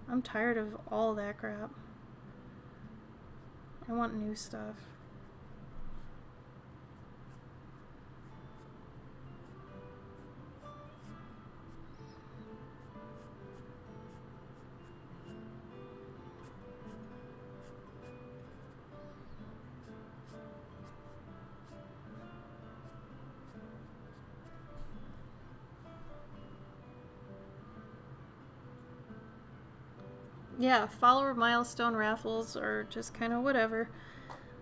I'm tired of all that crap. I want new stuff. Yeah, follower milestone raffles are just kind of whatever.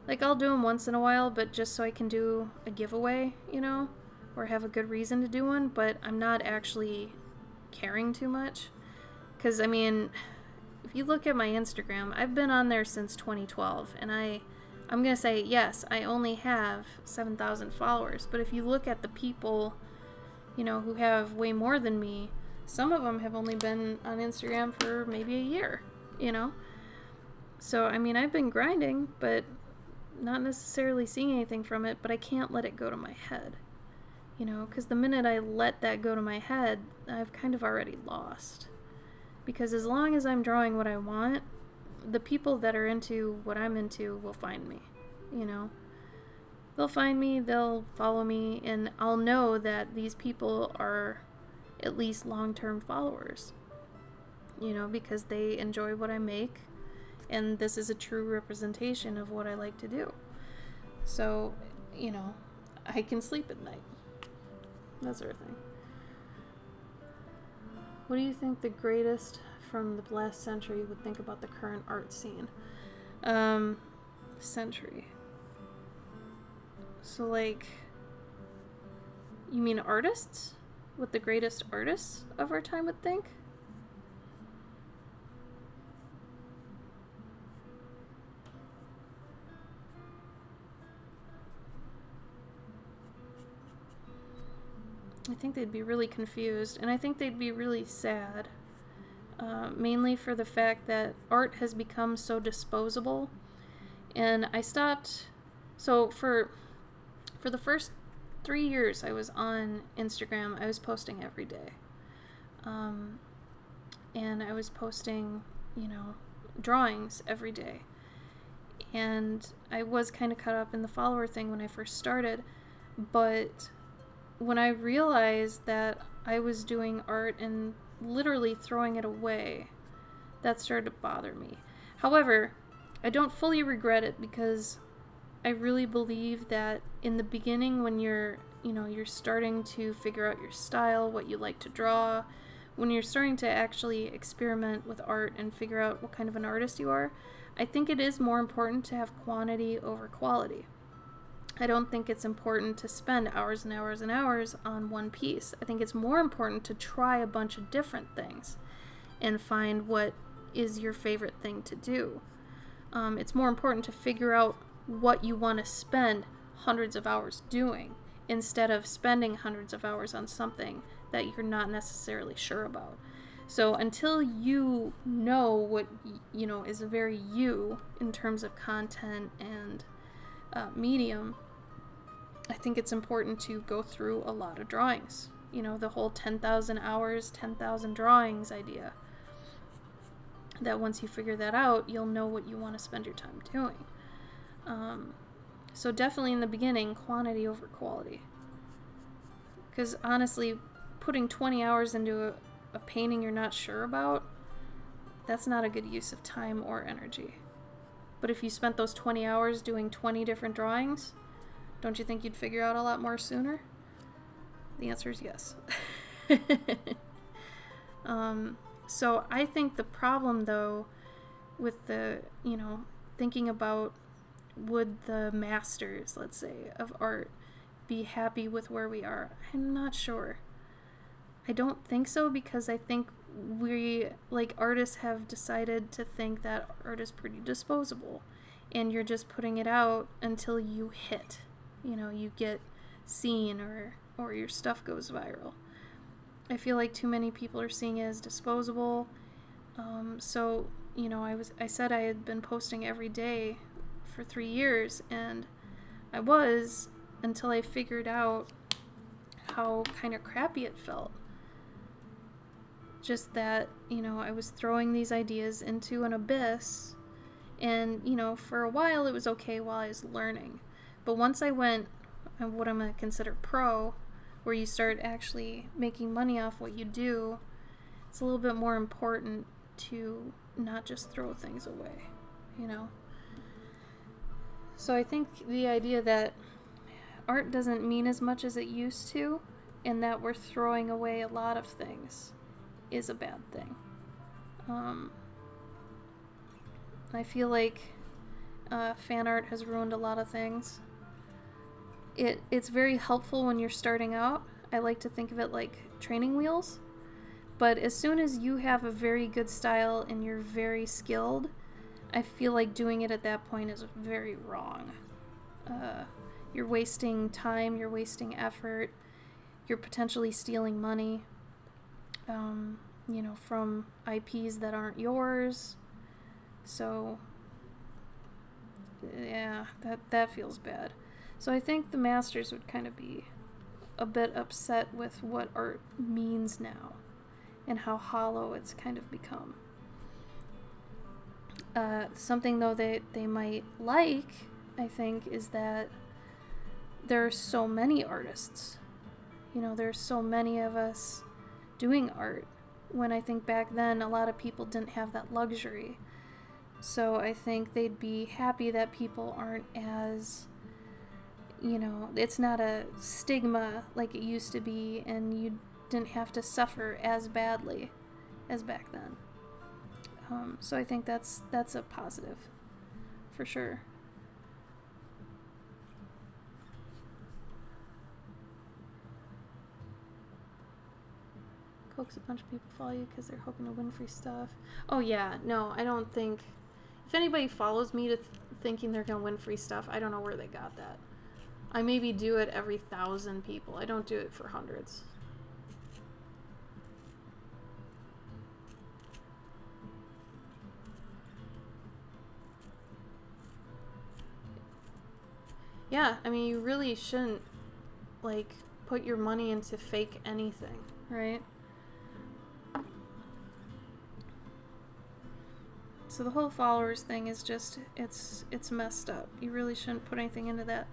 Like, I'll do them once in a while, but just so I can do a giveaway, you know, or have a good reason to do one, but I'm not actually caring too much. Because, I mean, if you look at my Instagram, I've been on there since 2012, and I'm going to say, yes, I only have 7,000 followers, but if you look at the people, you know, who have way more than me, some of them have only been on Instagram for maybe a year, you know? So, I mean, I've been grinding, but not necessarily seeing anything from it, but I can't let it go to my head, you know? Because the minute I let that go to my head, I've kind of already lost. Because as long as I'm drawing what I want, the people that are into what I'm into will find me, you know? They'll find me, they'll follow me, and I'll know that these people are at least long-term followers, you know, because they enjoy what I make, and this is a true representation of what I like to do. So, you know, I can sleep at night, that sort of thing. What do you think the greatest from the last century would think about the current art scene? Century. So, like, You mean artists? What the greatest artists of our time would think? I think they'd be really confused, and I think they'd be really sad. Mainly for the fact that art has become so disposable. And I stopped... So for the first 3 years I was on Instagram, I was posting every day. And I was posting, you know, drawings every day. And I was kind of caught up in the follower thing when I first started. But when I realized that I was doing art and literally throwing it away, that started to bother me. However, I don't fully regret it, because I really believe that in the beginning, when you're starting to figure out your style, what you like to draw, when you're starting to actually experiment with art and figure out what kind of an artist you are, I think it is more important to have quantity over quality. I don't think it's important to spend hours and hours and hours on one piece. I think it's more important to try a bunch of different things and find what is your favorite thing to do. It's more important to figure out what you want to spend hundreds of hours doing, instead of spending hundreds of hours on something that you're not necessarily sure about. So until you know what, you know, is very you in terms of content and medium, I think it's important to go through a lot of drawings. You know, the whole 10,000 hours, 10,000 drawings idea. That once you figure that out, you'll know what you want to spend your time doing. So definitely in the beginning, quantity over quality. Because honestly, putting 20 hours into a painting you're not sure about, that's not a good use of time or energy. But if you spent those 20 hours doing 20 different drawings, don't you think you'd figure out a lot more sooner? The answer is yes. So I think the problem, though, with the, you know, thinking about, would the masters, let's say, of art be happy with where we are? I'm not sure. I don't think so, because I think we, like, artists have decided to think that art is pretty disposable, and you're just putting it out until you hit. You know, you get seen, or your stuff goes viral. I feel like too many people are seeing it as disposable. So, you know, I said I had been posting every day for 3 years, and I was, until I figured out how kind of crappy it felt. Just that, you know, I was throwing these ideas into an abyss, and, you know, for a while it was okay while I was learning. But once I went, what I'm going to consider pro, where you start actually making money off what you do, it's a little bit more important to not just throw things away, you know? So I think the idea that art doesn't mean as much as it used to, and that we're throwing away a lot of things, is a bad thing. I feel like fan art has ruined a lot of things. It's very helpful when you're starting out. I like to think of it like training wheels. But as soon as you have a very good style and you're very skilled, I feel like doing it at that point is very wrong. You're wasting time, you're wasting effort, you're potentially stealing money, you know, from IPs that aren't yours. So, yeah, that feels bad. So I think the masters would kind of be a bit upset with what art means now and how hollow it's kind of become. Something, though, they might like, I think, is that there are so many artists. You know, there's so many of us doing art, when I think back then a lot of people didn't have that luxury. So I think they'd be happy that people aren't as, you know, it's not a stigma like it used to be, and you didn't have to suffer as badly as back then. So I think that's a positive, for sure. hopes a bunch of people follow you because they're hoping to win free stuff. Oh yeah, no, I don't think... If anybody follows me to thinking they're going to win free stuff, I don't know where they got that. I maybe do it every 1,000 people. I don't do it for hundreds. Yeah, I mean, you really shouldn't, like, put your money into fake anything, right? So the whole followers thing is just, it's messed up. You really shouldn't put anything into that.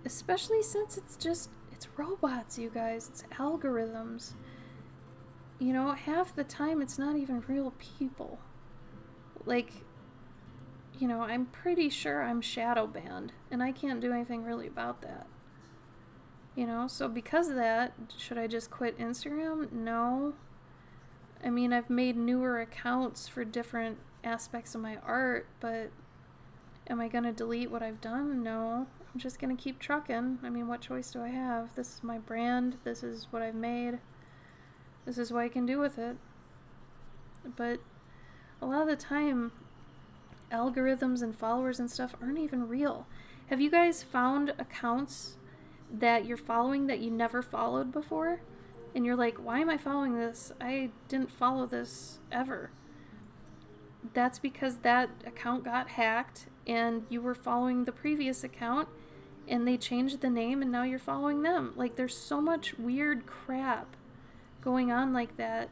Especially since it's robots, you guys. It's algorithms. You know, half the time it's not even real people. Like... You know, I'm pretty sure I'm shadow banned, and I can't do anything really about that. You know, so because of that, should I just quit Instagram? No. I mean, I've made newer accounts for different aspects of my art, but am I going to delete what I've done? No. I'm just going to keep trucking. I mean, what choice do I have? This is my brand. This is what I've made. This is what I can do with it. But a lot of the time... algorithms and followers and stuff aren't even real. Have you guys found accounts that you're following that you never followed before? And you're like, why am I following this? I didn't follow this ever. That's because that account got hacked and you were following the previous account and they changed the name and now you're following them. Like, there's so much weird crap going on like that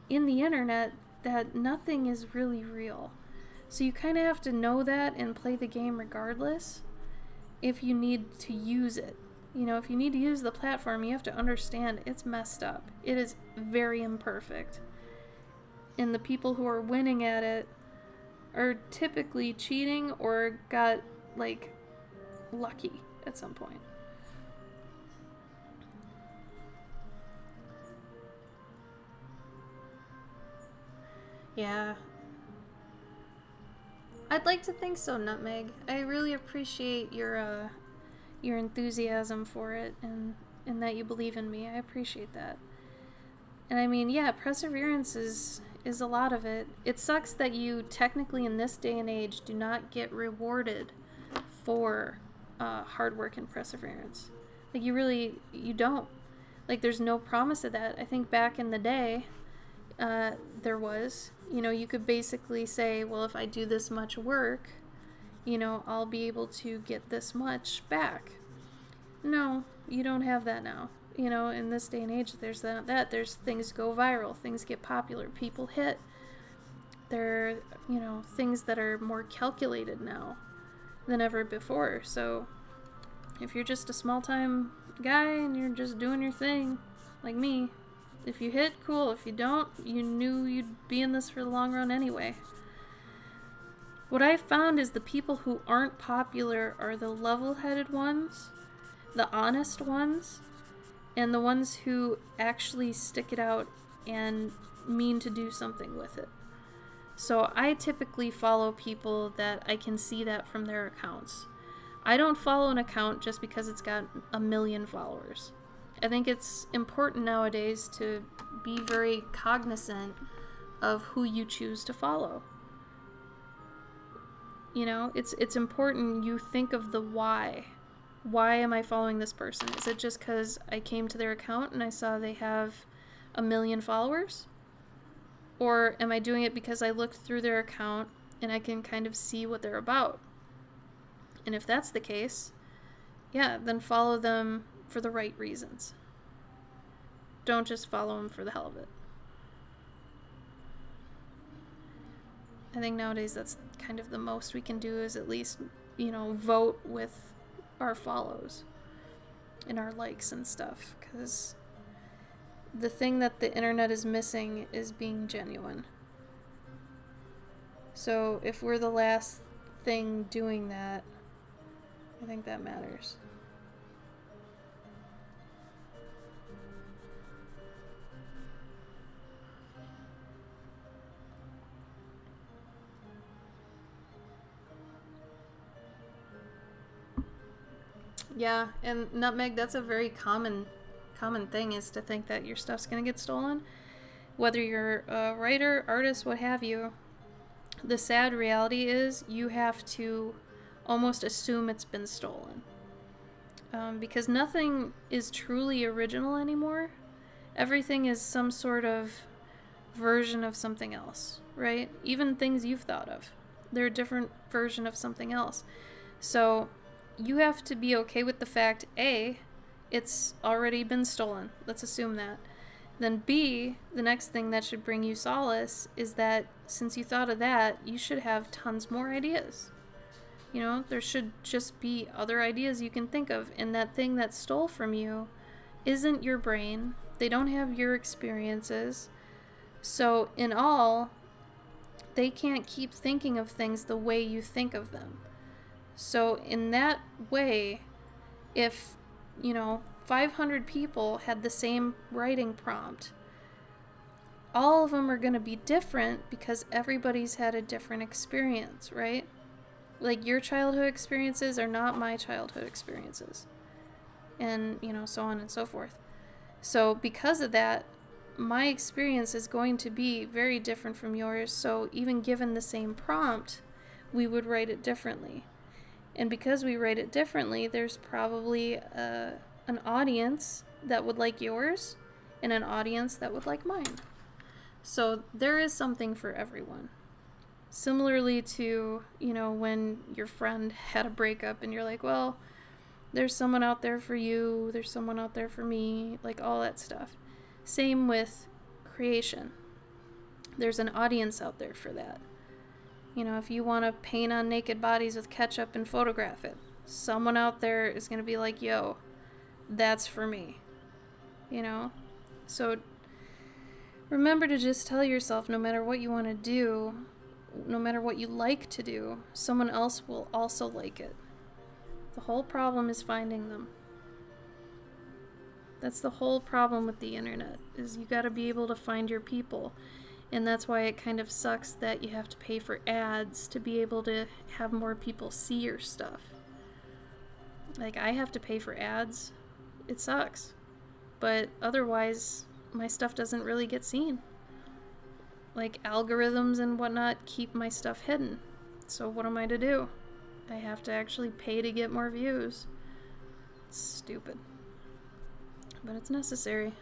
in the internet that nothing is really real. So you kind of have to know that and play the game regardless if you need to use it. You know, if you need to use the platform, you have to understand it's messed up. It is very imperfect. And the people who are winning at it are typically cheating or got, like, lucky at some point. Yeah. I'd like to think so, Nutmeg. I really appreciate your enthusiasm for it and that you believe in me. I appreciate that. And I mean, yeah, perseverance is a lot of it. It sucks that you technically in this day and age do not get rewarded for hard work and perseverance. Like, you don't. Like, there's no promise of that. I think back in the day, there was. You know, you could basically say, well, if I do this much work, you know, I'll be able to get this much back. No, you don't have that now. You know, in this day and age, there's that. There's things go viral, things get popular, people hit. There are, you know, things that are more calculated now than ever before. So if you're just a small-time guy and you're just doing your thing, like me, if you hit, cool. If you don't, you knew you'd be in this for the long run anyway. What I've found is the people who aren't popular are the level-headed ones, the honest ones, and the ones who actually stick it out and mean to do something with it. So I typically follow people that I can see that from their accounts. I don't follow an account just because it's got 1 million followers. I think it's important nowadays to be very cognizant of who you choose to follow. You know, it's important you think of the why. Why am I following this person? Is it just because I came to their account and I saw they have 1 million followers? Or am I doing it because I looked through their account and I can kind of see what they're about? And if that's the case, yeah, then follow them for the right reasons. Don't just follow them for the hell of it. I think nowadays that's kind of the most we can do, is at least, you know, vote with our follows and our likes and stuff, because the thing that the internet is missing is being genuine. So if we're the last thing doing that, I think that matters. Yeah, and Nutmeg, that's a very common common thing is to think that your stuff's gonna get stolen. Whether you're a writer, artist, what have you, the sad reality is you have to almost assume it's been stolen. Because nothing is truly original anymore. Everything is some sort of version of something else, right? Even things you've thought of. They're a different version of something else. So you have to be okay with the fact, A, it's already been stolen. Let's assume that. Then B, the next thing that should bring you solace is that since you thought of that, you should have tons more ideas. You know, there should just be other ideas you can think of. And that thing that stole from you isn't your brain. They don't have your experiences. So in all, they can't keep thinking of things the way you think of them. So in that way, if, 500 people had the same writing prompt, all of them are going to be different because everybody's had a different experience, right? Like, your childhood experiences are not my childhood experiences. And, so on and so forth. So because of that, my experience is going to be very different from yours. So even given the same prompt, we would write it differently. And because we write it differently, there's probably an audience that would like yours and an audience that would like mine. So there is something for everyone. Similarly to, when your friend had a breakup and you're like, well, there's someone out there for you, there's someone out there for me, like all that stuff. Same with creation. There's an audience out there for that. If you want to paint on naked bodies with ketchup and photograph it, someone out there is going to be like, yo, that's for me. So remember to just tell yourself, no matter what you want to do, no matter what you like to do, someone else will also like it. The whole problem is finding them. That's the whole problem with the internet, is you gotta be able to find your people. And that's why it kind of sucks that you have to pay for ads to be able to have more people see your stuff. Like, I have to pay for ads. It sucks. But otherwise, my stuff doesn't really get seen. Like, algorithms and whatnot keep my stuff hidden. So what am I to do? I have to actually pay to get more views. It's stupid. But it's necessary.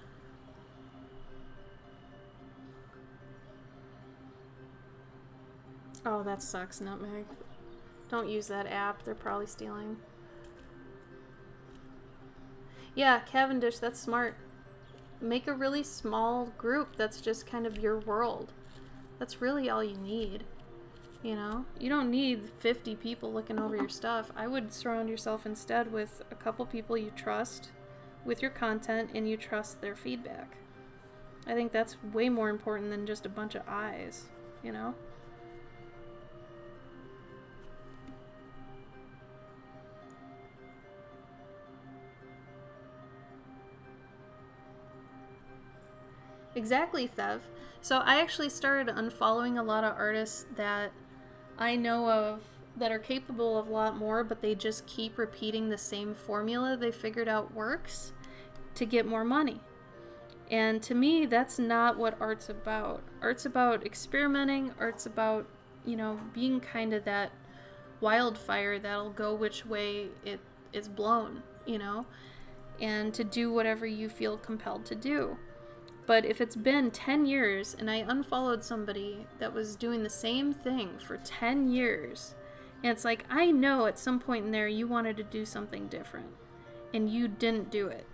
Oh, that sucks, Nutmeg. Don't use that app. They're probably stealing. Yeah, Cavendish, that's smart. Make a really small group that's just kind of your world. That's really all you need. You don't need 50 people looking over your stuff. I would surround yourself instead with a couple people you trust with your content and you trust their feedback. I think that's way more important than just a bunch of eyes, Exactly, Thev. So I actually started unfollowing a lot of artists that I know of that are capable of a lot more, but they just keep repeating the same formula they figured out works to get more money. And to me, that's not what art's about. Art's about experimenting. Art's about, being kind of that wildfire that'll go which way it is blown, and to do whatever you feel compelled to do. But if it's been 10 years and I unfollowed somebody that was doing the same thing for 10 years, and it's like, I know at some point in there you wanted to do something different and you didn't do it.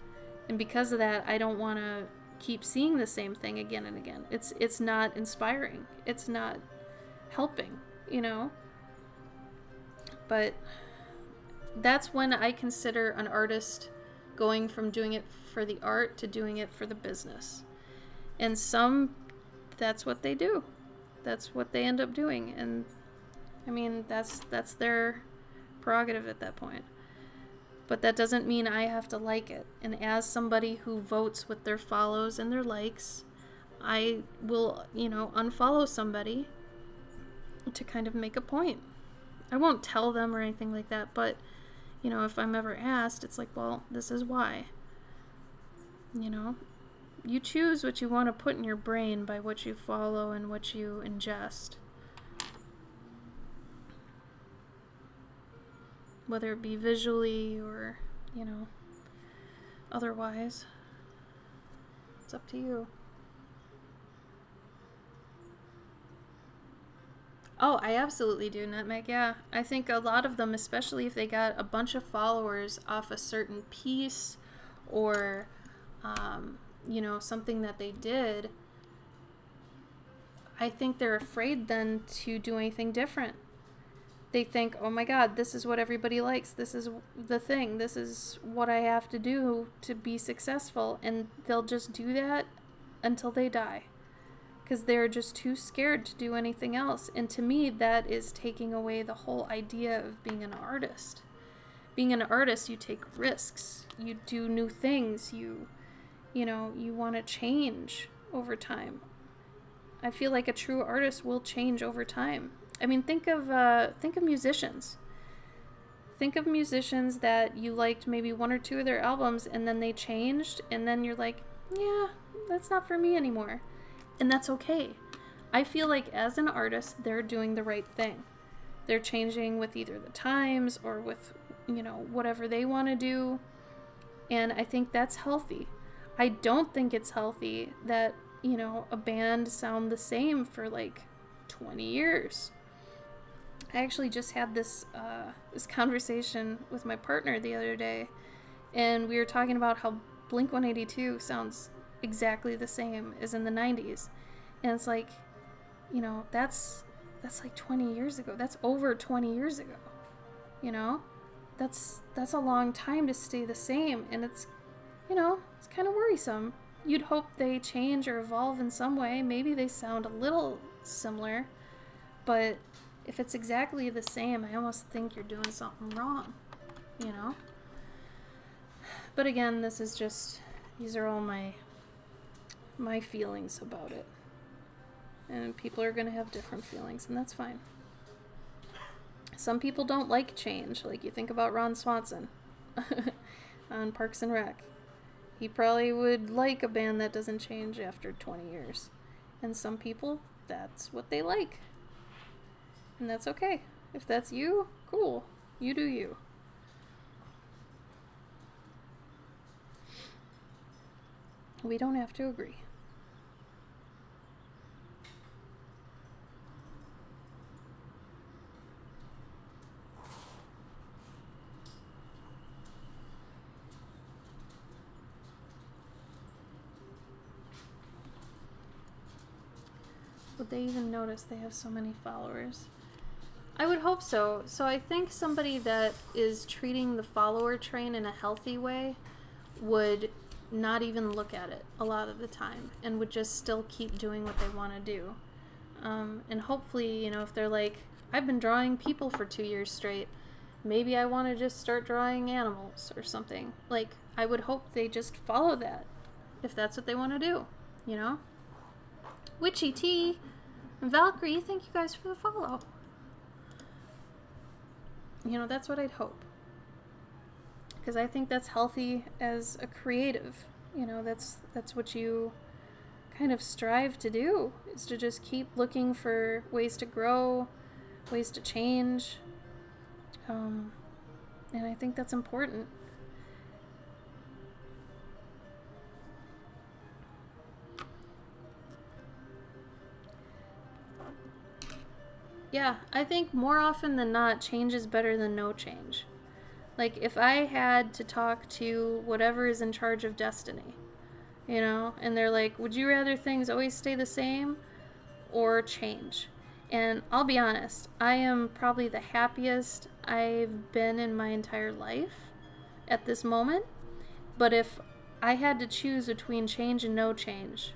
And because of that, I don't want to keep seeing the same thing again and again. It's not inspiring. It's not helping, But that's when I consider an artist going from doing it for the art to doing it for the business. And some, that's what they do. That's what they end up doing. And I mean, that's their prerogative at that point. But that doesn't mean I have to like it. And as somebody who votes with their follows and their likes, I will, unfollow somebody to kind of make a point. I won't tell them or anything like that, but, if I'm ever asked, it's like, well, this is why. You know, you choose what you want to put in your brain by what you follow and what you ingest. Whether it be visually or, you know, otherwise. It's up to you. Oh, I absolutely do, Nutmeg, yeah. I think a lot of them, especially if they got a bunch of followers off a certain piece or, you know, something that they did, I think they're afraid then to do anything different. They think, oh my god, this is what everybody likes. This is the thing. This is what I have to do to be successful. And they'll just do that until they die. Because they're just too scared to do anything else. And to me, that is taking away the whole idea of being an artist. Being an artist, you take risks. You do new things. You know, you want to change over time. I feel like a true artist will change over time. I mean, think of musicians. Think of musicians that you liked maybe one or two of their albums and then they changed and then you're like, yeah, that's not for me anymore. And that's okay. I feel like as an artist, they're doing the right thing. They're changing with either the times or with, you know, whatever they want to do. And I think that's healthy. I don't think it's healthy that, you know, a band sound the same for like 20 years. I actually just had this conversation with my partner the other day, and we were talking about how Blink-182 sounds exactly the same as in the 90s. And it's like, you know, that's like 20 years ago. That's over 20 years ago. You know? That's a long time to stay the same, and it's, you know, it's kind of worrisome. You'd hope they change or evolve in some way. Maybe they sound a little similar, but if it's exactly the same, I almost think you're doing something wrong, you know? But again, these are all my feelings about it. And people are going to have different feelings, and that's fine. Some people don't like change. Like, you think about Ron Swanson on Parks and Rec. He probably would like a band that doesn't change after 20 years. And some people, that's what they like. And that's okay. If that's you, cool. You do you. We don't have to agree. Would they even notice they have so many followers? I would hope so. So I think somebody that is treating the follower train in a healthy way would not even look at it a lot of the time and would just still keep doing what they want to do. And hopefully, you know, if they're like, I've been drawing people for 2 years straight, maybe I want to just start drawing animals or something. Like, I would hope they just follow that if that's what they want to do, you know? Witchy T and Valkyrie, thank you guys for the follow. You know, that's what I'd hope. Because I think that's healthy as a creative. You know, that's what you kind of strive to do, is to just keep looking for ways to grow, ways to change. And I think that's important. Yeah, I think more often than not, change is better than no change. Like, if I had to talk to whatever is in charge of Destiny, you know, and they're like, would you rather things always stay the same or change? And I'll be honest, I am probably the happiest I've been in my entire life at this moment. But if I had to choose between change and no change,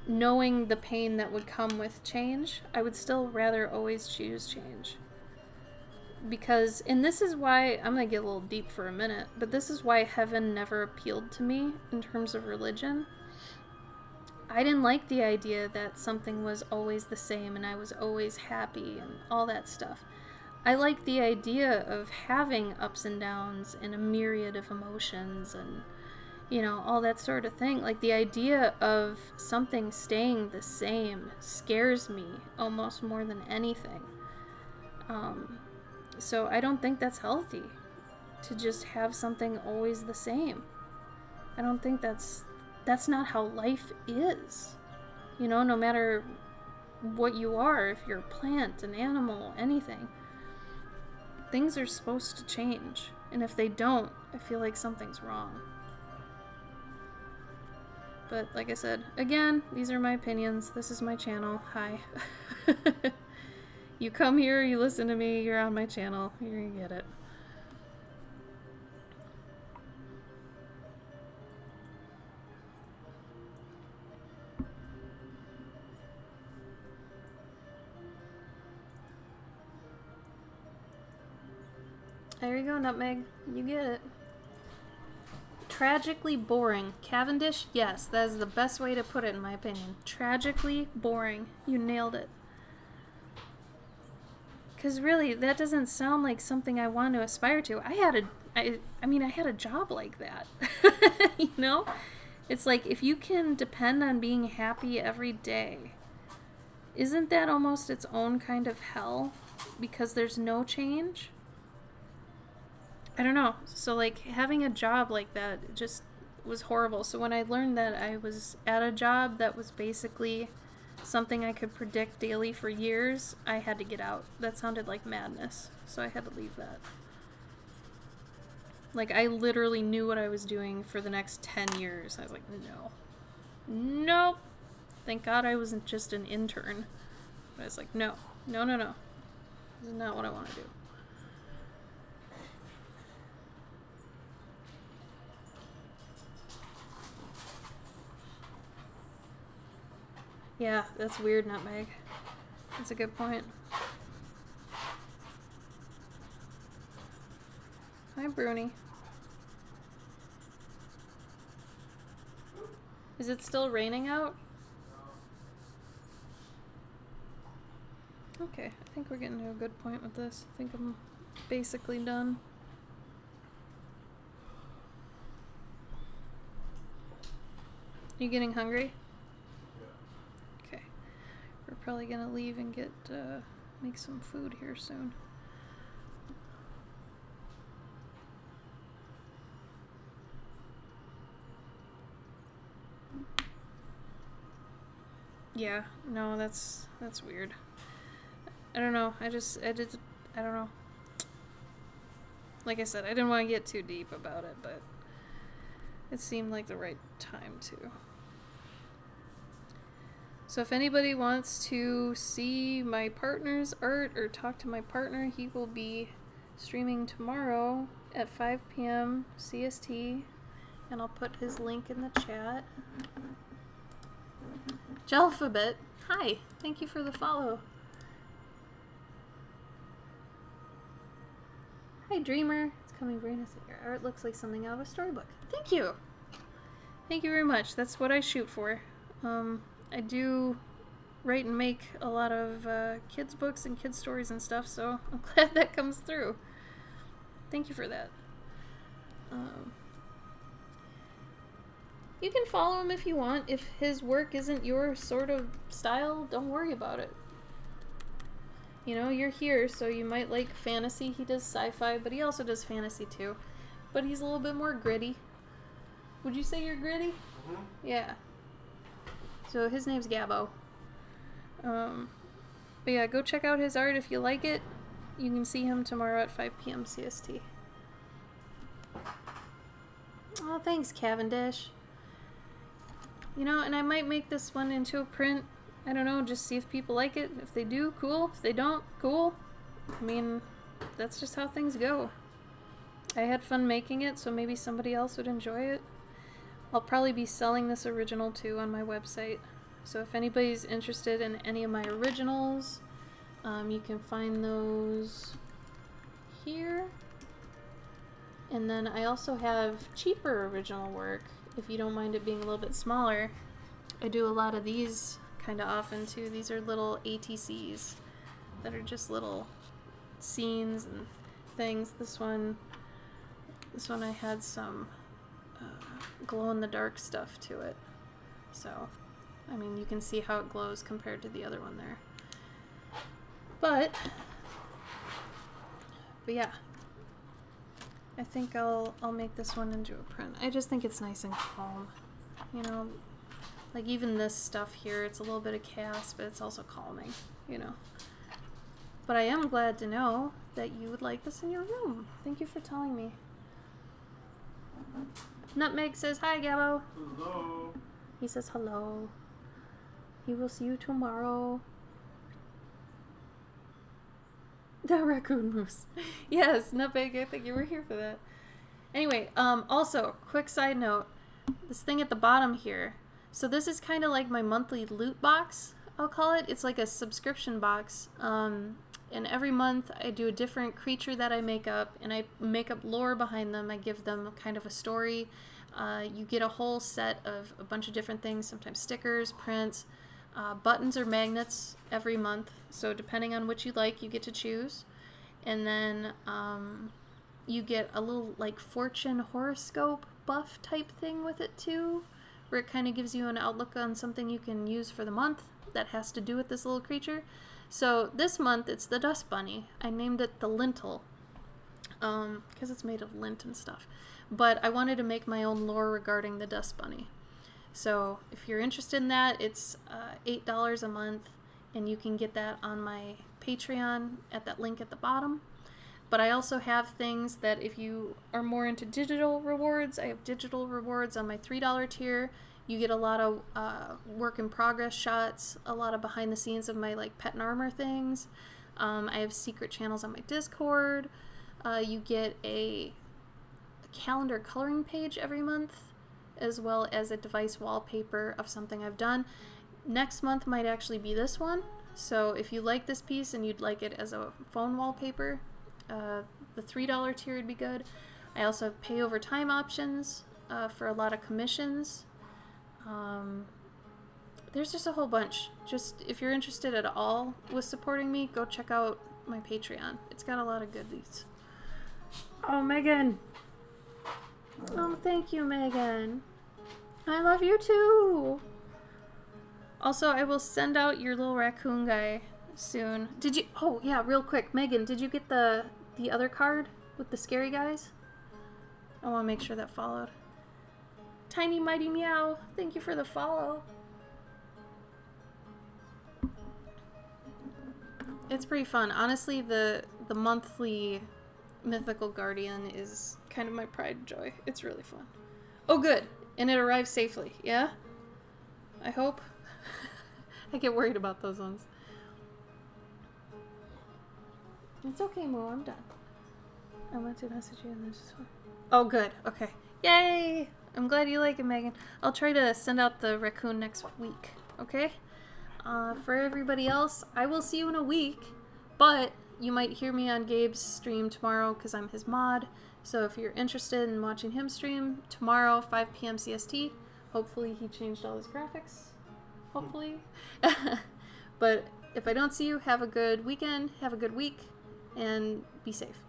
knowing the pain that would come with change, I would still rather always choose change. Because, and this is why, I'm going to get a little deep for a minute, but this is why heaven never appealed to me in terms of religion. I didn't like the idea that something was always the same and I was always happy and all that stuff. I like the idea of having ups and downs and a myriad of emotions and, you know, all that sort of thing. Like, the idea of something staying the same scares me almost more than anything. So I don't think that's healthy, to just have something always the same. I don't think that's not how life is. You know, no matter what you are, if you're a plant, an animal, anything, things are supposed to change. And if they don't, I feel like something's wrong. But like I said, again, these are my opinions. This is my channel. Hi. You come here, you listen to me, you're on my channel. You're gonna get it. There you go, Nutmeg. You get it. Tragically boring. Cavendish? Yes, that is the best way to put it in my opinion. Tragically boring. You nailed it. Because really, that doesn't sound like something I want to aspire to. I had a job like that. You know? It's like, if you can depend on being happy every day, isn't that almost its own kind of hell? Because there's no change? I don't know. So, like, having a job like that just was horrible. So when I learned that I was at a job that was basically something I could predict daily for years, I had to get out. That sounded like madness. So I had to leave that. Like, I literally knew what I was doing for the next 10 years. I was like, no. Nope. Thank God I wasn't just an intern. But I was like, no. No, no, no. This is not what I want to do. Yeah, that's weird, Nutmeg. That's a good point. Hi, Bruni. Is it still raining out? Okay, I think we're getting to a good point with this. I think I'm basically done. You getting hungry? Okay. We're probably gonna leave and get, make some food here soon. Yeah, no, that's weird. I don't know, I don't know. Like I said, I didn't want to get too deep about it, but it seemed like the right time to. So if anybody wants to see my partner's art or talk to my partner, he will be streaming tomorrow at 5 p.m. CST, and I'll put his link in the chat. Jelphabet, hi, thank you for the follow. Hi Dreamer, it's coming very nice. Your art looks like something out of a storybook. Thank you! Thank you very much, that's what I shoot for. I do write and make a lot of kids books and kids stories and stuff, so I'm glad that comes through. Thank you for that. You can follow him if you want. If his work isn't your sort of style, don't worry about it. You know, you're here, so you might like fantasy. He does sci-fi, but he also does fantasy too. But he's a little bit more gritty. Would you say you're gritty? Mm-hmm. Yeah. So his name's Gabbo. But yeah, go check out his art if you like it. You can see him tomorrow at 5 p.m. CST. Oh, thanks, Cavendish. You know, and I might make this one into a print. I don't know, just see if people like it. If they do, cool. If they don't, cool. I mean, that's just how things go. I had fun making it, so maybe somebody else would enjoy it. I'll probably be selling this original too on my website. So if anybody's interested in any of my originals, you can find those here. And then I also have cheaper original work, if you don't mind it being a little bit smaller. I do a lot of these kind of often too. These are little ATCs that are just little scenes and things. This one I had some glow-in-the-dark stuff to it. So, I mean, you can see how it glows compared to the other one there. But yeah, I think I'll make this one into a print. I just think it's nice and calm, you know. Like even this stuff here, it's a little bit of chaos, but it's also calming, you know. But I am glad to know that you would like this in your room. Thank you for telling me. Nutmeg says, hi, Gabbo. Hello. He says hello. He will see you tomorrow. The raccoon moose. Yes, Nutmeg, I think you were here for that. Anyway, also, quick side note. This thing at the bottom here. So this is kind of like my monthly loot box, I'll call it. It's like a subscription box. And every month I do a different creature that I make up, and I make up lore behind them. I give them kind of a story. You get a whole set of a bunch of different things, sometimes stickers, prints, buttons or magnets every month. So depending on which you like, you get to choose. And then you get a little like fortune horoscope buff type thing with it too, where it kind of gives you an outlook on something you can use for the month that has to do with this little creature. So this month it's the dust bunny. I named it the lintel because it's made of lint and stuff. But I wanted to make my own lore regarding the dust bunny. So if you're interested in that, it's $8 a month, and you can get that on my Patreon at that link at the bottom. But I also have things that if you are more into digital rewards, I have digital rewards on my $3 tier. You get a lot of work in progress shots, a lot of behind the scenes of my like pet and armor things. I have secret channels on my Discord. You get a calendar coloring page every month, as well as a device wallpaper of something I've done. Next month might actually be this one. So if you like this piece and you'd like it as a phone wallpaper, the $3 tier would be good. I also have pay over time options for a lot of commissions. There's just a whole bunch. Just if you're interested at all with supporting me, go check out my Patreon. It's got a lot of goodies. Oh, Megan. Oh, thank you, Megan. I love you too. Also, I will send out your little raccoon guy soon. Did you? Oh, yeah, real quick. Megan, did you get the other card with the scary guys? I want to make sure that followed. Tiny Mighty Meow, thank you for the follow. It's pretty fun. Honestly, the monthly Mythical Guardian is kind of my pride and joy. It's really fun. Oh, good. And it arrived safely, yeah? I hope. I get worried about those ones. It's okay, Moo, I'm done. I want to message you and this is fun. Oh, good. Okay. Yay! I'm glad you like it, Megan. I'll try to send out the raccoon next week, okay? For everybody else, I will see you in a week, but you might hear me on Gabe's stream tomorrow because I'm his mod. So if you're interested in watching him stream tomorrow, 5 p.m. CST, hopefully he changed all his graphics. Hopefully. But if I don't see you, have a good weekend, have a good week, and be safe.